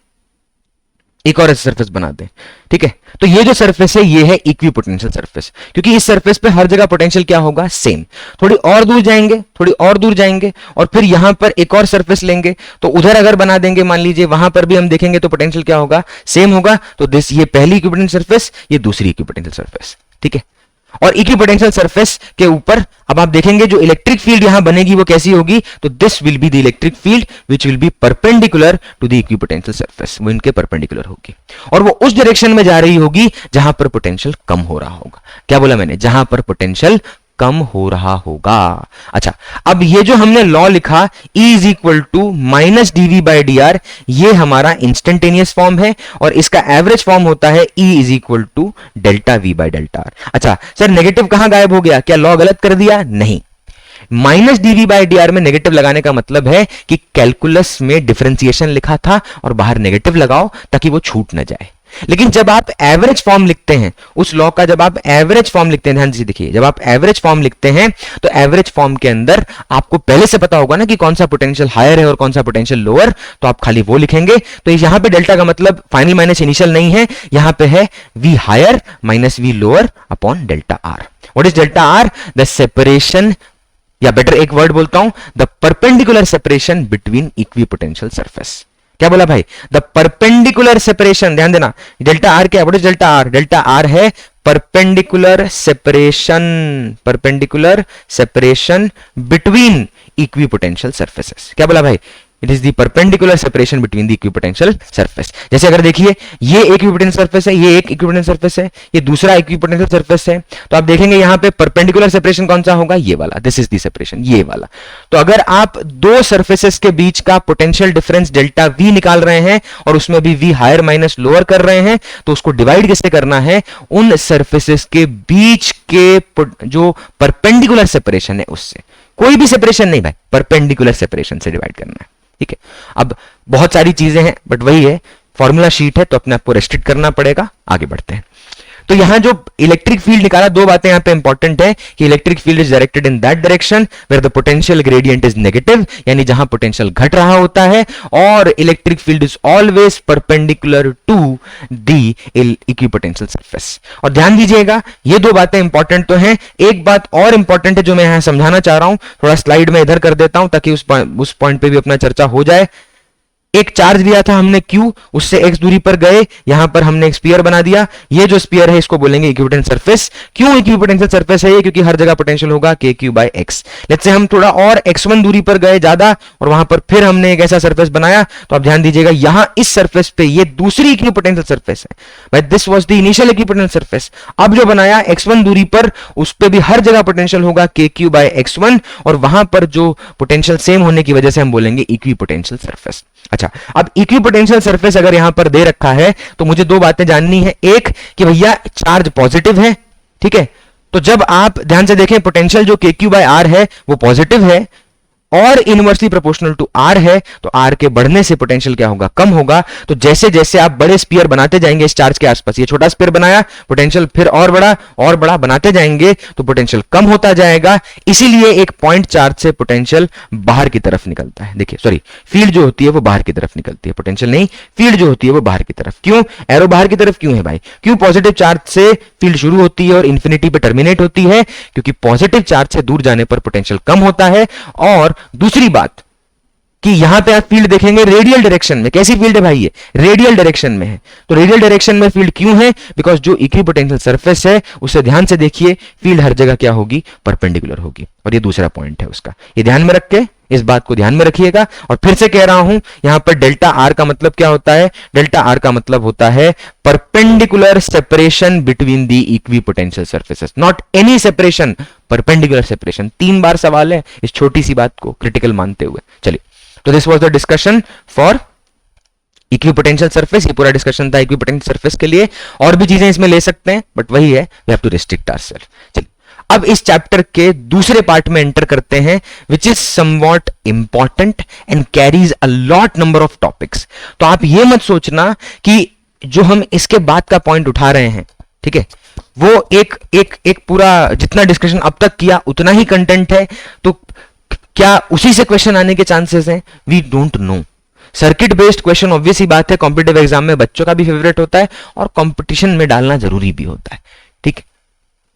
ठीक है, तो ये जो सरफेस है ये है इक्वी पोटेंशियल सरफेस, क्योंकि इस सरफेस पे हर जगह पोटेंशियल क्या होगा, सेम। थोड़ी और दूर जाएंगे और फिर यहां पर एक और सरफेस लेंगे, तो उधर अगर बना देंगे मान लीजिए, वहां पर भी हम देखेंगे तो पोटेंशियल क्या होगा, सेम होगा। तो ये पहली इक्वी पोटेंशियल सरफेस, ये दूसरी इक्वी पोटेंशियल सरफेस। ठीक है, और इक्वी पोटेंशियल सरफेस के ऊपर अब आप देखेंगे जो इलेक्ट्रिक फील्ड यहां बनेगी वो कैसी होगी, तो this will be the electric field which will be perpendicular to the equipotential surface. वो इनके परपेंडिकुलर होगी और वो उस डायरेक्शन में जा रही होगी जहां पर पोटेंशियल कम हो रहा होगा। क्या बोला मैंने, जहां पर पोटेंशियल कम हो रहा होगा। अच्छा, अब ये जो हमने लॉ लिखा E is equal to -dV by dr, ये हमारा इंस्टेंटेनियस फॉर्म है और इसका एवरेज फॉर्म होता है E is equal to delta V by delta r। अच्छा सर, नेगेटिव कहां गायब हो गया, क्या लॉ गलत कर दिया, नहीं। -dV बाय dr में नेगेटिव लगाने का मतलब है कि कैलकुलस में डिफरेंशिएशन लिखा था और बाहर नेगेटिव लगाओ ताकि वो छूट ना जाए। लेकिन जब आप एवरेज फॉर्म लिखते हैं उस लॉ का, जब आप एवरेज फॉर्म लिखते हैं, ध्यान से देखिए, जब आप एवरेज फॉर्म लिखते हैं तो एवरेज फॉर्म के अंदर आपको पहले से पता होगा ना कि कौन सा पोटेंशियल हायर है और कौन सा पोटेंशियल लोअर, तो आप खाली वो लिखेंगे। तो यहां पे डेल्टा का मतलब फाइनल माइनस इनिशियल नहीं है, यहां पे है V higher minus V lower upon delta R। What is delta R, the separation, या बेटर एक वर्ड बोलता हूं, the perpendicular separation between equipotential surface. क्या बोला भाई, द परपेंडिकुलर सेपरेशन, ध्यान देना, डेल्टा आर क्या है, what is delta r, delta r है perpendicular separation between equipotential surfaces. क्या बोला भाई, it is the perpendicular separation between the equipotential surface. जैसे अगर देखिए ये एक इक्विपोटेंशियल सरफेस है, ये एक इक्विपोटेंशियल सरफेस है, ये दूसरा इक्विपोटेंशियल सरफेस है, तो आप देखेंगे यहां पे परपेंडिकुलर सेपरेशन कौन सा होगा, ये वाला, दिस इज द सेपरेशन, ये वाला। तो अगर आप दो सरफेसेस के बीच का पोटेंशियल डिफरेंस डेल्टा वी निकाल रहे हैं और उसमें भी वी हायर माइनस लोअर कर रहे हैं, तो उसको डिवाइड कैसे करना है, उन सरफेसेस के बीच के जो परपेंडिकुलर सेपरेशन है उससे, कोई भी सेपरेशन नहीं भाई, परपेंडिकुलर सेपरेशन से डिवाइड करना है, ठीक है। अब बहुत सारी चीजें हैं बट वही है, फॉर्मूला शीट है तो अपने आप को रेस्ट्रिक्ट करना पड़ेगा। आगे बढ़ते हैं। तो यहां जो इलेक्ट्रिक फील्ड निकाला, दो बातें यहां पे इंपॉर्टेंट है कि electric field is directed in that direction where the potential gradient is negative, यानी जहां पोटेंशियल घट रहा होता है, और electric field is always perpendicular to the equipotential surface. और ध्यान दीजिएगा ये दो बातें इंपॉर्टेंट तो हैं, एक बात और इंपॉर्टेंट है जो मैं यहां समझाना चाह रहा हूं, थोड़ा स्लाइड में इधर कर देता हूं ताकि उस पॉइंट पे भी अपना चर्चा हो जाए। एक चार्ज दिया था हमने Q, उससे x दूरी पर गए, यहां पर हमने एक स्फीयर बना दिया, ये जो स्फीयर है इसको बोलेंगे इक्विपोटेंशियल सरफेस। क्यों इक्विपोटेंशियल सरफेस है ये, क्योंकि हर जगह पोटेंशियल होगा kq bye x। Let's say हम थोड़ा और x1 दूरी पर गए ज्यादा और वहां पर फिर हमने एक ऐसा सरफेस बनाया, तो आप ध्यान दीजिएगा यहां इस सरफेस पे ये दूसरी इक्विपोटेंशियल सरफेस है भाई, this was the initial equipotential surface. अब जो बनाया x1 दूरी पर, उस पे भी हर जगह पोटेंशियल होगा kq बाय x1, और वहां पर जो पोटेंशियल सेम होने की वजह से हम बोलेंगे इक्विपोटेंशियल सरफेस। अच्छा, अब इक्विपोटेंशियल सरफेस अगर यहां पर दे रखा है तो मुझे दो बातें जाननी है, एक कि भैया चार्ज पॉजिटिव है, ठीक है, तो जब आप ध्यान से देखें पोटेंशियल जो kq बाय r है वो पॉजिटिव है और इनवर्सली प्रोपोर्शनल टू r है, तो r के बढ़ने से पोटेंशियल क्या होगा, कम होगा। तो जैसे जैसे आप बड़े स्फीयर बनाते जाएंगे इस चार्ज के आसपास, ये छोटा स्फीयर बनाया, पोटेंशियल फिर और बड़ा बनाते जाएंगे तो पोटेंशियल कम होता जाएगा, इसीलिए एक पॉइंट चार्ज से पोटेंशियल बाहर की तरफ निकलता है। देखिए सॉरी, फील्ड जो होती है वो बाहर की तरफ निकलती है, पोटेंशियल नहीं, फील्ड जो होती है वो बाहर की तरफ। क्यों एरो बाहर की तरफ क्यों है भाई, क्यों पॉजिटिव चार्ज से फील्ड शुरू होती है और इंफिनिटी पे टर्मिनेट होती है, क्योंकि पॉजिटिव चार्ज से दूर जाने पर पोटेंशियल कम होता है। और दूसरी बात कि यहां पे आप फील्ड देखेंगे रेडियल डायरेक्शन में, कैसी फील्ड है भाई, ये रेडियल डायरेक्शन में है। तो रेडियल डायरेक्शन में फील्ड क्यों है, बिकॉज जो इक्विपोटेंशियल सरफेस है उसे ध्यान से देखिए, फील्ड हर जगह क्या होगी, परपेंडिकुलर होगी। और ये दूसरा पॉइंट है उसका, ये ध्यान में रख के इस बात को ध्यान में रखिएगा। और फिर से कह रहा हूं यहां पर डेल्टा आर का मतलब क्या होता है, डेल्टा आर का मतलब होता है perpendicular separation between the equipotential surfaces, not any separation, perpendicular separation. 3 बार सवाल है इस छोटी सी बात को क्रिटिकल मानते हुए। चलिए, तो this was the discussion for equipotential surface, ये पूरा डिस्कशन था इक्विपोटेंशियल सरफेस के लिए। और भी चीजें इसमें ले सकते हैं बट वही है, we have to restrict ourselves. चलिए अब इस चैप्टर के दूसरे पार्ट में एंटर करते हैं, which is somewhat important and carries a lot number of topics. तो आप ये मत सोचना कि जो हम इसके बाद का पॉइंट उठा रहे हैं, ठीक है, वो एक पूरा जितना डिस्कशन अब तक किया उतना ही कंटेंट है, तो क्या उसी से क्वेश्चन आने के चांसेस हैं, we don't know. Circuit based question obvious ही बात है, कॉम्पिटिटिव एग्जाम में बच्चों का भी फेवरेट होता है और कंपटीशन में डालना जरूरी भी होता है, ठीक है।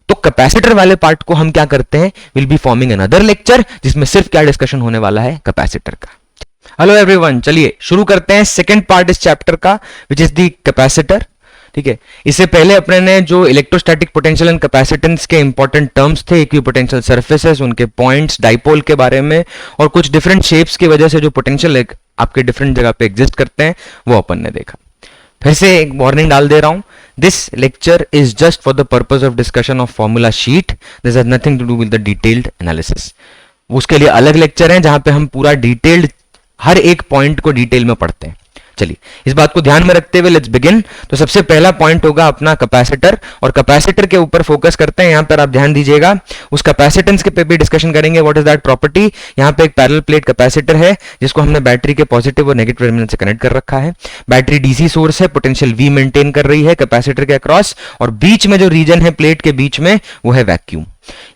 तो कैपेसिटर वाले पार्ट को हम क्या करते हैं, will be forming another lecture जिसमें सिर्फ क्या डिस्कशन होने वाला है, कैपेसिटर का। हेलो एवरीवन, चलिए शुरू करते हैं सेकंड पार्ट इस चैप्टर का, विच इज द कैपेसिटर, ठीक है। इससे पहले अपने ने जो इलेक्ट्रोस्टैटिक पोटेंशियल एंड कैपेसिटेंस के इंपॉर्टेंट टर्म्स थे, इक्विपोटेंशियल सरफेसेस, उनके पॉइंट्स, डाइपोल के बारे में, और कुछ डिफरेंट शेप्स की वजह से जो पोटेंशियल आपके डिफरेंट जगह पे एग्जिस्ट करते हैं, वो अपन ने देखा। फिर से एक वार्निंग डाल दे रहा हूं, this lecture is just for the purpose of discussion of formula sheet, this has nothing to do with the detailed analysis. उसके लिए अलग लेक्चर है जहां पे हम पूरा डिटेल्ड हर एक पॉइंट को डिटेल में पढ़ते हैं। चलिए इस बात को ध्यान में रखते हुए लेट्स बिगिन। तो सबसे पहला पॉइंट होगा अपना कैपेसिटर, और कैपेसिटर के ऊपर फोकस करते हैं। यहां पर आप ध्यान दीजिएगा, उस कैपेसिटेंस के पे भी डिस्कशन करेंगे, व्हाट इज दैट प्रॉपर्टी। यहां पे एक पैरेलल प्लेट कैपेसिटर है जिसको हमने बैटरी के पॉजिटिव और नेगेटिव टर्मिनल से कनेक्ट कर रखा है। बैटरी डीसी सोर्स है, पोटेंशियल V मेंटेन कर रही है कैपेसिटर के अक्रॉस, और बीच में जो रीजन है प्लेट के बीच में वो है वैक्यूम।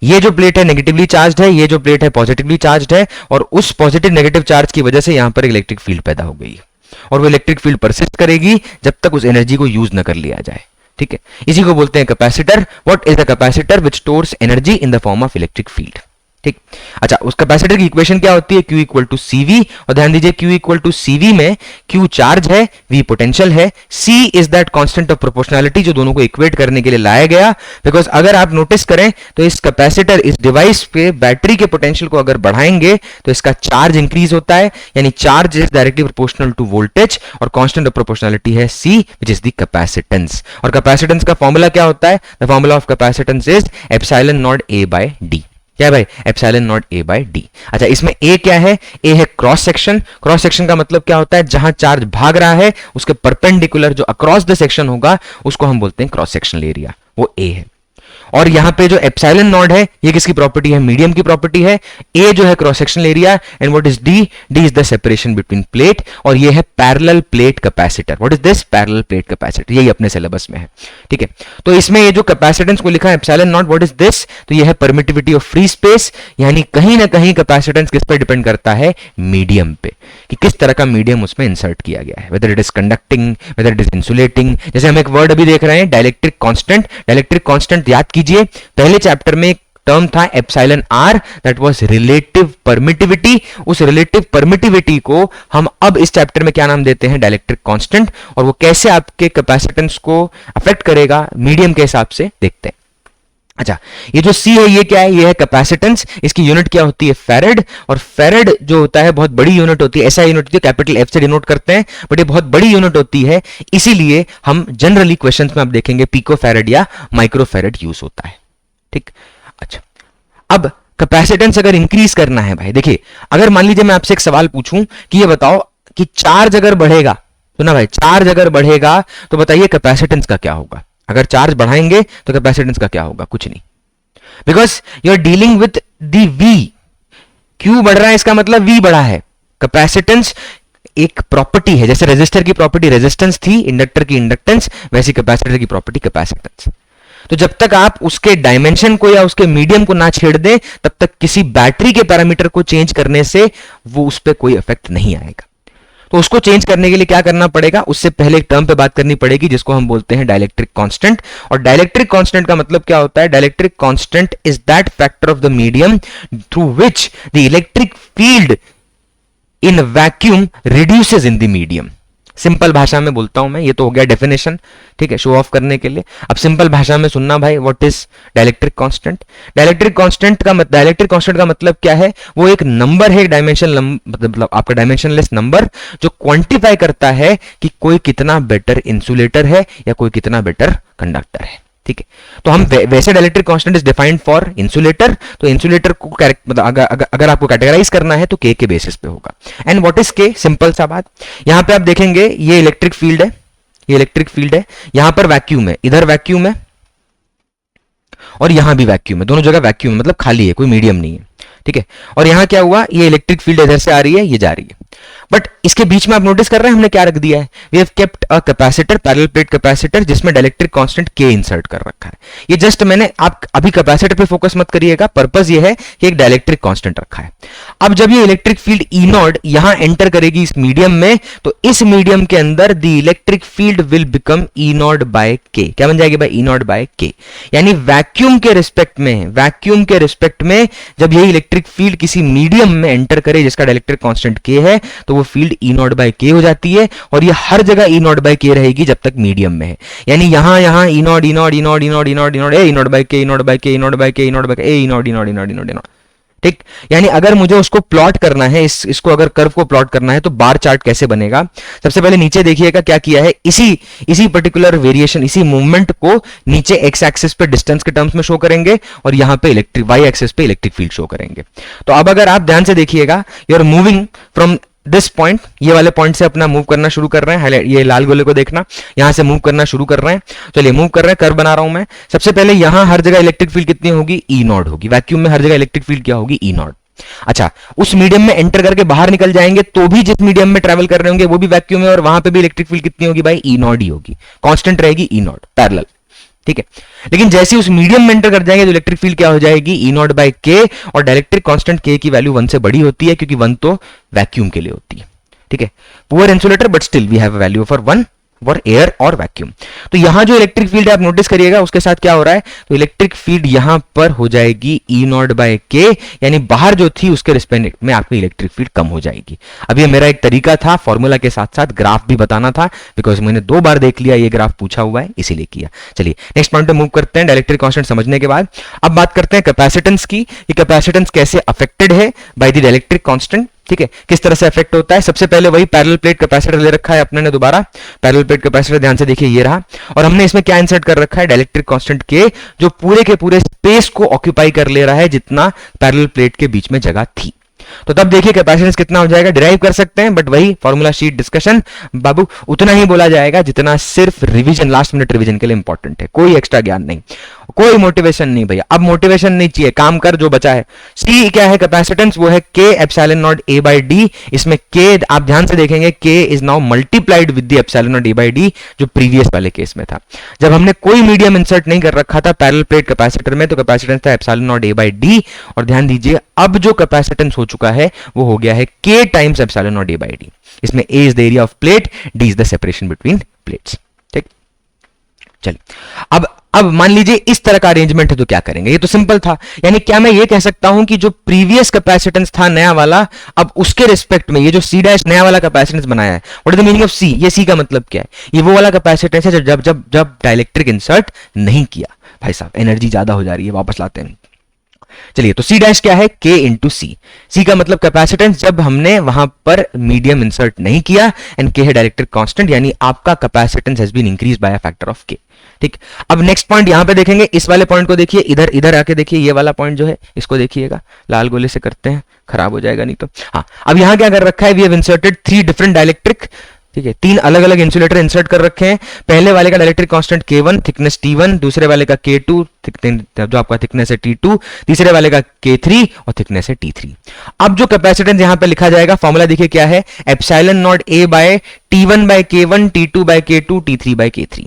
ये जो प्लेट है नेगेटिवली चार्ज्ड है, ये जो प्लेट है पॉजिटिवली चार्ज्ड है, और उस पॉजिटिव नेगेटिव चार्ज की वजह से यहां पर इलेक्ट्रिक फील्ड पैदा हो गई है, और वो इलेक्ट्रिक फील्ड परसिस्ट करेगी जब तक उस एनर्जी को यूज न कर लिया जाए, ठीक है। इसी को बोलते हैं capacitor. What is the capacitor? Which stores energy in the form of electric field. ठीक। अच्छा, उस कैपेसिटर की इक्वेशन क्या होती है? Q इक्वल टू CV, और ध्यान दीजिए Q इक्वल टू CV में Q चार्ज है, V पोटेंशियल है, C is that constant of proportionality जो दोनों को इक्वेट करने के लिए लाया गया। बिकॉज अगर आप नोटिस करें तो इस कैपेसिटर, इस डिवाइस पे बैटरी के पोटेंशियल को अगर बढ़ाएंगे तो इसका चार्ज इंक्रीज होता है, यानी charge is directly proportional to voltage, और कांस्टेंट ऑफ प्रोपोर्शनैलिटी है C which is the capacitance. और कैपेसिटेंस का फॉर्मूला क्या होता है? The formula of capacitance is epsilon naught A by D। क्या है भाई? Epsilon naught A by D। अच्छा, इसमें A क्या है? A है क्रॉस सेक्शन। क्रॉस सेक्शन का मतलब क्या होता है? जहां चार्ज भाग रहा है उसके परपेंडिकुलर जो अक्रॉस द सेक्शन होगा उसको हम बोलते हैं क्रॉस सेक्शनल एरिया, वो A है। और यहां पे जो एप्सिलॉन नॉट है ये किसकी प्रॉपर्टी है? मीडियम की प्रॉपर्टी है। A जो है cross sectional area, and what is D? D is the separation between plate, और ये है parallel plate capacitor. What is this? Parallel plate capacitor. यही अपने सिलेबस में है, ठीक है। तो इसमें ये जो कैपेसिटेंस को लिखा है epsilon not, what is this? तो ये है परमिटिविटी ऑफ फ्री स्पेस, यानी कहीं ना कहीं कैपेसिटेंस किस पे डिपेंड करता है? मीडियम पे, कि किस तरह का मीडियम उसमें इंसर्ट किया गया है, whether it is conducting, whether it is insulating. जैसे हम एक वर्ड अभी देख रहे हैं, डाइलेक्ट्रिक कांस्टेंट। डाइलेक्ट्रिक कांस्टेंट याद कीजिए, पहले चैप्टर में एक टर्म था epsilon R, that was relative permittivity. उस रिलेटिव परमिटिविटी को हम अब इस चैप्टर में क्या नाम देते हैं? Dielectric constant. और वो कैसे आपके कैपेसिटेंस को अफेक्ट करेगा मीडियम के हिसाब से देखते हैं। अच्छा, ये जो C है ये क्या है? ये है कैपेसिटेंस। इसकी यूनिट क्या होती है? फैरेड। और फैरेड जो होता है बहुत बड़ी यूनिट होती है, ऐसा यूनिट होती है कैपिटल F से डिनोट करते हैं, बट ये बहुत बड़ी यूनिट होती है, इसीलिए हम जनरली क्वेश्चंस में आप देखेंगे पिको फैरेड या माइक्रो फैरेड यूज होता है, ठीक। अच्छा, अब कैपेसिटेंस अगर इंक्रीज करना है भाई, देखिए अगर मान लीजिए मैं आपसे एक सवाल पूछूं कि ये बताओ कि चार्ज अगर बढ़ेगा, तो ना भाई चार्ज अगर बढ़ेगा तो बताइए कैपेसिटेंस का क्या होगा? अगर चार्ज बढ़ाएंगे तो कैपेसिटेंस का क्या होगा? कुछ नहीं, because you are dealing with the V। Q बढ़ रहा है इसका मतलब V बढ़ा है। कैपेसिटेंस एक प्रॉपर्टी है, जैसे रेजिस्टर की प्रॉपर्टी रेजिस्टेंस थी, इंडक्टर की इंडक्टेंस, वैसी कैपेसिटर की प्रॉपर्टी कैपेसिटेंस। तो जब तक आप उसके डायमेंशन को या उसके मीडियम को ना छेड़ दें, तब तक किसी बैटरी के पैरामीटर को चेंज करने से वो उस पर कोई इफेक्ट नहीं आएगा। तो उसको चेंज करने के लिए क्या करना पड़ेगा? उससे पहले एक टर्म पे बात करनी पड़ेगी जिसको हम बोलते हैं डाइलेक्ट्रिक कांस्टेंट। और डाइलेक्ट्रिक कांस्टेंट का मतलब क्या होता है? Dielectric constant is that factor of the medium through which the electric field in vacuum reduces in the medium. Simple भाषा में बोलता हूं मैं, ये तो हो गया डेफिनेशन, ठीक है, शो ऑफ करने के लिए। अब सिंपल भाषा में सुनना भाई, what is dielectric constant? Dielectric constant का मतलब क्या है? वो एक नंबर है, मतलब आपका डायमेंशनलेस नंबर, जो क्वांटिफाई करता है कि कोई कितना बेटर इंसुलेटर है या कोई कितना बेटर कंडक्टर है, ठीक है। तो हम वैसे dielectric constant is defined for insulator, तो इंसुलेटर को मतलब अगर आपको कैटेगराइज करना है तो K के बेसिस पे होगा। And what is K? Simple सा बात, यहां पे आप देखेंगे ये इलेक्ट्रिक फील्ड है, ये इलेक्ट्रिक फील्ड है, यहां पर वैक्यूम है, इधर वैक्यूम है और यहां भी वैक्यूम है, दोनों जगह वैक्यूम है, मतलब खाली है, कोई मीडियम नहीं है, ठीक है। और यहां क्या हुआ? ये इलेक्ट्रिक फील्ड इधर से आ रही है, ये जा रही है, बट इसके बीच में आप नोटिस कर रहे हैं हमने क्या रख दिया है? We have kept a capacitor, parallel plate capacitor, जिसमें डाइलेक्ट्रिक कांस्टेंट K इंसर्ट कर रखा है। ये जस्ट मैंने, आप अभी कैपेसिटर पे फोकस मत करिएगा, पर्पस ये है कि एक डाइलेक्ट्रिक कांस्टेंट रखा है। अब जब ये इलेक्ट्रिक फील्ड E नॉट यहां एंटर करेगी इस मीडियम में, तो इस मीडियम के अंदर the electric field will become E naught by K। क्या बन जाएगी भाई? E naught by K। यानी वैक्यूम के रिस्पेक्ट में जब ये इलेक्ट्रिक फील्ड किसी मीडियम में एंटर करे जिसका डाइलेक्ट्रिक कांस्टेंट K है, तो वो field E naught by K हो जाती है, और ये हर जगह E नॉट बाय K रहेगी जब तक मीडियम में है। यानी यहां E naught by K, E naught by K, E naught by K, E naught by K, E naught, ठीक। यानी अगर मुझे उसको प्लॉट करना है, इसको अगर कर्व को प्लॉट करना है, तो बार चार्ट कैसे बनेगा? सबसे पहले नीचे देखिएगा क्या किया है, इसी पर्टिकुलर वेरिएशन, इसी मूवमेंट को नीचे एक्स एक्सिस पे डिस्टेंस के टर्म्स में शो करेंगे और यहां पे इलेक्ट्रिक वाई एक्सिस पे इलेक्ट्रिक फील्ड शो करेंगे। तो अब अगर आप ध्यान से देखिएगा, you are moving from this point, ये वाले पॉइंट से अपना मूव करना शुरू कर रहे हैं, हाईलाइट ये लाल गोले को देखना, यहां से मूव करना शुरू कर रहे हैं। चलिए मूव कर रहे हैं, कर्व बना रहा हूं मैं। सबसे पहले यहां हर जगह इलेक्ट्रिक फील्ड कितनी होगी? E नॉट होगी। वैक्यूम में हर जगह इलेक्ट्रिक फील्ड क्या होगी? E not. अच्छा, उस मीडियम में एंटर करके बाहर निकल जाएंगे तो भी जिस मीडियम में ट्रैवल कर रहे होंगे वो भी वैक्यूम है, और वहां पे भी इलेक्ट्रिक फील्ड कितनी होगी भाई? E नॉट ही होगी, कांस्टेंट रहेगी E नॉट, पैरेलल, ठीक है। लेकिन जैसे उस मीडियम में एंटर कर जाएंगे तो इलेक्ट्रिक फील्ड क्या हो जाएगी? E नॉट बाय K, और डाइलेक्ट्रिक कांस्टेंट K की वैल्यू 1 से बड़ी होती है, क्योंकि 1 तो वैक्यूम के लिए होती है, ठीक है। Poor insulator but still we have a value for 1, for air और वैक्यूम। तो यहां जो इलेक्ट्रिक फील्ड है आप नोटिस करिएगा उसके साथ क्या हो रहा है, तो इलेक्ट्रिक फील्ड यहां पर हो जाएगी ई नॉट बाय के, यानी बाहर जो थी उसके रिस्पेक्ट में आपकी इलेक्ट्रिक फील्ड कम हो जाएगी। अब ये मेरा एक तरीका था फॉर्मूला के साथ साथ ग्राफ भी बताना था, बिकॉज मैंने 2 बार देख लिया ये ग्राफ पूछा हुआ है इसीलिए किया। चलिए नेक्स्ट पॉइंट पे मूव करते हैं। डाइलेक्ट्रिक कांस्टेंट समझने के बाद अब बात करते हैं कैपेसिटेंस की, ये कैपेसिटेंस कैसे अफेक्टेड है बाय द डाइलेक्ट्रिक कांस्टेंट। ठीक है, किस तरह से अफेक्ट होता है। सबसे पहले वही पैरेलल प्लेट कैपेसिटर ले रखा है अपने ने, दोबारा पैरेलल प्लेट कैपेसिटर ध्यान से देखिए ये रहा, और हमने इसमें क्या इंसर्ट कर रखा है, डाइलेक्ट्रिक कांस्टेंट के, जो पूरे के पूरे स्पेस को ऑक्यूपाई कर ले रहा है जितना पैरेलल प्लेट के बीच में जगह थी। तो तब देखिए कैपेसिटेंस कितना हो जाएगा, डिराइव कर सकते हैं, बट वही फॉर्मूला शीट डिस्कशन बाबू उतना ही बोला जाएगा जितना सिर्फ रिवीजन, लास्ट मिनट रिवीजन के लिए इंपॉर्टेंट है, कोई एक्स्ट्रा ज्ञान नहीं, कोई मोटिवेशन नहीं भैया, अब मोटिवेशन नहीं चाहिए, काम कर जो बचा है। सी क्या है कैपेसिटेंस, वो है के epsilon naught A by D. इसमें के आप ध्यान से देखेंगे के is now multiplied with the epsilon naught A by D, जो प्रीवियस वाले केस में था। जब हमने कोई मीडियम इंसर्ट नहीं कर रखा था पैरेलल प्लेट कैपेसिटर में, तो कैपेसिटेंस था epsilon naught A by D, और ध्यान दीजिए अब जो कैपेसिटेंस हो चुका है वो हो गया है K times epsilon naught A by D. इसमें A is the area of plate, D is the separation between plates. ठीक, चलिए अब मान लीजिए इस तरह का अरेंजमेंट है तो क्या करेंगे, ये तो सिंपल था। यानी क्या मैं ये कह सकता हूं कि जो प्रीवियस कैपेसिटेंस था नया वाला, अब उसके रिस्पेक्ट में ये जो सी डैश नया वाला कैपेसिटेंस बनाया है, what is the meaning of C, ये सी का मतलब क्या है, ये वो वाला कैपेसिटेंस है जब जब जब डाइलेक्ट्रिक इंसर्ट नहीं किया। भाई साहब एनर्जी ज्यादा हो जा रही है, वापस लाते हैं। चलिए तो सी डैश क्या है, के इंटू सी। सी का मतलब कैपेसिटेंस जब हमने वहां पर मीडियम इंसर्ट नहीं किया, एंड के है डाइलेक्ट्रिक कांस्टेंट, यानी आपका capacitance has been increase by a factor of K. ठीक, अब नेक्स्ट पॉइंट यहां पे देखेंगे, इस वाले पॉइंट को देखिए, इधर इधर आके देखिए, ये वाला पॉइंट जो है इसको देखिएगा, लाल गोले से करते हैं, खराब हो जाएगा नहीं तो। हाँ, अब यहां क्या कर रखा है, we have inserted 3 different dielectric, ठीक है, 3 अलग अलग इंसुलेटर इंसर्ट कर रखे हैं। पहले वाले का dielectric constant K1 thickness T1, दूसरे वाले का K2 जो आपका थिकनेस है T2, तीसरे वाले का K3 और थिकनेस है T3। अब जो कैपेसिटेंस यहां पे लिखा जाएगा, फॉर्मूला देखिए क्या है, epsilon naught A by T1 by K1, T2 by K2, T3 by K3।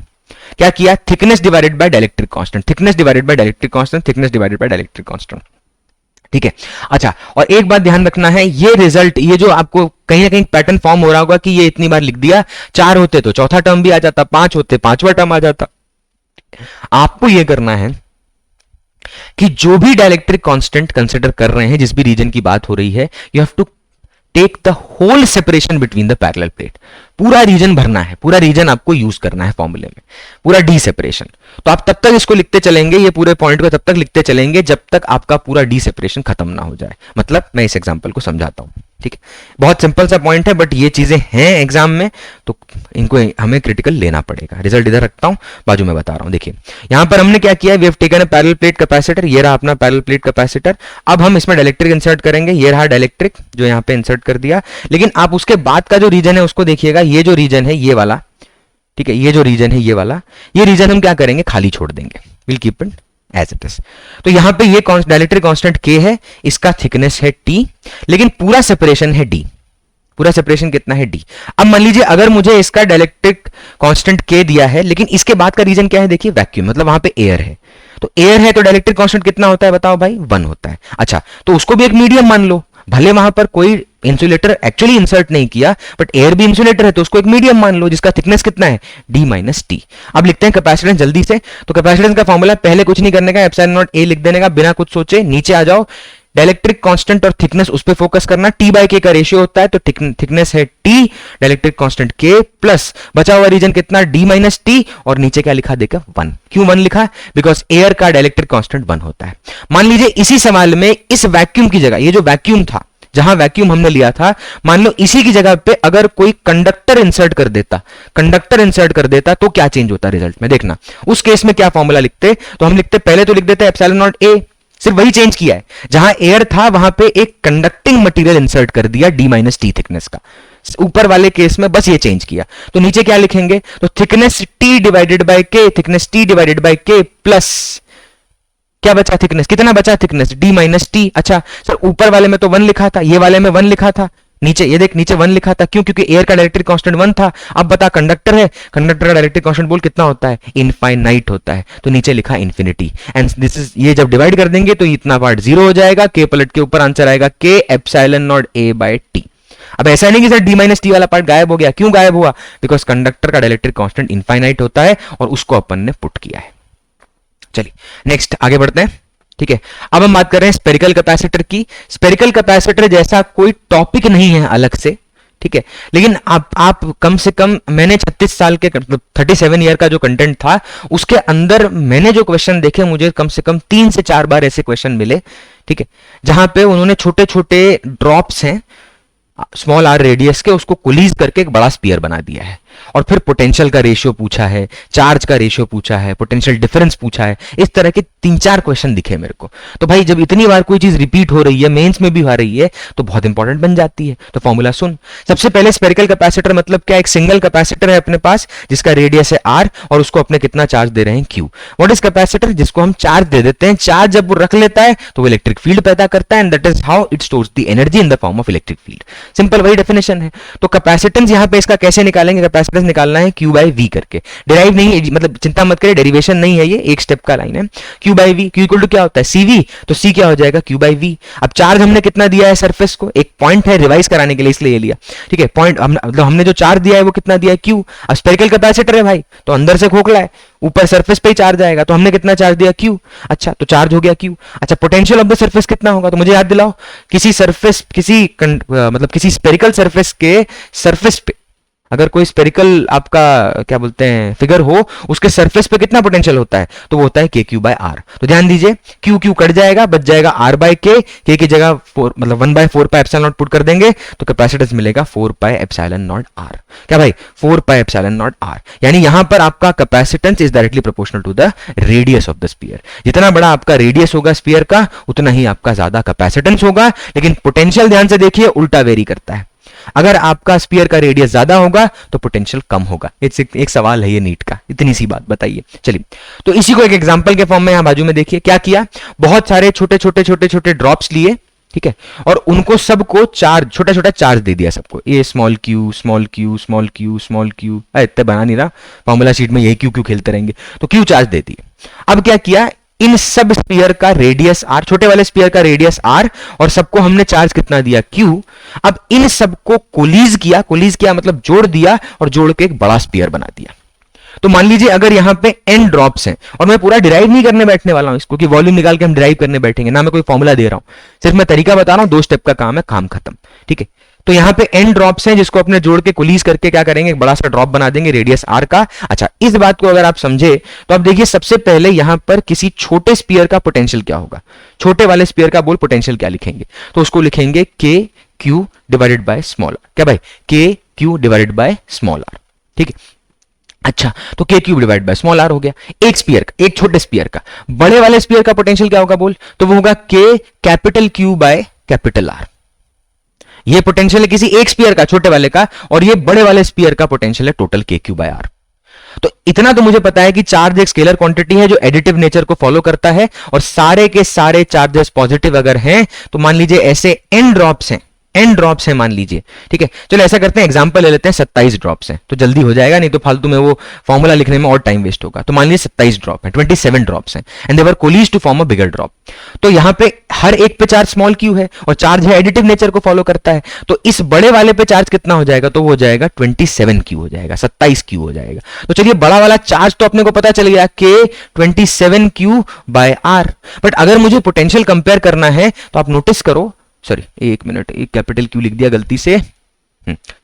क्या किया, thickness divided by dielectric constant, thickness divided by dielectric constant, thickness divided by dielectric constant. ठीक है, अच्छा, और एक बात ध्यान रखना है, ये रिजल्ट, ये जो आपको कहीं ना कहीं पैटर्न फॉर्म हो रहा होगा कि ये इतनी बार लिख दिया, 4 होते तो चौथा टर्म भी आ जाता, 5 होते 5वां टर्म आ जाता। आपको ये करना है कि जो भी डाइलेक्ट्रिक कांस्टेंट कंसिडर कर रहे हैं, जिस भी रीजन की बात हो रही है, you have to take the whole separation between the parallel plate. पूरा रीजन भरना है, पूरा रीजन आपको यूज करना है फॉर्मूले में, पूरा डी सेपरेशन। तो आप तब तक इसको लिखते चलेंगे, ये पूरे पॉइंट को तब तक लिखते चलेंगे जब तक आपका पूरा डी सेपरेशन खत्म ना हो जाए। मतलब मैं इस एग्जांपल को समझाता हूं, ठीक है, बहुत सिंपल सा पॉइंट है, बट ये चीजें हैं एग्जाम में तो इनको हमें क्रिटिकल लेना पड़ेगा। रिजल्ट इधर रखता हूं, बाजू में बता रहा हूं। देखिए यहां पर हमने क्या किया, we have taken a parallel plate capacitor, ये रहा अपना पैरेलल प्लेट कैपेसिटर। अब हम इसमें डाइलेक्ट्रिक इंसर्ट करेंगे, ये रहा डाइलेक्ट्रिक जो यहां पे इंसर्ट कर दिया। लेकिन आप उसके बाद का जो रीजन है उसको देखिएगा, ये जो रीजन है ये वाला, ठीक है, ये जो रीजन है ये वाला, ये रीजन हम क्या करेंगे, खाली छोड़ देंगे, will keep it as it is. तो यहां पे ये डाइलेक्ट्रिक कांस्टेंट K है, इसका थिकनेस है T, लेकिन पूरा सेपरेशन है D। पूरा सेपरेशन कितना है, D। अब मान लीजिए अगर मुझे इसका डाइलेक्ट्रिक कांस्टेंट K दिया है, लेकिन इसके बाद का रीजन क्या है, देखिए वैक्यूम, मतलब वहां पे एयर है। तो एयर है तो डाइलेक्ट्रिक कांस्टेंट कितना होता है बताओ भाई, 1 होता है। अच्छा, तो उसको भी एक मीडियम मान लो, भले वहां पर कोई इंसुलेटर एक्चुअली इंसर्ट नहीं किया, बट एयर भी इंसुलेटर है, तो उसको एक मीडियम मान लो जिसका थिकनेस कितना है, D माइनस T। अब लिखते हैं कैपेसिटेंस जल्दी से। तो कैपेसिटेंस का फॉर्मूला पहले कुछ नहीं करने का, एप्सिलॉन नॉट A लिख देने का बिना कुछ सोचे, नीचे आ जाओ, डाइलेक्ट्रिक कांस्टेंट और थिकनेस उस पे फोकस करना, T बाय K का रेशियो होता है, तो थिकनेस है T, dielectric constant K plus बचा हुआ रीजन कितना, D माइनस T, और नीचे क्या लिखा देखा, 1। क्यों 1 लिखा, बिकॉज एयर का डाइलेक्ट्रिक कांस्टेंट 1 होता है। मान लीजिए इसी सवाल में इस वैक्यूम की जगह, ये जो वैक्यूम था, जहां वैक्यूम हमने लिया था, मान लो इसी की जगह पे अगर कोई कंडक्टर इंसर्ट कर देता, तो क्या चेंज होता रिजल्ट में, देखना। उस केस में क्या फॉर्मूला लिखते, तो हम लिखते, पहले तो लिख देते एप्सिलॉन नॉट A, सिर्फ वही चेंज किया है, जहां एयर था वहां पे एक कंडक्टिंग मटेरियल इंसर्ट कर दिया D माइनस T थिकनेस का, ऊपर वाले केस में बस ये चेंज किया। तो नीचे क्या लिखेंगे, तो thickness T divided by K, thickness T divided by K plus क्या बचा, थिकनेस कितना बचा, थिकनेस D माइनस T। अच्छा सर, ऊपर वाले में तो 1 लिखा था, ये वाले में 1 लिखा था, नीचे ये देख, नीचे 1 लिखा था, क्यों, क्योंकि एयर का डाइलेक्ट्रिक कांस्टेंट 1 था। अब बता, कंडक्टर है, कंडक्टर का डाइलेक्ट्रिक कांस्टेंट बोल कितना होता है, इनफाइनाइट होता है, तो नीचे लिखा इन्फिनिटी। एंड दिस इज, ये जब डिवाइड कर देंगे तो इतना पार्ट 0 हो जाएगा, K पलट के ऊपर आंसर आएगा K epsilon naught A by T। अब ऐसा नहीं कि सर डी माइनस टी वाला पार्ट गायब हो गया, क्यों गायब हुआ? बिकॉज कंडक्टर का डाइलेक्ट्रिक कांस्टेंट इनफाइनाइट होता है और उसको अपन ने पुट किया है। चलिए नेक्स्ट आगे बढ़ते हैं, ठीक है। अब हम बात कर रहे हैं स्पेरिकल कैपेसिटर की। स्पेरिकल कैपेसिटर जैसा कोई टॉपिक नहीं है अलग से, ठीक है, लेकिन आप कम से कम, मैंने 36 साल के 37 ईयर का जो कंटेंट था उसके अंदर मैंने जो क्वेश्चन देखे, मुझे कम से कम 3 से 4 बार ऐसे क्वेश्चन मिले, ठीक है, जहां पे उन्होंने छोटे छोटे ड्रॉप्स हैं स्मॉल आर रेडियस के, उसको कोलीज करके एक बड़ा स्पीयर बना दिया है, और फिर पोटेंशियल का रेशियो पूछा है, चार्ज का रेशियो पूछा है, पोटेंशियल डिफरेंस पूछा है। इस तरह के 3-4 क्वेश्चन दिखे मेरे को। तो भाई जब इतनी बार कोई चीज रिपीट हो रही है, मेंस में भी हो रही है, तो बहुत इंपॉर्टेंट बन जाती है। तो फॉर्मूला सुन। सबसे पहले स्पेरिकल कैपेसिटर मतलब क्या? एक सिंगल कैपेसिटर है अपने पास जिसका रेडियस है आर, और उसको अपने कितना चार्ज दे रहे हैं, क्यू। What is capacitor? जिसको हम चार्ज दे देते हैं। चार्ज जब वो रख लेता है तो वो इलेक्ट्रिक फील्ड पैदा करता है, and that is how it stores the energy in the form of electric field. Simple वही डेफिनेशन है। तो कैपेसिटेंस यहां पे इसका कैसे निकालेंगे? कैपेसिटेंस निकालना है Q बाई V करके। डिराइव नहीं है, मतलब चिंता मत करिए, डेरिवेशन नहीं है, ये एक स्टेप का लाइन है। Q by V, Q equal to क्या होता है? CV, तो C क्या हो जाएगा? Q by V। अब चार्ज हमने कितना दिया है सरफेस को? एक पॉइंट है, रिवाइज कराने के लिए इसलिए ये लिया, ठीक है। पॉइंट मतलब हमने जो चार्ज दिया है वो कितना दिया है? Q। अब स्पेरिकल कैपेसिटर है भाई, तो अंदर से खोखला है, ऊपर सरफेस पे ही चार्ज आएगा, तो हमने कितना चार्ज दिया? Q। अच्छा, तो चार्ज हो गया Q। अच्छा, पोटेंशियल ऑफ द सरफेस कितना होगा? तो मुझे याद दिलाओ, किसी सरफेस, मतलब किसी स्पेरिकल सरफेस के सरफेस पे अगर कोई स्पेरिकल आपका क्या बोलते हैं फिगर हो, उसके सरफेस पे कितना पोटेंशियल होता है? तो वो होता है KQ बाय R। तो ध्यान दीजिए, Q कट जाएगा, बच जाएगा R बाय K की जगह 4 मतलब 1 by 4 pi epsilon naught put कर देंगे, तो कैपेसिटेंस मिलेगा 4 पाई एप्सिलॉन नॉट R। क्या भाई? 4 पाई एप्सिलॉन नॉट R। यानी यहां पर आपका capacitance is directly proportional to the radius of the sphere. जितना बड़ा आपका रेडियस होगा स्फीयर का, उतना ही आपका ज्यादा कैपेसिटेंस होगा। लेकिन पोटेंशियल ध्यान से देखिए, उल्टा वेरी करता है। अगर आपका स्फीयर का रेडियस ज्यादा होगा तो पोटेंशियल कम होगा। एक सवाल है ये नीट का, इतनी सी बात बताइए। चलिए, तो इसी को एक एग्जांपल के फॉर्म में यहां बाजू में देखिए क्या किया। बहुत सारे छोटे छोटे छोटे छोटे ड्रॉप्स लिए, ठीक है, और उनको सबको चार्ज, छोटा छोटा चार्ज दे दिया सबको। ये small Q small Q small Q small Q, इतने बना नहीं रहा, फॉर्मूला शीट में यही क्यू क्यू खेलते रहेंगे। तो क्यू चार्ज दे दिए। अब क्या किया, इन सब स्फीयर का रेडियस आर, छोटे वाले स्फीयर का रेडियस आर, और सबको हमने चार्ज कितना दिया? क्यू। अब इन सबको कोलीज किया मतलब जोड़ दिया, और जोड़ के एक बड़ा स्फीयर बना दिया। तो मान लीजिए अगर यहां पे n ड्रॉप्स हैं, और मैं पूरा डिराइव नहीं करने बैठने वाला हूं इसको कि वॉल्यूम निकाल के हम डिराइव करने बैठेंगे ना, मैं कोई फॉर्मूला दे रहा हूं, सिर्फ मैं तरीका बता रहा हूं, 2 स्टेप का काम है, काम खत्म, ठीक है। तो यहां पे n ड्रॉप्स हैं जिसको अपने जोड़ के कोलीज करके क्या करेंगे, एक बड़ा सा ड्रॉप बना देंगे रेडियस r का। अच्छा, इस बात को अगर आप समझे तो आप देखिए, सबसे पहले यहां पर किसी छोटे स्फीयर का पोटेंशियल क्या होगा, छोटे वाले स्फीयर का बोल पोटेंशियल क्या लिखेंगे? तो उसको लिखेंगे k q divided by small r। क्या भाई? k q divided by small r, ठीक है। अच्छा, तो k cube divide by small r हो गया एक स्फीयर का, एक छोटे स्फीयर का। बड़े वाले स्फीयर का पोटेंशियल क्या होगा बोल? तो वो होगा k capital Q by capital R। ये पोटेंशियल है किसी एक स्फीयर का, छोटे वाले का, और ये बड़े वाले स्फीयर का पोटेंशियल है total k Q by R। तो इतना तो मुझे पता है कि चार्ज एक स्केलर क्वांटिटी है जो एडिटिव नेचर को फॉलो करता है, और सारे के सारे चार्जेस पॉजिटिव अगर हैं तो मान लीजिए ऐसे n ड्रॉप्स हैं, n ड्रॉप्स हैं मान लीजिए, ठीक है। चलो ऐसा करते हैं, एग्जांपल ले लेते हैं, 27 ड्रॉप्स हैं, तो जल्दी हो जाएगा, नहीं तो फालतू में वो फॉर्मूला लिखने में और टाइम वेस्ट होगा। तो मान लीजिए 27 ड्रॉप है, 27 ड्रॉप्स हैं, and they were coalesce to form a bigger drop. तो यहां पे हर एक पे चार्ज स्मॉल क्यू है, और चार्ज है एडिटिव नेचर को फॉलो करता है, तो इस बड़े वाले पे चार्ज कितना हो जाएगा? तो वो हो जाएगा 27 क्यू हो जाएगा, 27 क्यू हो जाएगा। तो चलिए, बड़ा वाला चार्ज तो अपने को पता चल गया, k 27 Q by R। But अगर मुझे पोटेंशियल कंपेयर करना है तो आप नोटिस करो, सॉरी एक मिनट, एक कैपिटल क्यू लिख दिया गलती से,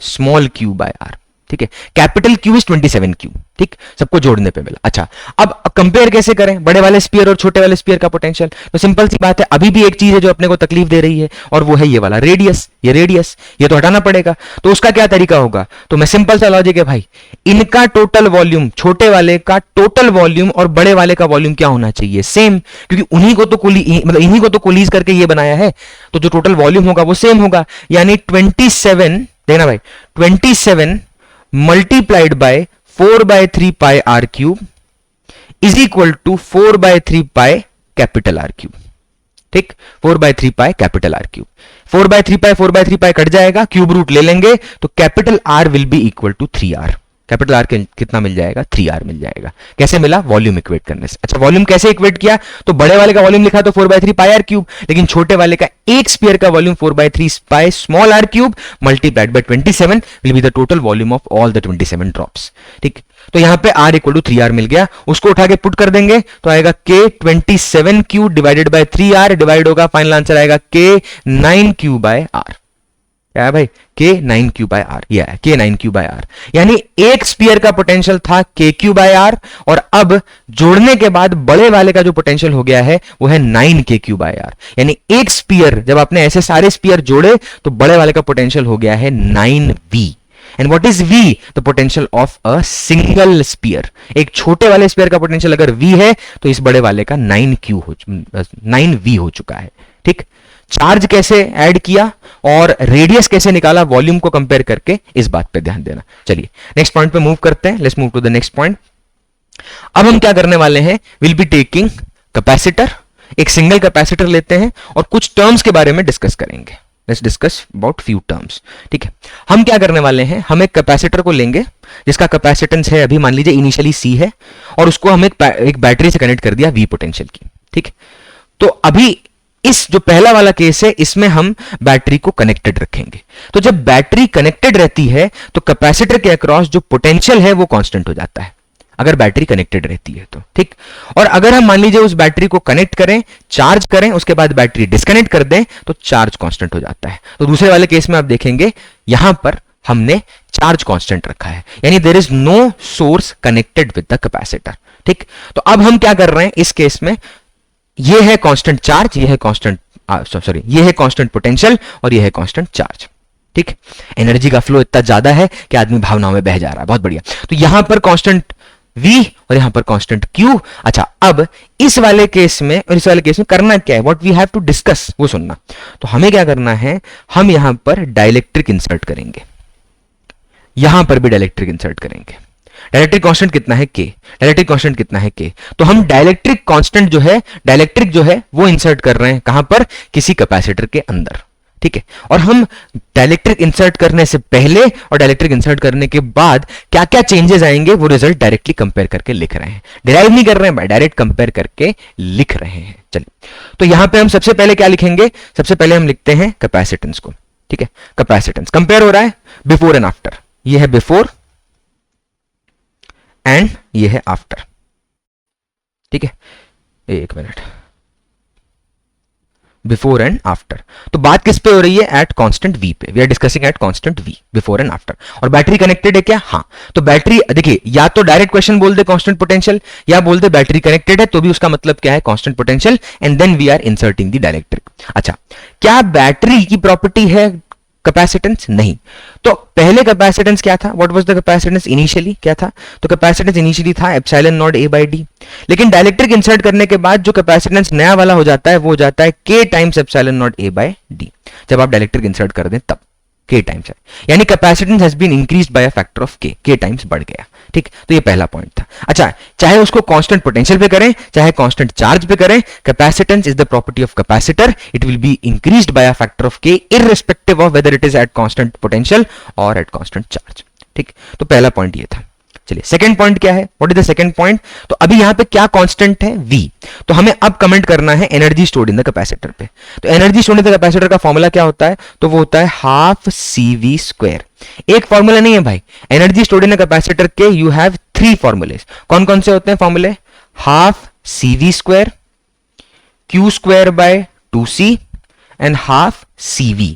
स्मॉल क्यू बाय R, ठीक है। कैपिटल क्यू इज 27 क्यू, ठीक, सबको जोड़ने पे मिला। अच्छा, अब कंपेयर कैसे करें बड़े वाले स्फीयर और छोटे वाले स्फीयर का पोटेंशियल? तो सिंपल सी बात है, अभी भी एक चीज है जो अपने को तकलीफ दे रही है, और वो है ये वाला रेडियस, ये रेडियस, ये तो हटाना पड़ेगा। तो उसका क्या तरीका होगा? तो मैं सिंपल सा लॉजिक है भाई, इनका टोटल वॉल्यूम, छोटे वाले का टोटल वॉल्यूम और बड़े वाले का वॉल्यूम क्या होना चाहिए? सेम, क्योंकि उन्हीं को तो मतलब इन्हीं को तो कोलीज करके ये बनाया है, तो जो टोटल वॉल्यूम होगा वो सेम होगा। यानी 27, देखना भाई, 27 multiplied by 4/3 pi R cube is equal to 4/3 pi capital R cube, ठीक, 4/3 pi capital R cube. 4/3 pi 4/3 pi cut जाएगा, क्यूब रूट ले लेंगे, तो capital R will be equal to 3R। Capital R कितना मिल जाएगा, 3R मिल जाएगा। कैसे मिला, वॉल्यूम इक्वेट करने से। अच्छा, वॉल्यूम कैसे इक्वेट किया, तो बड़े वाले का वॉल्यूम लिखा तो 4/3 पाई आर क्यूब, लेकिन छोटे वाले का एक स्फीयर का volume 4/3 pi small R cube multiplied by 27 will be the total volume of all the 27 drops. ठीक, तो यहां पे R इक्वल टू 3R मिल गया, उसको उठा के पुट कर देंगे तो आएगा K 27 Q divided by 3R, divide होगा, फाइनल आंसर आएगा K 9 क्यू बाय R। क्या है भाई, K 9 क्यू बाय R, यह है K 9 क्यू बाय R। यानी एक स्पीयर का पोटेंशियल था K क्यू बाय R, और अब जोड़ने के बाद बड़े वाले का जो पोटेंशियल हो गया है वो है 9 K क्यू बाय R। यानी एक स्पीयर, जब आपने ऐसे सारे स्पीयर जोड़े तो बड़े वाले का पोटेंशियल हो गया है 9V। And what is V, the potential of a single sphere. एक छोटे वाले स्पीयर का पोटेंशियल अगर V है तो इस बड़े वाले का 9V हो चुका है। ठीक, चार्ज कैसे ऐड किया और रेडियस कैसे निकाला वॉल्यूम को कंपेयर करके, इस बात पे ध्यान देना। चलिए नेक्स्ट पॉइंट पे मूव करते हैं, let's move to the next point. अब हम क्या करने वाले हैं, विल बी टेकिंग कैपेसिटर, एक सिंगल कैपेसिटर लेते हैं और कुछ टर्म्स के बारे में डिस्कस करेंगे। Let's discuss about few terms. ठीक है, हम क्या करने वाले हैं, हम एक कैपेसिटर को लेंगे जिसका कैपेसिटेंस है अभी मान लीजिए इनिशियली C है, और उसको हम एक बैटरी से कनेक्ट कर दिया V पोटेंशियल की। ठीक, तो अभी इस जो पहला वाला केस है इसमें हम बैटरी को कनेक्टेड रखेंगे। तो जब बैटरी कनेक्टेड रहती है तो कैपेसिटर के अक्रॉस जो पोटेंशियल है वो कांस्टेंट हो जाता है, अगर बैटरी कनेक्टेड रहती है तो। ठीक, और अगर हम मान लीजिए उस बैटरी को कनेक्ट करें, चार्ज करें, उसके बाद बैटरी डिस्कनेक्ट कर दें तो चार्ज कांस्टेंट हो जाता है। तो दूसरे वाले केस में आप देखेंगे यहां पर हमने चार्ज कांस्टेंट रखा है, यानी there is no source connected with the capacitor. ठीक, तो अब हम क्या कर रहे हैं इस केस में, ये है कांस्टेंट चार्ज, ये है कांस्टेंट ये है कांस्टेंट पोटेंशियल और ये है कांस्टेंट चार्ज। ठीक, एनर्जी का फ्लो इतना ज्यादा है कि आदमी भावनाओं में बह जा रहा है, बहुत बढ़िया। तो यहां पर कांस्टेंट V और यहां पर कांस्टेंट Q। अच्छा, अब इस वाले केस में और इस वाले केस में करना क्या है, what we have to discuss, वो सुनना। तो हमें क्या करना है, हम यहां पर डाइलेक्ट्रिक इंसर्ट करेंगे, यहां पर भी डाइलेक्ट्रिक इंसर्ट करेंगे। डाइलेक्ट्रिक कांस्टेंट कितना है K, डाइलेक्ट्रिक कांस्टेंट कितना है K, तो हम डाइलेक्ट्रिक कांस्टेंट जो है, डाइलेक्ट्रिक जो है वो इंसर्ट कर रहे हैं कहां पर, किसी कैपेसिटर के अंदर। ठीक है, और हम डाइलेक्ट्रिक इंसर्ट करने से पहले और डाइलेक्ट्रिक इंसर्ट करने के बाद क्या क्या चेंजेस आएंगे वो रिजल्ट डायरेक्टली कंपेयर करके लिख रहे हैं, डिराइव नहीं कर रहे हैं, डायरेक्ट कंपेयर करके लिख रहे हैं। चलिए, तो यहां पे हम सबसे पहले क्या लिखेंगे, सबसे पहले हम लिखते हैं कैपेसिटेंस को। ठीक है, कैपेसिटेंस कंपेयर हो रहा है बिफोर एंड आफ्टर, ये है बिफोर एंड ये है आफ्टर। ठीक है, एक मिनट, बिफोर एंड आफ्टर। तो बात किस पे हो रही है, एट कांस्टेंट V पे, we are discussing at constant V, before and after. और बैटरी कनेक्टेड है क्या, हाँ, तो बैटरी देखिए, या तो डायरेक्ट क्वेश्चन बोल दे कांस्टेंट पोटेंशियल, या बोल दे बैटरी कनेक्टेड है, तो भी उसका मतलब क्या है, constant potential, and then we are inserting the dielectric. अच्छा, क्या बैटरी की प्रॉपर्टी है कैपेसिटेंस, नहीं। तो पहले कैपेसिटेंस क्या था, what was the capacitance initially, क्या था, तो कैपेसिटेंस इनिशियली था epsilon naught A by D, लेकिन डाइलेक्ट्रिक इंसर्ट करने के बाद जो कैपेसिटेंस नया वाला हो जाता है वो हो जाता है K times epsilon naught A by D, जब आप डाइलेक्ट्रिक इंसर्ट कर दें तब K टाइम्स है, यानी capacitance has been increased by a factor of K times बढ़ गया। ठीक, तो ये पहला पॉइंट था। अच्छा, चाहे उसको कांस्टेंट पोटेंशियल पे करें चाहे कांस्टेंट चार्ज पे करें, capacitance is the property of capacitor, it will be increased by a factor of K irrespective of whether it is eight constant potential और एट कांस्टेंट चार्ज। ठीक, तो पहला पॉइंट ये था। चलिए, सेकंड पॉइंट क्या है, what is the second point, तो अभी यहां पे क्या कांस्टेंट है, V, तो हमें अब कमेंट करना है energy stored in the capacitor पे। तो energy stored in the capacitor का फॉर्मूला क्या होता है, तो वो होता है हाफ CV स्क्वायर। एक फॉर्मूला नहीं है भाई, energy stored in the capacitor के यू हैव 3 फॉर्मूले। कौन कौन से होते हैं फॉर्मूले, half CV square, Q square bye 2C and half CV।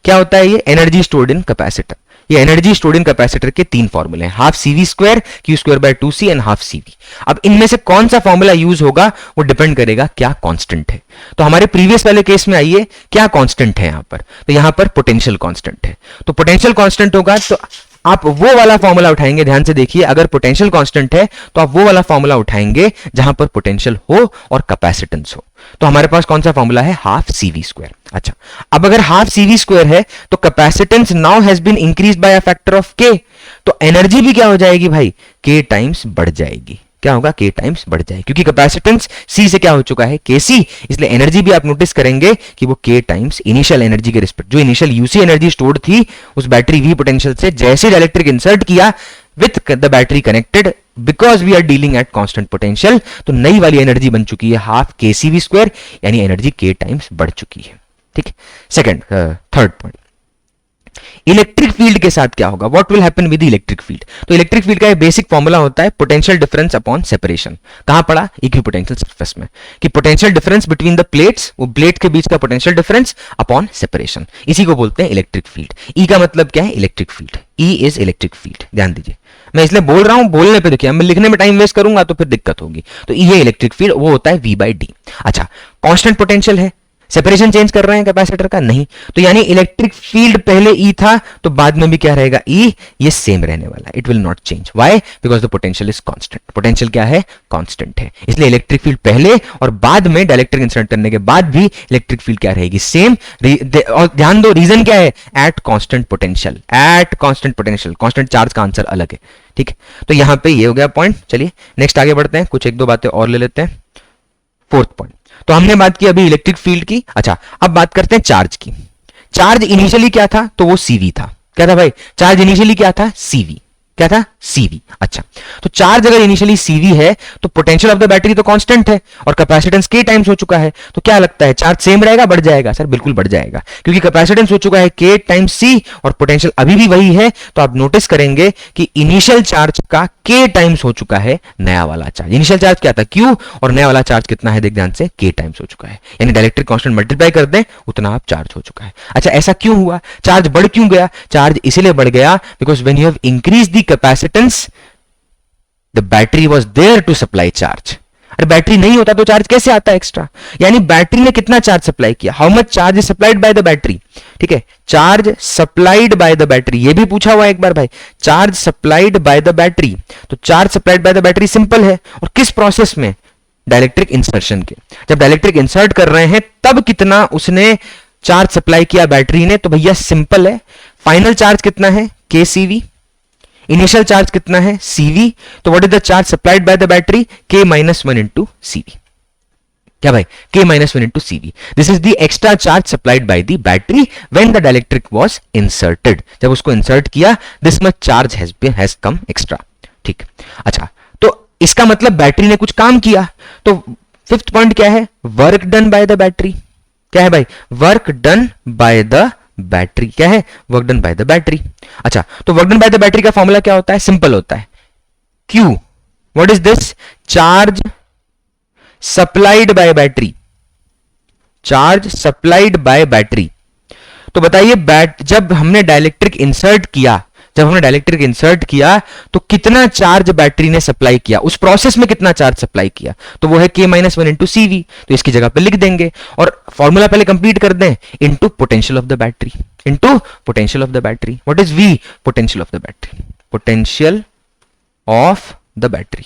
क्या होता है ये, एनर्जी स्टोर्ड इन कैपेसिटर। ये एनर्जी स्टोर्ड इन कैपेसिटर के 3 फॉर्मूले हैं, half CV square, Q square bye 2C and half CV। अब इनमें से कौन सा फॉर्मूला यूज होगा वो डिपेंड करेगा क्या कांस्टेंट है। तो हमारे प्रीवियस वाले केस में आइए, क्या कांस्टेंट है यहां पर, तो यहां पर पोटेंशियल कांस्टेंट है। तो पोटेंशियल कांस्टेंट होगा तो आप वो वाला फॉर्मूला उठाएंगे, ध्यान से देखिए, अगर पोटेंशियल कांस्टेंट है तो आप वो वाला फॉर्मूला उठाएंगे जहां पर पोटेंशियल हो और कैपेसिटेंस हो। तो हमारे पास कौन सा फॉर्मूला है, हाफ CV स्क्वायर। अच्छा, अब अगर हाफ CV स्क्वायर है तो capacitance now has been increased by a factor of K, तो एनर्जी भी क्या हो जाएगी भाई, K टाइम्स बढ़ जाएगी। क्या होगा, K टाइम्स बढ़ जाएगी, क्योंकि कैपेसिटेंस C से क्या हो चुका है, KC, इसलिए एनर्जी भी आप नोटिस करेंगे कि वो K टाइम्स इनिशियल एनर्जी के रिस्पेक्ट, जो इनिशियल UC एनर्जी स्टोर्ड थी उस बैटरी V पोटेंशियल से, जैसे डाइलेक्ट्रिक इंसर्ट किया with the battery connected because we are dealing at constant potential. तो नई वाली एनर्जी बन चुकी है half K C V square, यानी एनर्जी के टाइम्स बढ़ चुकी है। ठीक है, second third point, electric field के साथ क्या होगा, what will happen with electric field. तो इलेक्ट्रिक फील्ड का एक बेसिक फॉर्मूला होता है पोटेंशियल डिफरेंस अपॉन सेपरेशन। कहां पड़ा, इक्विपोटेंशियल सरफेस में, कि potential difference between the plates, वो प्लेट के बीच का पोटेंशियल डिफरेंस अपॉन सेपरेशन, इसी को बोलते हैं इलेक्ट्रिक फील्ड। ई का मतलब क्या है, electric field, E is electric field. ध्यान दीजिए, मैं इसलिए बोल रहा हूं, बोलने पे देखिए, मैं लिखने में टाइम वेस्ट करूंगा तो फिर दिक्कत होगी। तो ये इलेक्ट्रिक फील्ड वो होता है V by D। अच्छा, कांस्टेंट पोटेंशियल है, सेपरेशन चेंज कर रहे हैं कैपेसिटर का, नहीं, तो यानी इलेक्ट्रिक फील्ड पहले ई था तो बाद में भी क्या रहेगा, ई, ये सेम रहने वाला है, it will not change. Why, because the potential is constant. Potential क्या है, कांस्टेंट है, इसलिए इलेक्ट्रिक फील्ड पहले और बाद में डाइलेक्ट्रिक इंसर्ट करने के बाद भी इलेक्ट्रिक फील्ड क्या रहेगी, सेम। और ध्यान दो, रीजन क्या है, at constant potential, eight constant potential, constant charge का आंसर अलग है। ठीक है, तो यहां पे ये हो गया पॉइंट। चलिए नेक्स्ट आगे बढ़ते हैं, कुछ एक दो बातें और ले लेते हैं। फोर्थ पॉइंट, तो हमने बात की अभी इलेक्ट्रिक फील्ड की। अच्छा, अब बात करते हैं चार्ज की। चार्ज इनिशियली क्या था, तो वो सीवी था। क्या था भाई, चार्ज इनिशियली क्या था, सीवी। क्या था, सीवी। अच्छा, तो चार्ज अगर इनिशियली सीवी है तो पोटेंशियल ऑफ द बैटरी तो कांस्टेंट है और कैपेसिटेंस के टाइम्स हो चुका है, तो क्या लगता है चार्ज सेम रहेगा, बढ़ जाएगा? सर बिल्कुल बढ़ जाएगा, क्योंकि कैपेसिटेंस हो चुका है के टाइम्स सी और पोटेंशियल अभी भी वही है। तो आप नोटिस करेंगे कि इनिशियल चार्ज का के टाइम्स हो चुका है नया वाला चार्ज। इनिशियल चार्ज क्या था, क्यू, और नया वाला चार्ज कितना है, देख ध्यान से, के टाइम्स हो चुका है। यानी डाइलेक्ट्रिक कांस्टेंट मल्टीप्लाई कर दें उतना आप चार्ज हो चुका है। अच्छा, ऐसा क्यों हुआ, चार्ज बढ़ क्यों गया? चार्ज इसलिए बढ़ गया because when you have increase the capacitance the battery was there to supply charge. अरे बैटरी नहीं होता तो चार्ज कैसे आता है एक्स्ट्रा? यानी बैटरी ने कितना चार्ज सप्लाई किया, how much charge is supplied by the battery. ठीक है, charge supplied by the battery, ये भी पूछा हुआ एक बार भाई, charge supplied by the battery. तो charge supplied by the battery simple है, और किस प्रोसेस में, डाइलेक्ट्रिक इंसर्शन के। जब डाइलेक्ट्रिक इंसर्ट कर रहे हैं तब कितना उसने चार्ज सप्लाई किया बैटरी ने, तो भैया सिंपल है, फाइनल चार्ज कितना है, KCV, इनिशियल चार्ज कितना है, CV। तो what is the charge supplied by the battery, K-1 into CV। क्या भाई, K-1 into CV, this is the extra charge supplied by the battery when the dielectric was inserted. जब उसको insert किया, this much charge has come extra. ठीक, अच्छा, तो इसका मतलब बैटरी ने कुछ काम किया। तो फिफ्थ पॉइंट क्या है, work done by the battery. क्या है भाई, work done by the battery. क्या है, work done by the battery. अच्छा, तो work done by the battery का फॉर्मूला क्या होता है, सिंपल होता है, Q, what is this, charge supplied bye battery, charge supplied bye battery. तो बताइए, जब हमने डाइलेक्ट्रिक इंसर्ट किया, तो कितना चार्ज बैटरी ने सप्लाई किया, उस प्रोसेस में कितना चार्ज सप्लाई किया, तो वो है K-1 इंटू CV। तो इसकी जगह पे लिख देंगे और फॉर्मूला पहले कंप्लीट कर दें, into potential of the battery, into potential of the battery. What is V, potential of the battery, potential of the battery.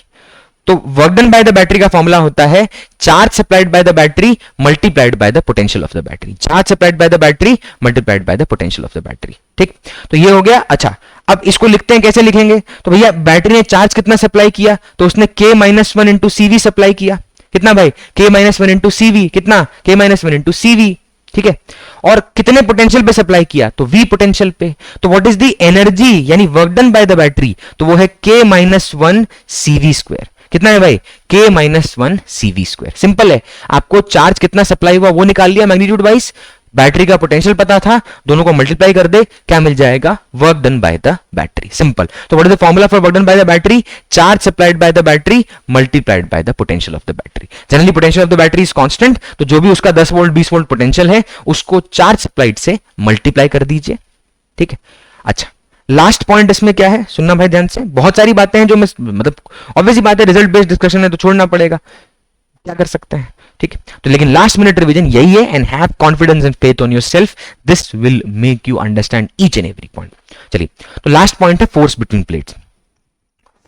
तो work done by the battery का फॉर्मूला होता है charge supplied by the battery multiplied by the potential of the battery, charge supplied by the battery multiplied by the potential of the battery. ठीक, तो ये हो गया। अच्छा, अब इसको लिखते हैं, कैसे लिखेंगे, तो भैया बैटरी ने चार्ज कितना सप्लाई किया, तो उसने K-1 इंटू CV सप्लाई किया। कितना भाई, K-1 इंटू CV, कितना, K-1 इंटू CV। ठीक है, और कितने पोटेंशियल पे सप्लाई किया, तो V पोटेंशियल पे। तो व्हाट इज द एनर्जी, यानी work done by the battery, तो वो है K-1 CV स्क्वायर। कितना है भाई, K-1 CV स्क्वायर। सिंपल है, आपको चार्ज कितना सप्लाई हुआ वो निकाल लिया मैग्नीट्यूड वाइज, बैटरी का पोटेंशियल पता था, दोनों को मल्टीप्लाई कर दे, क्या मिल जाएगा, work done by the battery. Simple. तो what is the formula for work done by the battery, charge supplied by the battery multiplied by the potential of the battery. Generally potential of the battery is constant, तो जो भी उसका 10 volt 20 volt potential है उसको charge supplied से multiply कर दीजिए। ठीक है, अच्छा, लास्ट पॉइंट इसमें क्या है, सुनना भाई ध्यान से, बहुत सारी बातें हैं जो मैं, मतलब ऑब्वियसली बात है, रिजल्ट बेस्ड डिस्कशन है तो छोड़ना पड़ेगा, क्या कर सकते हैं। ठीक है, तो लेकिन लास्ट मिनट रिवीजन यही है, and have confidence and faith on yourself, this will make you understand each and every point. चलिए, तो लास्ट पॉइंट है force between plates.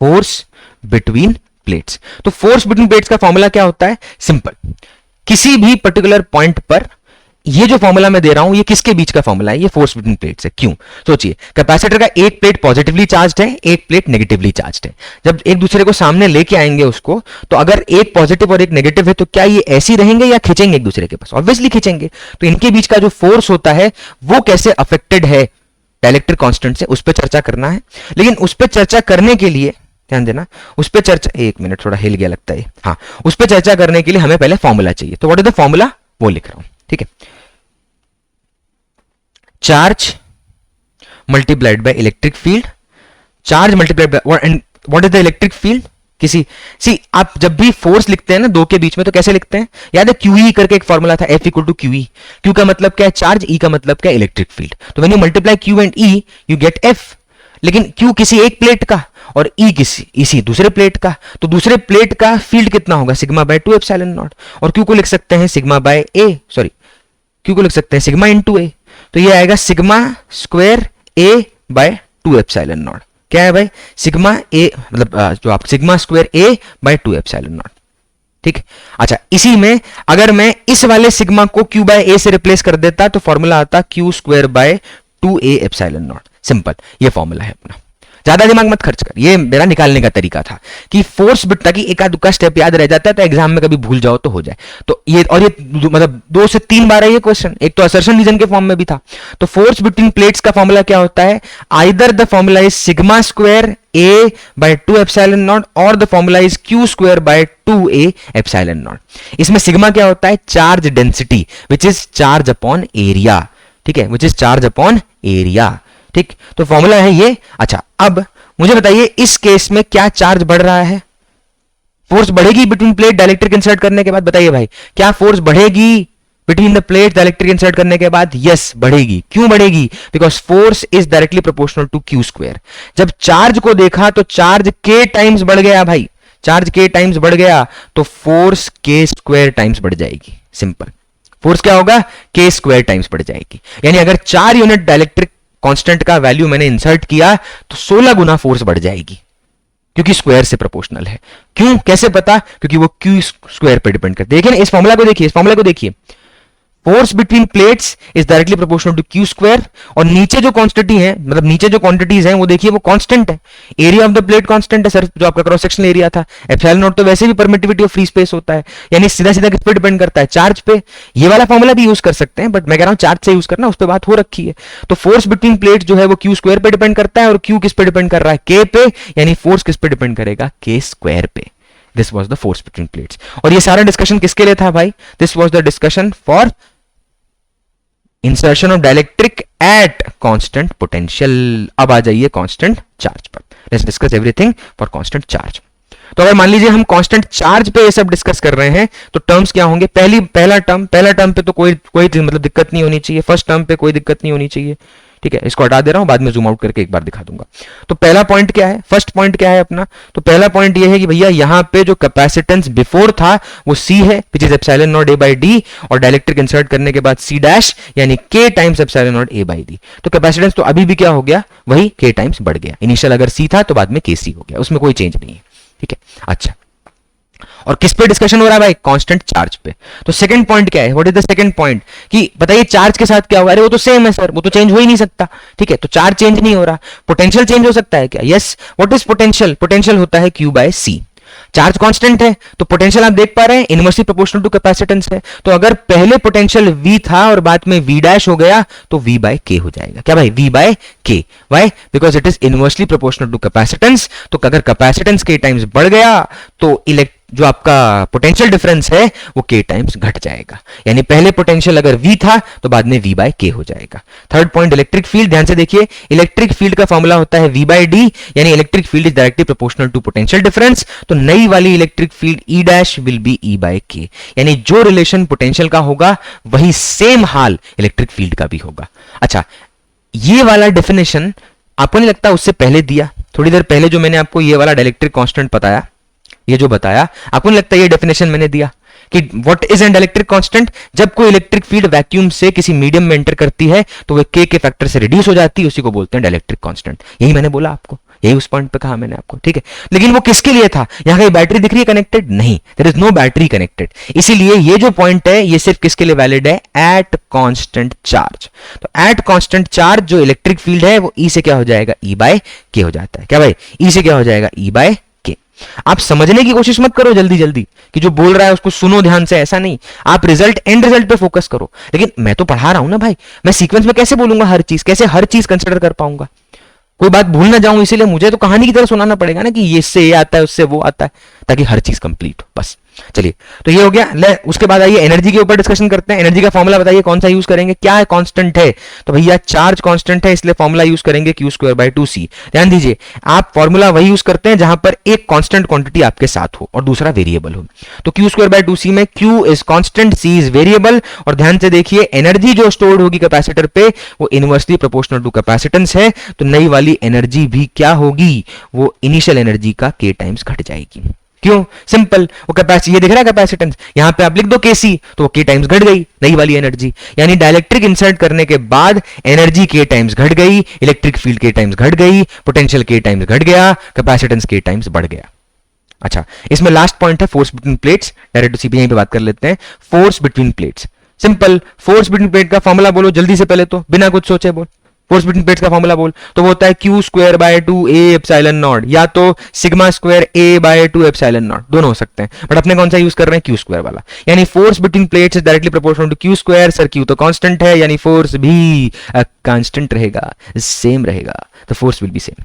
Force between plates, तो फोर्स बिटवीन प्लेट्स का फॉर्मूला क्या होता है, सिंपल, किसी भी पर्टिकुलर पॉइंट पर, ये जो फॉर्मूला मैं दे रहा हूं ये किसके बीच का फॉर्मूला है, ये फोर्स बिटवीन प्लेट्स है। क्यों, सोचिए, कैपेसिटर का एक प्लेट पॉजिटिवली चार्ज्ड है, एक प्लेट नेगेटिवली चार्ज्ड है। जब एक दूसरे को सामने लेके आएंगे उसको, तो अगर एक पॉजिटिव और एक नेगेटिव है तो क्या ये ऐसे रहेंगे या खींचेंगे एक दूसरे के पास, ऑब्वियसली खींचेंगे। तो इनके बीच का जो फोर्स होता है वो कैसे अफेक्टेड है, डाइलेक्ट्रिक कांस्टेंट से, उस पर चर्चा करना है। लेकिन उस पर चर्चा करने के लिए ध्यान देना, उस पर चर्चा, एक मिनट थोड़ा हिल गया लगता है, हाँ, उस पर चर्चा करने के लिए हमें पहले फॉर्मूला चाहिए। तो व्हाट इज द फॉर्मूला, वो लिख रहा हूं, ठीक है। Charge multiplied by electric field, charge multiplied by, what is the electric field, किसी सी आप जब भी फोर्स लिखते हैं ना दो के बीच में, तो कैसे लिखते हैं, याद है QE करके एक फॉर्मूला था, F equal to QE। Q का मतलब क्या है, चार्ज, E का मतलब क्या है, इलेक्ट्रिक फील्ड। तो when you multiply Q and E you get F। लेकिन Q किसी एक प्लेट का और E इसी दूसरे प्लेट का, तो दूसरे प्लेट का फील्ड कितना होगा, सिग्मा बाय 2 एप्सिलॉन नॉट। और Q को लिख सकते हैं sigma bye A, sorry Q को लिख सकते हैं सिग्मा इंटू A। तो ये आएगा sigma square A by 2 epsilon naught. क्या है भाई, सिग्मा A, मतलब जो आप sigma square A by 2 epsilon naught, ठीक है। अच्छा, इसी में अगर मैं इस वाले सिग्मा को Q बाय A से रिप्लेस कर देता तो फॉर्मूला आता Q square by 2A epsilon not. Simple, ये फॉर्मूला है अपना, ज्यादा दिमाग मत खर्च कर, ये मेरा निकालने का तरीका था कि फोर्स बिट, ताकि एक आध का स्टेप याद रह जाता है तो एग्जाम में कभी भूल जाओ तो हो जाए। तो ये, और ये मतलब 2 से 3 बार है ये क्वेश्चन, एक तो असर्शन रीजन के फॉर्म में भी था। तो फोर्स बिटवीन प्लेट्स का फॉर्मूला क्या होता है, either the formula is sigma square A by 2 epsilon naught और the formula is Q square by 2A epsilon naught. इसमें सिग्मा क्या होता है, charge density which is charge upon area, ठीक है, which is charge upon area, ठीक। तो formula है ये। अच्छा, अब मुझे बताइए इस केस में क्या चार्ज बढ़ रहा है, फोर्स बढ़ेगी बिटवीन प्लेट डाइलेक्ट्रिक इंसर्ट करने के बाद, बताइए भाई क्या फोर्स बढ़ेगी between the plate dielectric insert करने के बाद, यस बढ़ेगी। क्यों बढ़ेगी, because force is directly proportional to Q square. जब चार्ज को देखा तो चार्ज K टाइम्स बढ़ गया भाई, चार्ज K टाइम्स बढ़ गया तो फोर्स K स्क्वायर टाइम्स बढ़ जाएगी। सिंपल, फोर्स क्या होगा, K स्क्वायर टाइम्स बढ़ जाएगी। यानी अगर 4 यूनिट डाइलेक्ट्रिक कांस्टेंट का वैल्यू मैंने इंसर्ट किया तो 16 गुना फोर्स बढ़ जाएगी, क्योंकि स्क्वायर से प्रोपोर्शनल है। क्यों, कैसे पता, क्योंकि वो Q स्क्वायर पे डिपेंड करता है। देखिए ना, इस फॉर्मूला को देखिए, इस फॉर्मूला को देखिए, force between plates is directly proportional to Q square, और नीचे जो क्वांटिटी है, मतलब नीचे जो क्वांटिटीज हैं वो देखिए वो कांस्टेंट है। Area of the plate constant है सर, जो आपका क्रॉस सेक्शनल एरिया था। एप्सिलॉन नॉट तो वैसे भी परमिटिविटी ऑफ फ्री स्पेस होता है, यानी सीधा सीधा किस पे डिपेंड करता है, चार्ज पे। ये वाला फॉर्मूला भी यूज कर सकते हैं, बट मैं कह रहा हूं चार्ज से यूज करना, उस पर बात हो रखी है। तो फोर्स बिटवीन प्लेट जो है वो Q स्क्वायर पे डिपेंड करता है, और Q किस पे डिपेंड कर रहा है, K पे, यानी फोर्स किस पे डिपेंड करेगा, K स्क्वायर पे। This was the force between plates. और ये सारा डिस्कशन किसके लिए था भाई, this was the discussion for insertion of dielectric eight constant potential. अब आ जाइए कांस्टेंट चार्ज पर, let's discuss everything for constant charge. तो अगर मान लीजिए हम कांस्टेंट चार्ज पे ये सब डिस्कस कर रहे हैं तो टर्म्स क्या होंगे, पहला टर्म पे तो कोई मतलब दिक्कत नहीं होनी चाहिए, फर्स्ट टर्म पे कोई दिक्कत नहीं होनी चाहिए, ठीक है। इसको हटा दे रहा हूं, बाद में जूम आउट करके एक बार दिखा दूंगा। तो पहला पॉइंट क्या है, फर्स्ट पॉइंट क्या है अपना, तो पहला पॉइंट ये है कि भैया यहां पे जो कैपेसिटेंस बिफोर था वो C है, which is epsilon naught A by D, और डाइलेक्ट्रिक इंसर्ट करने के बाद C डैश यानी K times epsilon naught A by D। तो कैपेसिटेंस तो अभी भी क्या हो गया, वही K टाइम्स बढ़ गया। इनिशियल अगर C था तो बाद में KC हो गया, उसमें कोई चेंज नहीं है, ठीक है। अच्छा, और किस पे डिस्कशन हो रहा है भाई, कांस्टेंट चार्ज पे। तो सेकंड पॉइंट क्या है, what is the second point, कि बताइए चार्ज के साथ क्या हुआ, अरे वो तो सेम है सर, वो तो चेंज हो ही नहीं सकता, ठीक है। तो चार्ज चेंज नहीं हो रहा, पोटेंशियल चेंज हो सकता है क्या, yes. What is potential, potential होता है Q by C। Charge constant है तो पोटेंशियल आप देख पा रहे हैं इनवर्सली प्रोपोर्शनल टू कैपेसिटेंस है। तो अगर पहले पोटेंशियल V था और बाद में V डैश हो गया तो V बाय K हो जाएगा। क्या भाई, V by K, why, because it is inversely proportional to capacitance. तो अगर कैपेसिटेंस K टाइम्स बढ़ गया तो जो आपका पोटेंशियल डिफरेंस है वो K टाइम्स घट जाएगा, यानी पहले पोटेंशियल अगर V था तो बाद में V बाय K हो जाएगा। थर्ड पॉइंट, इलेक्ट्रिक फील्ड, ध्यान से देखिए, इलेक्ट्रिक फील्ड का फॉर्मूला होता है V बाय D, यानी electric field is directly proportional to potential difference. तो नई वाली electric field E dash will be E by K, यानी जो रिलेशन पोटेंशियल का होगा वही सेम हाल इलेक्ट्रिक फील्ड का भी होगा। अच्छा, ये वाला डेफिनेशन आपको नहीं लगता उससे पहले दिया, थोड़ी देर पहले जो मैंने आपको ये वाला डाइलेक्ट्रिक कांस्टेंट बताया, ये जो बताया, आपको नहीं लगता ये डेफिनेशन मैंने दिया कि what is an electric constant, जब कोई इलेक्ट्रिक फील्ड वैक्यूम से किसी मीडियम में एंटर करती है तो वह K के फैक्टर से रिड्यूस हो जाती है, उसी को बोलते हैं डाइलेक्ट्रिक कांस्टेंट। यही मैंने बोला आपको, यही उस पॉइंट पे कहा मैंने आपको, ठीक है। लेकिन वो किसके लिए था, यहां कहीं बैटरी दिख रही है कनेक्टेड, नहीं, there is no battery connected. इसीलिए ये जो पॉइंट है ये सिर्फ किसके लिए वैलिड है, एट कांस्टेंट चार्ज। तो एट कांस्टेंट चार्ज जो इलेक्ट्रिक फील्ड है वो E से क्या हो जाएगा, E बाय K हो जाता है। क्या भाई, E से क्या हो जाएगा, E बाय K। आप समझने की कोशिश मत करो जल्दी जल्दी कि जो बोल रहा है उसको सुनो ध्यान से, ऐसा नहीं। आप रिजल्ट, एंड रिजल्ट पे फोकस करो। लेकिन मैं तो पढ़ा रहा हूं ना भाई, मैं सीक्वेंस में कैसे बोलूंगा हर चीज, कैसे हर चीज कंसिडर कर पाऊंगा, कोई बात भूल ना जाऊं, इसीलिए मुझे तो कहानी की तरह सुनाना पड़ेगा ना कि ये इससे ये आता है, उससे वो आता है, ताकि हर चीज कंप्लीट हो। बस चलिए, तो ये हो गया। ले उसके बाद आइए एनर्जी के ऊपर डिस्कशन करते हैं। एनर्जी का फॉर्मूला बताइए कौन सा यूज करेंगे, क्या है, कांस्टेंट है, तो भैया चार्ज कांस्टेंट है, इसलिए फॉर्मूला यूज करेंगे Q²/2C। ध्यान दीजिए, आप फॉर्मूला वही यूज करते हैं जहां पर एक कांस्टेंट क्वांटिटी आपके साथ हो और दूसरा वेरिएबल हो। तो Q²/2C में Q is constant, C is variable. और ध्यान से देखिए, एनर्जी जो स्टोर्ड होगी कैपेसिटर पे वो इनवर्सली प्रोपोर्शनल टू कैपेसिटेंस है, तो नई वाली एनर्जी भी क्या होगी, वो इनिशियल एनर्जी का K टाइम्स घट जाएगी। क्यों? सिंपल, वो कैपेसिटी, ये दिख रहा है कैपेसिटेंस, यहां पे आप लिख दो Kc, तो वो K टाइम्स घट गई, नई वाली एनर्जी। यानी डाइलेक्ट्रिक इंसर्ट करने के बाद एनर्जी K टाइम्स घट गई, इलेक्ट्रिक फील्ड K टाइम्स घट गई, पोटेंशियल K टाइम्स घट गया, कैपेसिटेंस K टाइम्स बढ़ गया। अच्छा, इसमें लास्ट पॉइंट है force between plates. Direct CP यहीं पे बात कर लेते हैं। Force between plates, simple, force between plate का फॉर्मूला बोलो जल्दी से, पहले तो बिना कुछ सोचे बोल। फोर्स बिटवीन प्लेट्स का फॉर्मूला बोल, तो वो होता है Q²/2A∁0, या तो σ²A/2ε0, दोनों हो सकते हैं, बट अपने कौन सा यूज कर रहे हैं, Q² वाला। यानी force between plates is directly proportional to Q²। Sir Q तो कांस्टेंट है, यानी फोर्स भी कांस्टेंट रहेगा, सेम रहेगा, तो फोर्स विल बी सेम।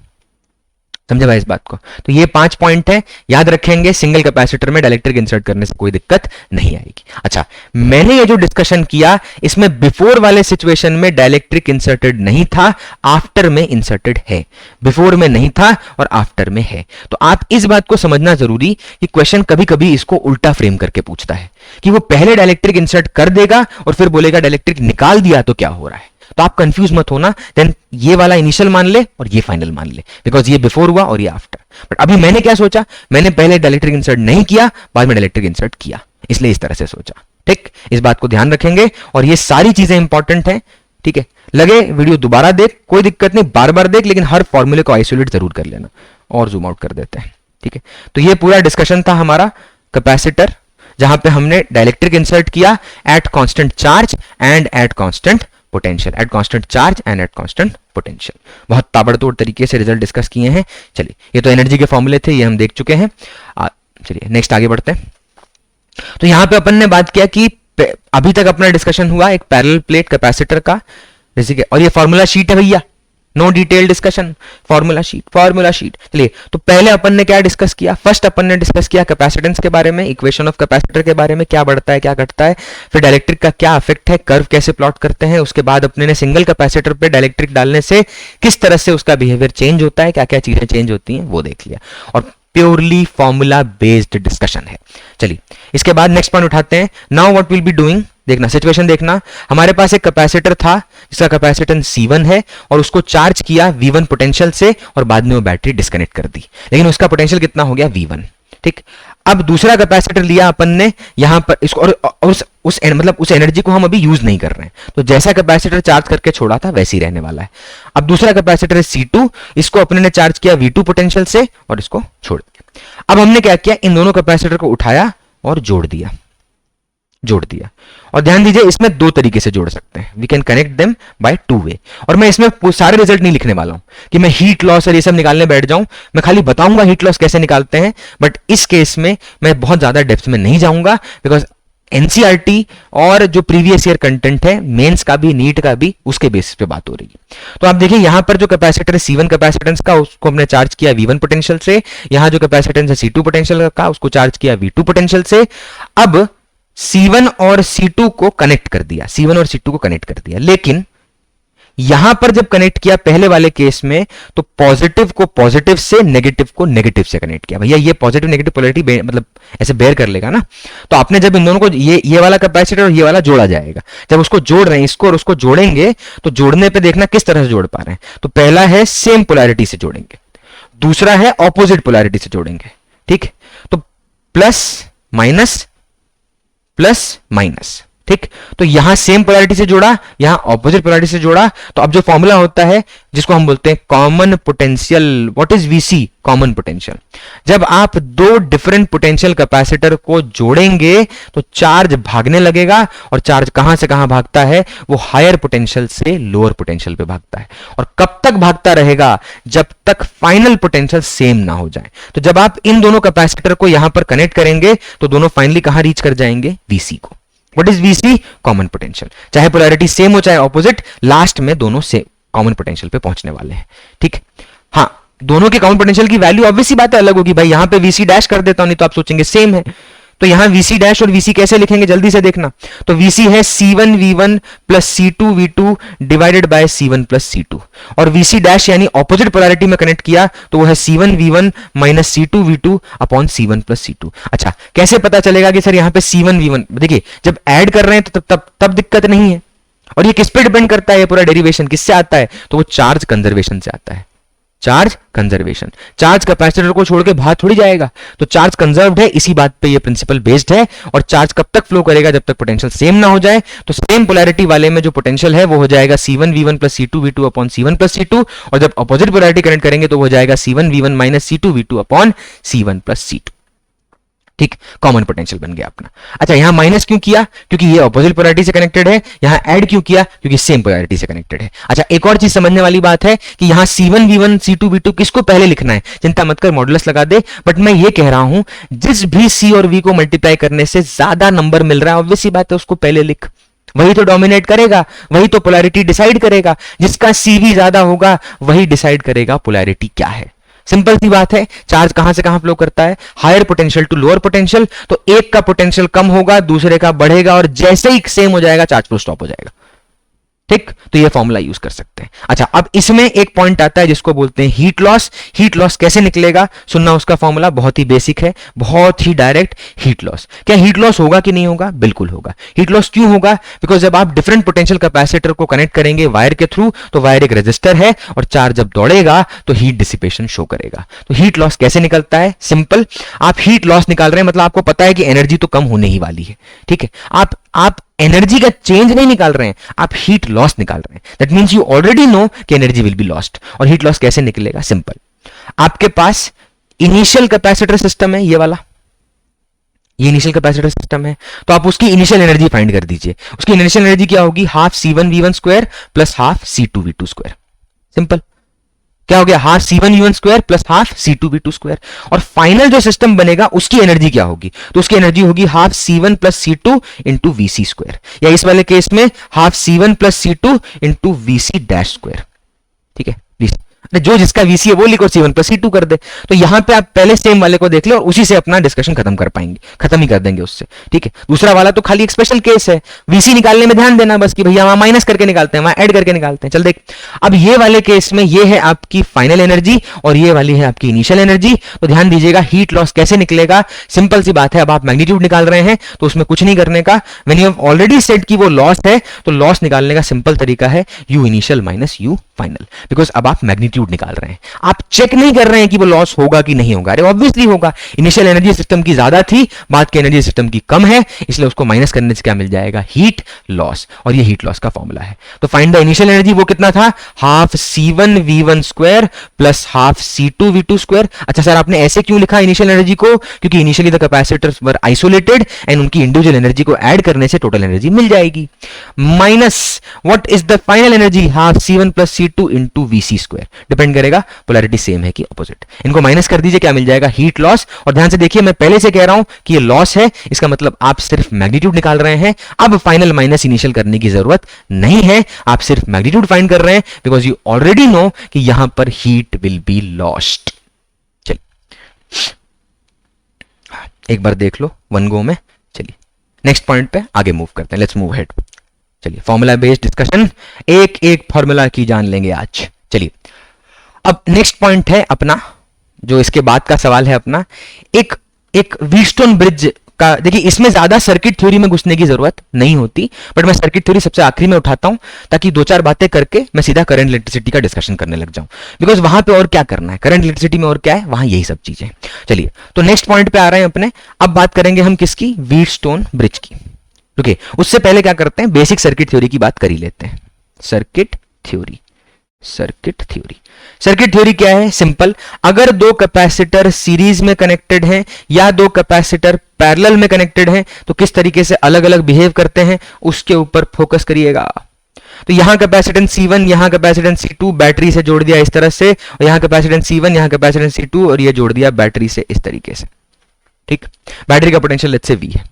समझे भाई इस बात को? तो ये 5 पॉइंट है, याद रखेंगे। सिंगल कैपेसिटर में डाइलेक्ट्रिक इंसर्ट करने से कोई दिक्कत नहीं आएगी। अच्छा, मैंने ये जो डिस्कशन किया, इसमें बिफोर वाले सिचुएशन में डाइलेक्ट्रिक इंसर्टेड नहीं था, आफ्टर में इंसर्टेड है। बिफोर में नहीं था और आफ्टर में है। तो आप इस बात को समझना जरूरी कि क्वेश्चन कभी कभी इसको उल्टा फ्रेम करके पूछता है कि वो पहले डाइलेक्ट्रिक इंसर्ट कर देगा और फिर बोलेगा डाइलेक्ट्रिक निकाल दिया तो क्या हो रहा है। तो आप कंफ्यूज मत होना, देन ये वाला इनिशियल मान ले और ये फाइनल मान ले, बिकॉज ये बिफोर हुआ और ये आफ्टर। बट अभी मैंने क्या सोचा, मैंने पहले डाइलेक्ट्रिक इंसर्ट नहीं किया, बाद में डाइलेक्ट्रिक इंसर्ट किया, इसलिए इस तरह से सोचा। ठीक, इस बात को ध्यान रखेंगे और ये सारी चीजें इंपॉर्टेंट हैं। ठीक है, लगे वीडियो दोबारा देख, कोई दिक्कत नहीं, बार बार देख, लेकिन हर फॉर्मूले को आइसोलेट जरूर कर लेना। और जूम आउट कर देते हैं। ठीक है, तो ये पूरा डिस्कशन था हमारा कैपेसिटर, जहां पे हमने डाइलेक्ट्रिक इंसर्ट किया at constant charge and eight constant potential, at constant charge and eight constant potential. बहुत ताबड़तोड़ तरीके से रिजल्ट डिस्कस किए हैं। चलिए, ये तो एनर्जी के फॉर्मूले थे, ये हम देख चुके हैं। चलिए नेक्स्ट आगे बढ़ते हैं। तो यहां पे अपन ने बात किया कि अभी तक अपना डिस्कशन हुआ एक पैरेलल प्लेट कैपेसिटर का, जैसे कि, और ये फॉर्मूला शीट है भैया, no detail discussion, formula sheet, formula sheet. चलिए, तो पहले अपन ने क्या डिस्कस किया, फर्स्ट अपन ने डिस्कस किया कैपेसिटेंस के बारे में, इक्वेशन ऑफ कैपेसिटर के बारे में, क्या बढ़ता है क्या घटता है, फिर डाइलेक्ट्रिक का क्या इफेक्ट है, कर्व कैसे प्लॉट करते हैं। उसके बाद अपने ने सिंगल कैपेसिटर पे डाइलेक्ट्रिक डालने से किस तरह से उसका बिहेवियर चेंज होता है, क्या क्या चीजें चेंज होती हैं, वो देख लिया, और प्योरली फॉर्मूला बेस्ड डिस्कशन है। चलिए, इसके बाद नेक्स्ट पॉइंट उठाते हैं। Now what will be doing, देखना सिचुएशन देखना, हमारे पास एक कैपेसिटर था जिसका कैपेसिटेंस C1 है और उसको चार्ज किया V1 पोटेंशियल से और बाद में वो बैटरी डिस्कनेक्ट कर दी, लेकिन उसका पोटेंशियल कितना हो गया V1। ठीक, अब दूसरा कैपेसिटर लिया अपन ने यहां पर इसको, और उस एनर्जी को हम अभी यूज नहीं कर रहे हैं, तो जैसा कैपेसिटर चार्ज करके छोड़ा था वैसे ही रहने वाला है। अब दूसरा कैपेसिटर है C2, इसको अपने ने चार्ज किया V2 पोटेंशियल से और इसको छोड़ दिया। अब हमने क्या किया, इन दोनों कैपेसिटर को उठाया और जोड़ दिया। और ध्यान दीजिए, इसमें दो तरीके से जोड़ सकते हैं, we can connect them by 2 way. और मैं इसमें सारे रिजल्ट नहीं लिखने वाला हूं कि मैं हीट लॉस और ये सब निकालने बैठ जाऊं, मैं खाली बताऊंगा हीट लॉस कैसे निकालते हैं। बट इस केस में मैं बहुत ज्यादा डेप्थ में नहीं जाऊंगा, बिकॉज एनसीईआरटी और जो प्रीवियस ईयर कंटेंट है, मेंस का भी, नीट का भी, उसके बेसिस पे बात हो रही है। तो आप देखिए, यहां पर जो कैपेसिटर है C1 कैपेसिटेंस का, उसको हमने चार्ज किया V1 पोटेंशियल से। यहां जो कैपेसिटेंस है C2 पोटेंशियल का, उसको चार्ज किया V2 पोटेंशियल से। अब C1 और C2 को कनेक्ट कर दिया, C1 और C2 को कनेक्ट कर दिया, लेकिन यहां पर जब कनेक्ट किया पहले वाले केस में, तो पॉजिटिव को पॉजिटिव से, नेगेटिव को नेगेटिव से कनेक्ट किया। भैया ये पॉजिटिव नेगेटिव पोलैरिटी मतलब ऐसे बेयर कर लेगा ना, तो आपने जब इन दोनों को, ये वाला कैपेसिटर और ये वाला जोड़ा जाएगा, जब उसको जोड़ रहे हैं, इसको और उसको जोड़ेंगे, तो जोड़ने पे देखना किस तरह से जोड़ पा रहे हैं। तो पहला है सेम पोलैरिटी से जोड़ेंगे, दूसरा है ऑपोजिट पोलैरिटी से जोड़ेंगे। ठीक, तो प्लस माइनस प्लस माइनस, ठीक, तो यहां सेम पोलैरिटी से जोड़ा, यहां ऑपोजिट पोलैरिटी से जोड़ा, तो अब जो फॉर्मूला होता है जिसको हम बोलते हैं common potential, what is VC, common potential. जब आप दो डिफरेंट पोटेंशियल कैपेसिटर को जोड़ेंगे तो चार्ज भागने लगेगा, और चार्ज कहां से कहां भागता है, वो हायर पोटेंशियल से लोअर पोटेंशियल पे भागता है। और कब तक भागता रहेगा, जब तक फाइनल पोटेंशियल सेम ना हो जाए। तो जब आप इन दोनों कैपेसिटर को यहां पर कनेक्ट करेंगे तो दोनों फाइनली कहां रीच कर जाएंगे, वीसी को। What is VC, common potential. चाहे पोलैरिटी सेम हो चाहे ऑपोजिट, लास्ट में दोनों से कॉमन पोटेंशियल पे पहुंचने वाले हैं। ठीक है, हाँ, दोनों के कॉमन पोटेंशियल की वैल्यू ऑब्वियस बात है अलग होगी। भाई यहां पे वीसी डैश कर देता हूं, नहीं तो आप सोचेंगे सेम है। तो यहां वीसी डैश और वीसी कैसे लिखेंगे, जल्दी से देखना। तो वीसी है C1V1 plus C2V2 divided by C1 plus C2, और वीसी डैश यानी ऑपोजिट पोलैरिटी में कनेक्ट किया तो वो है C1V1 minus C2V2 upon C1 plus C2। अच्छा, कैसे पता चलेगा कि सर यहां पे C1V1, देखिए जब ऐड कर रहे हैं तो तब दिक्कत नहीं है। और ये किस पे डिपेंड करता है, ये पूरा डेरिवेशन किससे आता है, तो वो चार्ज कंजर्वेशन से आता है। चार्ज कंजर्वेशन, चार्ज कैपेसिटर को छोड़ के बाहर थोड़ी जाएगा, तो चार्ज कंजर्व्ड है, इसी बात पे ये प्रिंसिपल बेस्ड है। और चार्ज कब तक फ्लो करेगा, जब तक पोटेंशियल सेम ना हो जाए। तो सेम पोलैरिटी वाले में जो पोटेंशियल है वो हो जाएगा C1V1 plus C2V2 upon C1 plus C2, और जब अपोजिट पोलैरिटी कनेक्ट करेंगे तो वो हो जाएगा C1V1 minus C2V2 upon C1 plus C2। ठीक, कॉमन पोटेंशियल बन गया अपना। अच्छा, यहां माइनस क्यों किया, क्योंकि ये ऑपोजिट पोलैरिटी से कनेक्टेड है। यहां ऐड क्यों किया, क्योंकि सेम पोलैरिटी से कनेक्टेड है। अच्छा, एक और चीज समझने वाली बात है कि यहां C1V1 C2V2 किसको पहले लिखना है, चिंता मत कर, मॉडुलस लगा दे। बट मैं ये कह रहा हूं जिस भी C और V को मल्टीप्लाई करने से ज्यादा नंबर मिल रहा है, ऑब्वियस सी बात है उसको पहले लिख, वही तो डोमिनेट करेगा, वही तो पोलैरिटी डिसाइड करेगा। जिसका CV ज्यादा होगा वही डिसाइड करेगा पोलैरिटी क्या है। सिंपल सी बात है, चार्ज कहां से कहां फ्लो करता है, higher potential to lower potential. तो एक का पोटेंशियल कम होगा, दूसरे का बढ़ेगा, और जैसे ही सेम हो जाएगा चार्ज फ्लो स्टॉप हो जाएगा। ठीक, तो ये फॉर्मूला यूज कर सकते हैं। अच्छा, अब इसमें एक पॉइंट आता है जिसको बोलते हैं हीट लॉस। हीट लॉस कैसे निकलेगा, सुनना, उसका फॉर्मूला बहुत ही बेसिक है, बहुत ही डायरेक्ट। हीट लॉस, क्या हीट लॉस होगा कि नहीं होगा, बिल्कुल होगा। हीट लॉस क्यों होगा, बिकॉज जब आप डिफरेंट पोटेंशियल कैपेसिटर को कनेक्ट करेंगे वायर के थ्रू, तो वायर एक रेजिस्टर है, और चार्ज जब दौड़ेगा तो हीट डिसिपेशन शो करेगा। तो हीट लॉस कैसे निकलता है, सिंपल, आप हीट लॉस निकाल रहे हैं मतलब आपको पता है कि एनर्जी तो कम होने ही वाली है। ठीक है, आप एनर्जी का चेंज नहीं निकाल रहे हैं, आप हीट लॉस निकाल रहे हैं। That means you already know कि एनर्जी विल बी लॉस्ट। और हीट लॉस कैसे निकलेगा, सिंपल, आपके पास इनिशियल कैपेसिटर सिस्टम है, ये वाला, ये इनिशियल कैपेसिटर सिस्टम है, तो आप उसकी इनिशियल एनर्जी फाइंड कर दीजिए। उसकी इनिशियल एनर्जी क्या होगी, half C1V1 square plus half C2V2 square. Simple, क्या हो गया, half C1V1 square plus half C2V2 square. और फाइनल जो सिस्टम बनेगा उसकी एनर्जी क्या होगी, तो उसकी एनर्जी होगी half C1 plus C2 into VC square, या इस वाले केस में half C1 plus C2 into VC dash square. ठीक है, जो जिसका VC है वो लिखो, C1 प्लस C2 कर दे। तो यहां पे आप पहले सेम वाले को देख ले और उसी से अपना डिस्कशन खत्म कर पाएंगे, खत्म ही कर देंगे उससे। ठीक है, दूसरा वाला तो खाली एक स्पेशल केस है, VC निकालने में ध्यान देना बस कि भैया वहां माइनस करके निकालते हैं, वहां ऐड करके निकालते हैं। चल देख, अब ये वाले केस में ये है आपकी फाइनल एनर्जी और ये वाली है आपकी इनिशियल एनर्जी। तो ध्यान दीजिएगा, हीट लॉस कैसे निकलेगा, सिंपल सी बात है, अब आप मैग्नीट्यूड निकाल रहे हैं तो उसमें कुछ नहीं करने का। When you have already said कि वो लॉस है, तो लॉस निकालने का सिंपल तरीका है U initial minus U final, because अब आप मैग्नीट्यूड निकाल रहे हैं, आप चेक नहीं कर रहे हैं कि वो लॉस होगा कि नहीं होगा। अरे ऑब्वियसली होगा, इनिशियल एनर्जी सिस्टम की ज्यादा थी, बाद की एनर्जी सिस्टम की कम है, इसलिए उसको माइनस करने से क्या मिल जाएगा, हीट लॉस। और ये हीट लॉस का फॉर्मूला है। तो फाइंड द इनिशियल एनर्जी, वो कितना था, half C1V1 square plus half C2V2 square. अच्छा सर, आपने ऐसे क्यों लिखा इनिशियल एनर्जी को, क्योंकि initially the capacitors were isolated and उनकी इंडिविजुअल एनर्जी को ऐड करने से टोटल एनर्जी मिल जाएगी, minus what is the final energy, half C1 plus C2 into VC square. Depend करेगा पोलैरिटी सेम है कि ऑपोजिट। इनको माइनस कर दीजिए, क्या मिल जाएगा, हीट लॉस। और ध्यान से देखिए, मैं पहले से कह रहा हूं कि ये लॉस है, इसका मतलब आप सिर्फ मैग्नीट्यूड निकाल रहे हैं। अब फाइनल माइनस इनिशियल करने की जरूरत नहीं है, आप सिर्फ मैग्नीट्यूड फाइंड कर रहे हैं, बिकॉज यू ऑलरेडी नो कि यहां पर हीट विल बी लॉस्ट। चलिए एक बार देख लो वन गो में। चलिए नेक्स्ट पॉइंट पे आगे मूव करते हैं, लेट्स मूव हेड। चलिए फॉर्मूला बेस्ड डिस्कशन, एक एक फॉर्मूला की जान लेंगे आज। चलिए अब नेक्स्ट पॉइंट है अपना, जो इसके बाद का सवाल है अपना, एक व्हीटस्टोन ब्रिज का। देखिए इसमें ज्यादा सर्किट थ्योरी में घुसने की जरूरत नहीं होती, बट मैं सर्किट थ्योरी सबसे आखिरी में उठाता हूं ताकि दो चार बातें करके मैं सीधा करंट इलेक्ट्रिसिटी का डिस्कशन करने लग जाऊं, बिकॉज वहां पे और क्या करना है, करंट इलेक्ट्रिसिटी में और क्या है, वहां यही सब चीजें। चलिए तो नेक्स्ट पॉइंट पे आ रहे हैं अपने। अब बात करेंगे हम किसकी, व्हीटस्टोन ब्रिज की। रुकिए, उससे पहले क्या करते हैं, बेसिक सर्किट थ्योरी की बात कर ही लेते हैं। Circuit theory, circuit theory, circuit theory क्या है? सिंपल, अगर दो कैपेसिटर सीरीज में कनेक्टेड हैं या दो कैपेसिटर पैरेलल में कनेक्टेड हैं तो किस तरीके से अलग अलग बिहेव करते हैं उसके ऊपर फोकस करिएगा। तो यहां कैपेसिटेंस C1, यहां कैपेसिटेंस C2 बैटरी से जोड़ दिया इस तरह से, और यहां कैपेसिटेंस C1, यहां कैपेसिटेंस C2 और ये जोड़ दिया बैटरी से इस तरीके से। ठीक, बैटरी का पोटेंशियल लेट्स से V है।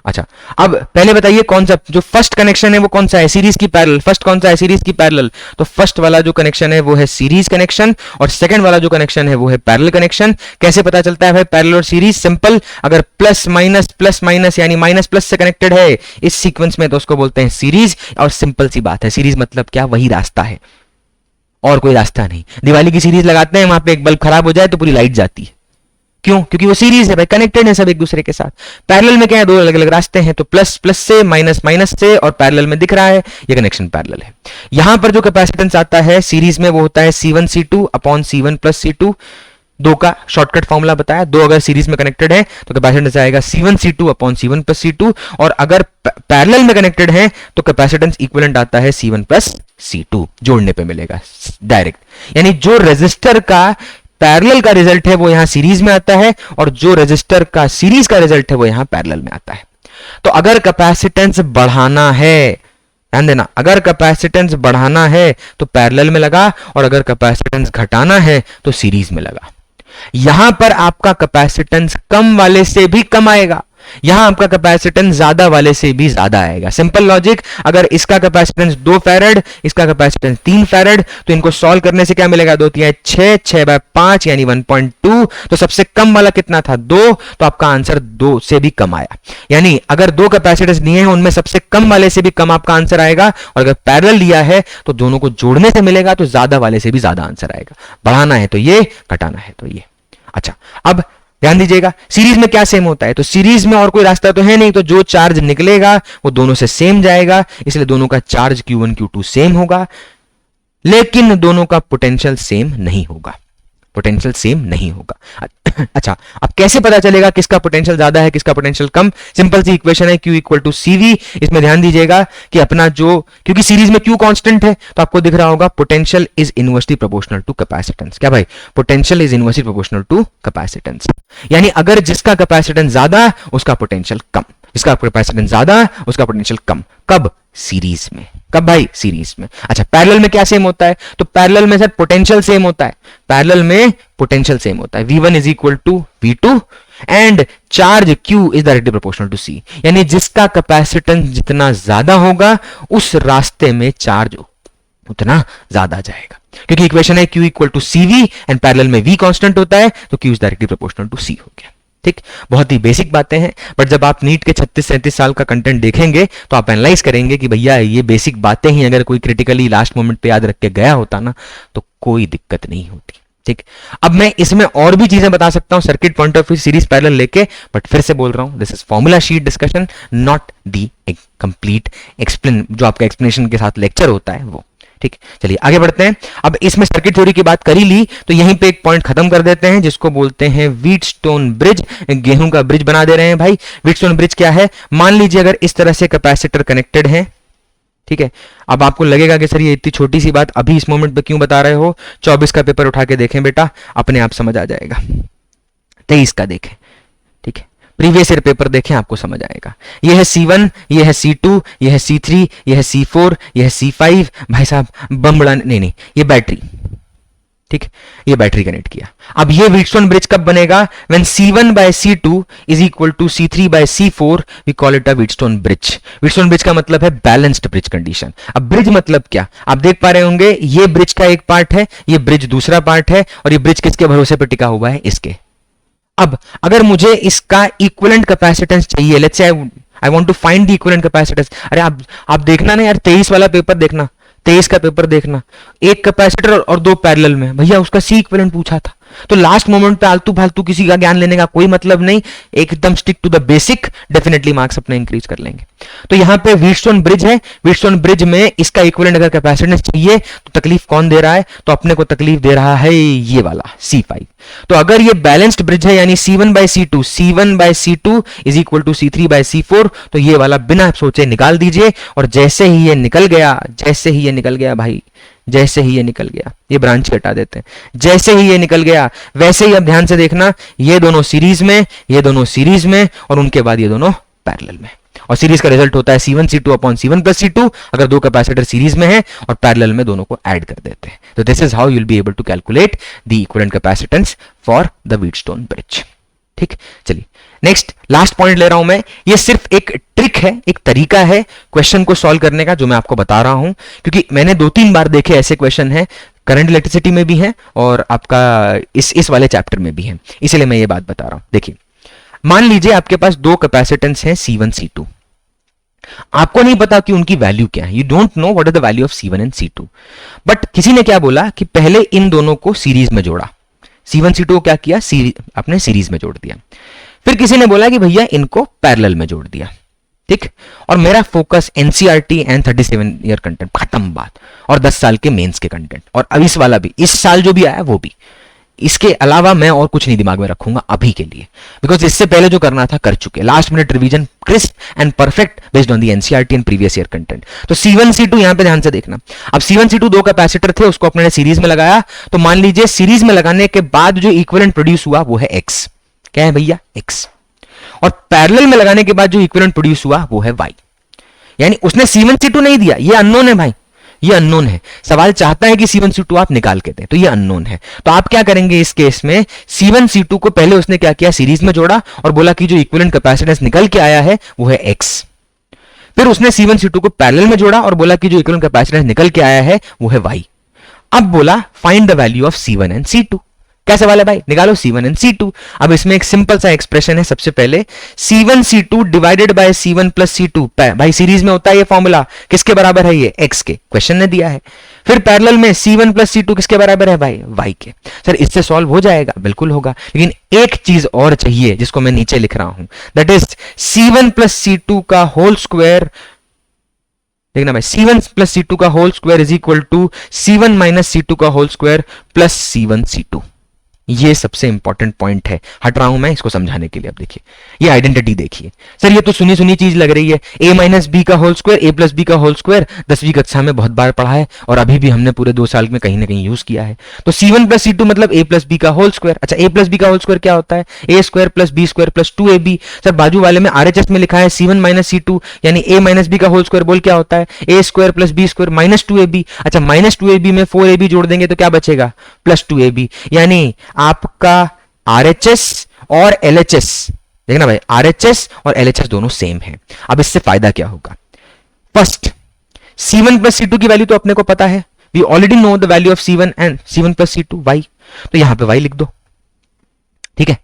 अच्छा, अब पहले बताइए कौन सा जो फर्स्ट कनेक्शन है वो कौन सा है? सीरीज की पैरेलल। फर्स्ट कौन सा है? सीरीज की पैरेलल। तो फर्स्ट वाला जो कनेक्शन है वो है सीरीज कनेक्शन, और सेकंड वाला जो कनेक्शन है वो है पैरेलल कनेक्शन। कैसे पता चलता है भाई पैरेलल और सीरीज? सिंपल, अगर प्लस माइनस यानी माइनस प्लस से कनेक्टेड है इस सीक्वेंस में तो उसको बोलते हैं सीरीज। और सिंपल सी बात है, सीरीज मतलब क्या? वही रास्ता है और कोई रास्ता नहीं। दिवाली की सीरीज लगाते हैं, वहां पे एक बल्ब खराब हो जाए तो पूरी लाइट जाती है, क्यों? क्योंकि वो सीरीज है भाई, कनेक्टेड है सब एक दूसरे के साथ। पैरेलल में क्या है? दो अलग अलग रास्ते हैं, तो प्लस प्लस से, माइनस माइनस से, और पैरेलल में दिख रहा है ये कनेक्शन पैरेलल है। यहां पर जो कैपेसिटेंस आता है सीरीज में वो होता है C1 C2 upon C1 plus C2। दो का शॉर्टकट फॉर्मूला बताया, दो अगर सीरीज में कनेक्टेड है तो कैपेसिटेंस आएगा C1 C2 upon C1 plus C2, और अगर पैरेलल में कनेक्टेड है तो कैपेसिटेंस इक्विवेलेंट आता है C1 प्लस C2, जोड़ने पे मिलेगा डायरेक्ट। यानी जो रेजिस्टर का पैरेलल का रिजल्ट है वो यहां सीरीज में आता है, और जो रेजिस्टर का सीरीज का रिजल्ट है वो यहां पैरेलल में आता है। तो अगर कैपेसिटेंस बढ़ाना है, ध्यान देना, अगर कैपेसिटेंस बढ़ाना है तो पैरेलल में लगा, और अगर कैपेसिटेंस घटाना है तो सीरीज में लगा। यहां पर आपका कैपेसिटेंस कम वाले से भी कम आएगा, यहां आपका कैपेसिटेंस ज्यादा वाले से भी ज्यादा आएगा। सिंपल लॉजिक, अगर इसका कैपेसिटेंस 2 फैरेड, इसका कैपेसिटेंस 3 फैरेड, तो इनको सॉल्व करने से क्या मिलेगा? 2 3 6, 6 बाय 5 यानी 1.2। तो सबसे कम वाला कितना था? 2, तो आपका आंसर 2 से भी कम आया। यानी अगर दो कैपेसिटेंस दिए हैं उनमें सबसे कम वाले से भी कम आपका आंसर आएगा, और अगर पैरेलल लिया है तो दोनों को जोड़ने से मिलेगा तो ज्यादा वाले से भी ज्यादा आंसर आएगा। बढ़ाना है तो ये, घटाना है तो ये। अच्छा, अब ध्यान दीजिएगा, सीरीज में क्या सेम होता है? तो सीरीज में और कोई रास्ता तो है नहीं, तो जो चार्ज निकलेगा वो दोनों से सेम जाएगा, इसलिए दोनों का चार्ज Q1 Q2 सेम होगा, लेकिन दोनों का पोटेंशियल सेम नहीं होगा, पोटेंशियल सेम नहीं होगा। अच्छा, अब कैसे पता चलेगा किसका पोटेंशियल ज्यादा है किसका पोटेंशियल कम? सिंपल सी इक्वेशन है, Q इक्वल टू CV। इसमें ध्यान दीजिएगा कि अपना जो, क्योंकि सीरीज में Q कांस्टेंट है तो आपको दिख रहा होगा potential is inversely proportional to capacitance. क्या भाई? Potential is inversely proportional to capacitance. यानी अगर जिसका कैपेसिटेंस ज्यादा उसका पोटेंशियल कम, जिसका कैपेसिटेंस ज्यादा उसका पोटेंशियल कम। कब? सीरीज में। कब भाई? सीरीज में। अच्छा, पैरेलल में क्या सेम होता है? तो पैरेलल में सर पोटेंशियल सेम होता है, पैरेलल में पोटेंशियल सेम होता है। V1 is equal to V2 and charge Q is directly proportional to C। यानी जिसका कैपेसिटेंस जितना ज्यादा होगा उस रास्ते में चार्ज उतना ज्यादा जाएगा, क्योंकि इक्वेशन है Q equal to CV and parallel में V कांस्टेंट होता है तो Q is directly proportional to C हो गया। ठीक, बहुत ही बेसिक बातें हैं, बट जब आप नीट के 36-37 साल का कंटेंट देखेंगे तो आप एनालाइज करेंगे कि भैया ये बेसिक बातें ही अगर कोई क्रिटिकली लास्ट मोमेंट पे याद रख के गया होता ना तो कोई दिक्कत नहीं होती। ठीक, अब मैं इसमें और भी चीजें बता सकता हूं circuit point of view series parallel लेके, बट फिर से बोल रहा हूं this is formula sheet discussion, not the complete explain, जो आपका एक्सप्लेनेशन के साथ लेक्चर होता है वो। ठीक, चलिए आगे बढ़ते हैं। अब इसमें सर्किट थ्योरी की बात कर ही ली तो यहीं पे एक पॉइंट खत्म कर देते हैं जिसको बोलते हैं व्हीटस्टोन ब्रिज। गेहूं का ब्रिज बना दे रहे हैं भाई। व्हीटस्टोन ब्रिज क्या है? मान लीजिए अगर इस तरह से कैपेसिटर कनेक्टेड है, ठीक है, अब आपको लगेगा कि सर ये इतनी छोटी सी बात अभी इस मोमेंट पे क्यों बता रहे हो? 24 का पेपर उठा के देखें बेटा, अपने आप समझ आ जाएगा। 23 का देखें, ठीक है, प्रीवियस ईयर पेपर देखें, आपको समझ आएगा। ये है C1, ये है C2, ये है C3, ये है C4, ये है C5। भाई साहब बम बढ़ाने, नहीं, ये बैटरी, ठीक, ये बैटरी कनेक्ट किया। अब ये व्हीटस्टोन ब्रिज कब बनेगा? When C1 by C2 is equal to C3 by C4, we call it a Wheatstone bridge. Wheatstone bridge का मतलब है बैलेंस्ड ब्रिज कंडीशन। अब ब्रिज मतलब क्या? आप देख पा रहे होंगे, ये ब्रिज का एक पार्ट है, ये ब्रिज दूसरा पार्ट है, और ये ब्रिज किसके भरोसे पर टिका हुआ है? इसके। अब अगर मुझे इसका इक्विवेलेंट कैपेसिटेंस चाहिए, let's say I want to find the equivalent capacitance. अरे आप देखना ना यार, 23 वाला पेपर देखना, 23 का पेपर देखना, एक कैपेसिटर और दो पैरेलल में, भैया उसका C इक्विवेलेंट पूछा था, तो लास्ट मोमेंट पे आलतू फालतू किसी का ज्ञान लेने का कोई मतलब नहीं, एकदम stick to the basic, definitely marks अपने इंक्रीज कर लेंगे। तो यहां पे व्हीटस्टोन ब्रिज है, व्हीटस्टोन ब्रिज में इसका इक्विवेलेंट अगर कैपेसिटेंस चाहिए तो तकलीफ कौन दे रहा है, तो अपने को तकलीफ दे रहा है ये वाला C5। तो अगर ये बैलेंस्ड ब्रिज है यानी C1/C2, C1/C2 is equal to C3/C4, तो ये वाला बिना सोचे निकाल दीजिए। और जैसे ही ये निकल गया, जैसे ही ये निकल गया भाई, जैसे ही ये निकल गया, ये ब्रांच हटा देते हैं, जैसे ही ये निकल गया वैसे ही अब ध्यान से देखना, ये दोनों सीरीज में, ये दोनों सीरीज में, और उनके बाद ये दोनों पैरेलल में। और सीरीज का रिजल्ट होता है C1C2 अपॉन C1+C2 अगर दो कैपेसिटर सीरीज में है और पैरेलल में दोनों को ऐड कर देते हैं। तो this is how you will be able to calculate the equivalent capacitance for the Wheatstone bridge. ठीक, चलिए नेक्स्ट लास्ट पॉइंट ले रहा हूं मैं। ये सिर्फ एक ट्रिक है, एक तरीका है क्वेश्चन को सॉल्व करने का जो मैं आपको बता रहा हूं, क्योंकि मैंने 2-3 बार देखे ऐसे क्वेश्चन है, करंट इलेक्ट्रिसिटी में भी है और आपका इस वाले चैप्टर में भी है, इसलिए मैं ये बात बता रहा हूं। देखिए, मान लीजिए आपके पास दो कैपेसिटेंस हैं C1 C2, आपको नहीं पता कि उनकी वैल्यू क्या है, you don't know what is the value of C1 and C2, but किसी ने क्या बोला कि पहले इन दोनों को सीरीज में जोड़ा, C1 C2 को क्या किया, अपने सीरीज में जोड़ दिया। फिर किसी ने बोला कि भैया इनको पैरेलल में जोड़ दिया। ठीक, और मेरा focus NCERT and 37 year content, खत्म बात, और 10 साल के मेंस के कंटेंट, और अब इस वाला भी, इस साल जो भी आया वो भी, इसके अलावा मैं और कुछ नहीं दिमाग में रखूंगा अभी के लिए, बिकॉज इससे पहले जो करना था कर चुके, last minute revision crisp and perfect based on the NCERT and previous year content. तो C1 C2 यहां पे ध्यान से देखना। अब C1 C2 दो कैपेसिटर थे, उसको अपने सीरीज में लगाया, तो मान लीजिए सीरीज में लगाने के बाद जो इक्विवेलेंट प्रोड्यूस हुआ वो है X। क्या है भैया, X। और पैरेलल में लगाने के बाद जो इक्विवेलेंट प्रोड्यूस हुआ वो है Y। यानी उसने C1 C2 नहीं दिया, ये अननोन है भाई, ये अननोन है। सवाल चाहता है कि C1 C2 आप निकाल के दें, तो ये अननोन है। तो आप क्या करेंगे इस केस में, C1 C2 को पहले उसने क्या किया, सीरीज में जोड़ा और बोला कि जो इक्विवेलेंट कैपेसिटेंस निकल के आया है वो है X। फिर उसने C1 C2 को पैरेलल में जोड़ा और बोला कि जो इक्विवेलेंट कैपेसिटेंस निकल के आया है वो है Y। अब बोला find the value of C1 and C2। क्या सवाल है भाई, निकालो C1 एंड C2। अब इसमें एक सिंपल सा एक्सप्रेशन है, सबसे पहले C1 C2 divided by C1 plus C2, भाई सीरीज में होता है ये फॉर्मूला, किसके बराबर है ये, X के, क्वेश्चन ने दिया है। फिर पैरेलल में C1 प्लस C2 किसके बराबर है भाई, Y के। सर इससे सॉल्व हो जाएगा, बिल्कुल होगा, लेकिन एक चीज और चाहिए जिसको मैं नीचे लिख रहा हूं, that is C1 plus C2 का होल स्क्वायर। देखना भाई, C1 प्लस C2 का whole square is equal to C1 minus C2 का whole square plus C1 C2। ये सबसे इंपॉर्टेंट पॉइंट है, हट रहा हूं मैं इसको समझाने के लिए। अब देखिए ये आइडेंटिटी देखिए, सर ये तो सुनी सुनी चीज लग रही है, a माइनस बी का whole square, a plus B का होल स्क्वायर 10वीं कक्षा में बहुत बार पढ़ा है और अभी भी हमने पूरे 2 साल में कहीं ना कहीं यूज किया है। तो C1 प्लस C2 मतलब a प्लस बी का होल स्क्वायर। अच्छा, a प्लस बी का होल स्क्वायर क्या होता है, a square plus B square plus 2ab। Sir बाजू वाले में RHS में लिखा है C1 माइनस C2 यानी a माइनस बी का होल स्क्वायर बोल क्या होता है, a square plus B square minus 2ab। अच्छा, माइनस 2ab में 4ab जोड़ देंगे तो क्या बचेगा, प्लस 2ab। यानी आपका RHS और LHS, देखना भाई RHS और LHS दोनों सेम हैं। अब इससे फायदा क्या होगा, फर्स्ट C1 प्लस C2 की वैल्यू तो अपने को पता है, we already know the value of C1 and C1 plus C2 Y, तो यहां पे Y लिख दो, ठीक है।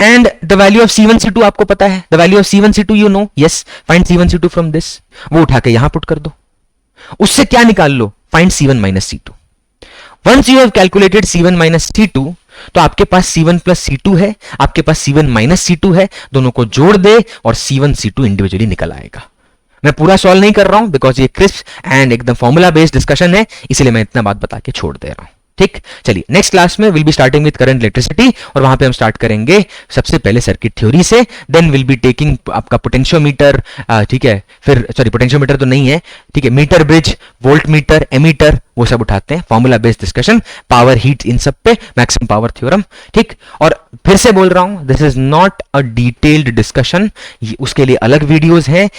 And the value of C1 C2 आपको पता है, the value of C1 C2 you know, yes, find C1 C2 from this, वो उठा के यहां पुट कर दो। उससे क्या निकाल लो, find C1 minus C2। Once you have calculated C1 minus C2, तो आपके पास C1 प्लस C2 है, आपके पास C1 माइनस C2 है, दोनों को जोड़ दे और C1 C2 इंडिविजुअली निकल आएगा। मैं पूरा सॉल्व नहीं कर रहा हूं बिकॉज ये क्रिस्प एंड एकदम फॉर्मूला बेस्ड डिस्कशन है, इसलिए मैं इतना बात बता के छोड़ दे रहा हूं। ठीक, चलिए नेक्स्ट क्लास में will be starting with current electricity, और वहां पे हम स्टार्ट करेंगे सबसे पहले सर्किट थ्योरी से, देन विल बी टेकिंग आपका पोटेंशियोमीटर, ठीक है, फिर सॉरी पोटेंशियोमीटर तो नहीं है, ठीक है, meter bridge, voltmeter, ammeter, वो सब उठाते हैं, formula based discussion, power heat, इन सब पे मैक्सिमम पावर थ्योरम। ठीक, और फिर से बोल रहा हूं this is not a detailed discussion, उसके लिए अलग वीडियोस हैं,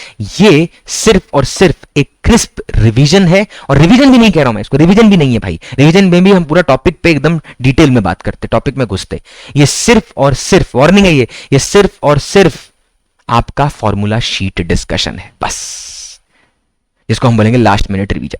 ये सिर्फ और सिर्फ एक क्रिस्प रिवीजन है, और रिवीजन भी नहीं कह रहा हूं मैं इसको, रिवीजन भी नहीं है भाई, रिवीजन में भी हम पूरा टॉपिक पे एकदम डिटेल में बात करते, टॉपिक में घुसते। ये सिर्फ और सिर्फ, वार्निंग है ये सिर्फ और सिर्फ आपका फॉर्मूला शीट डिस्कशन है बस, जिसको हम बोलेंगे लास्ट मिनट रिवीजन।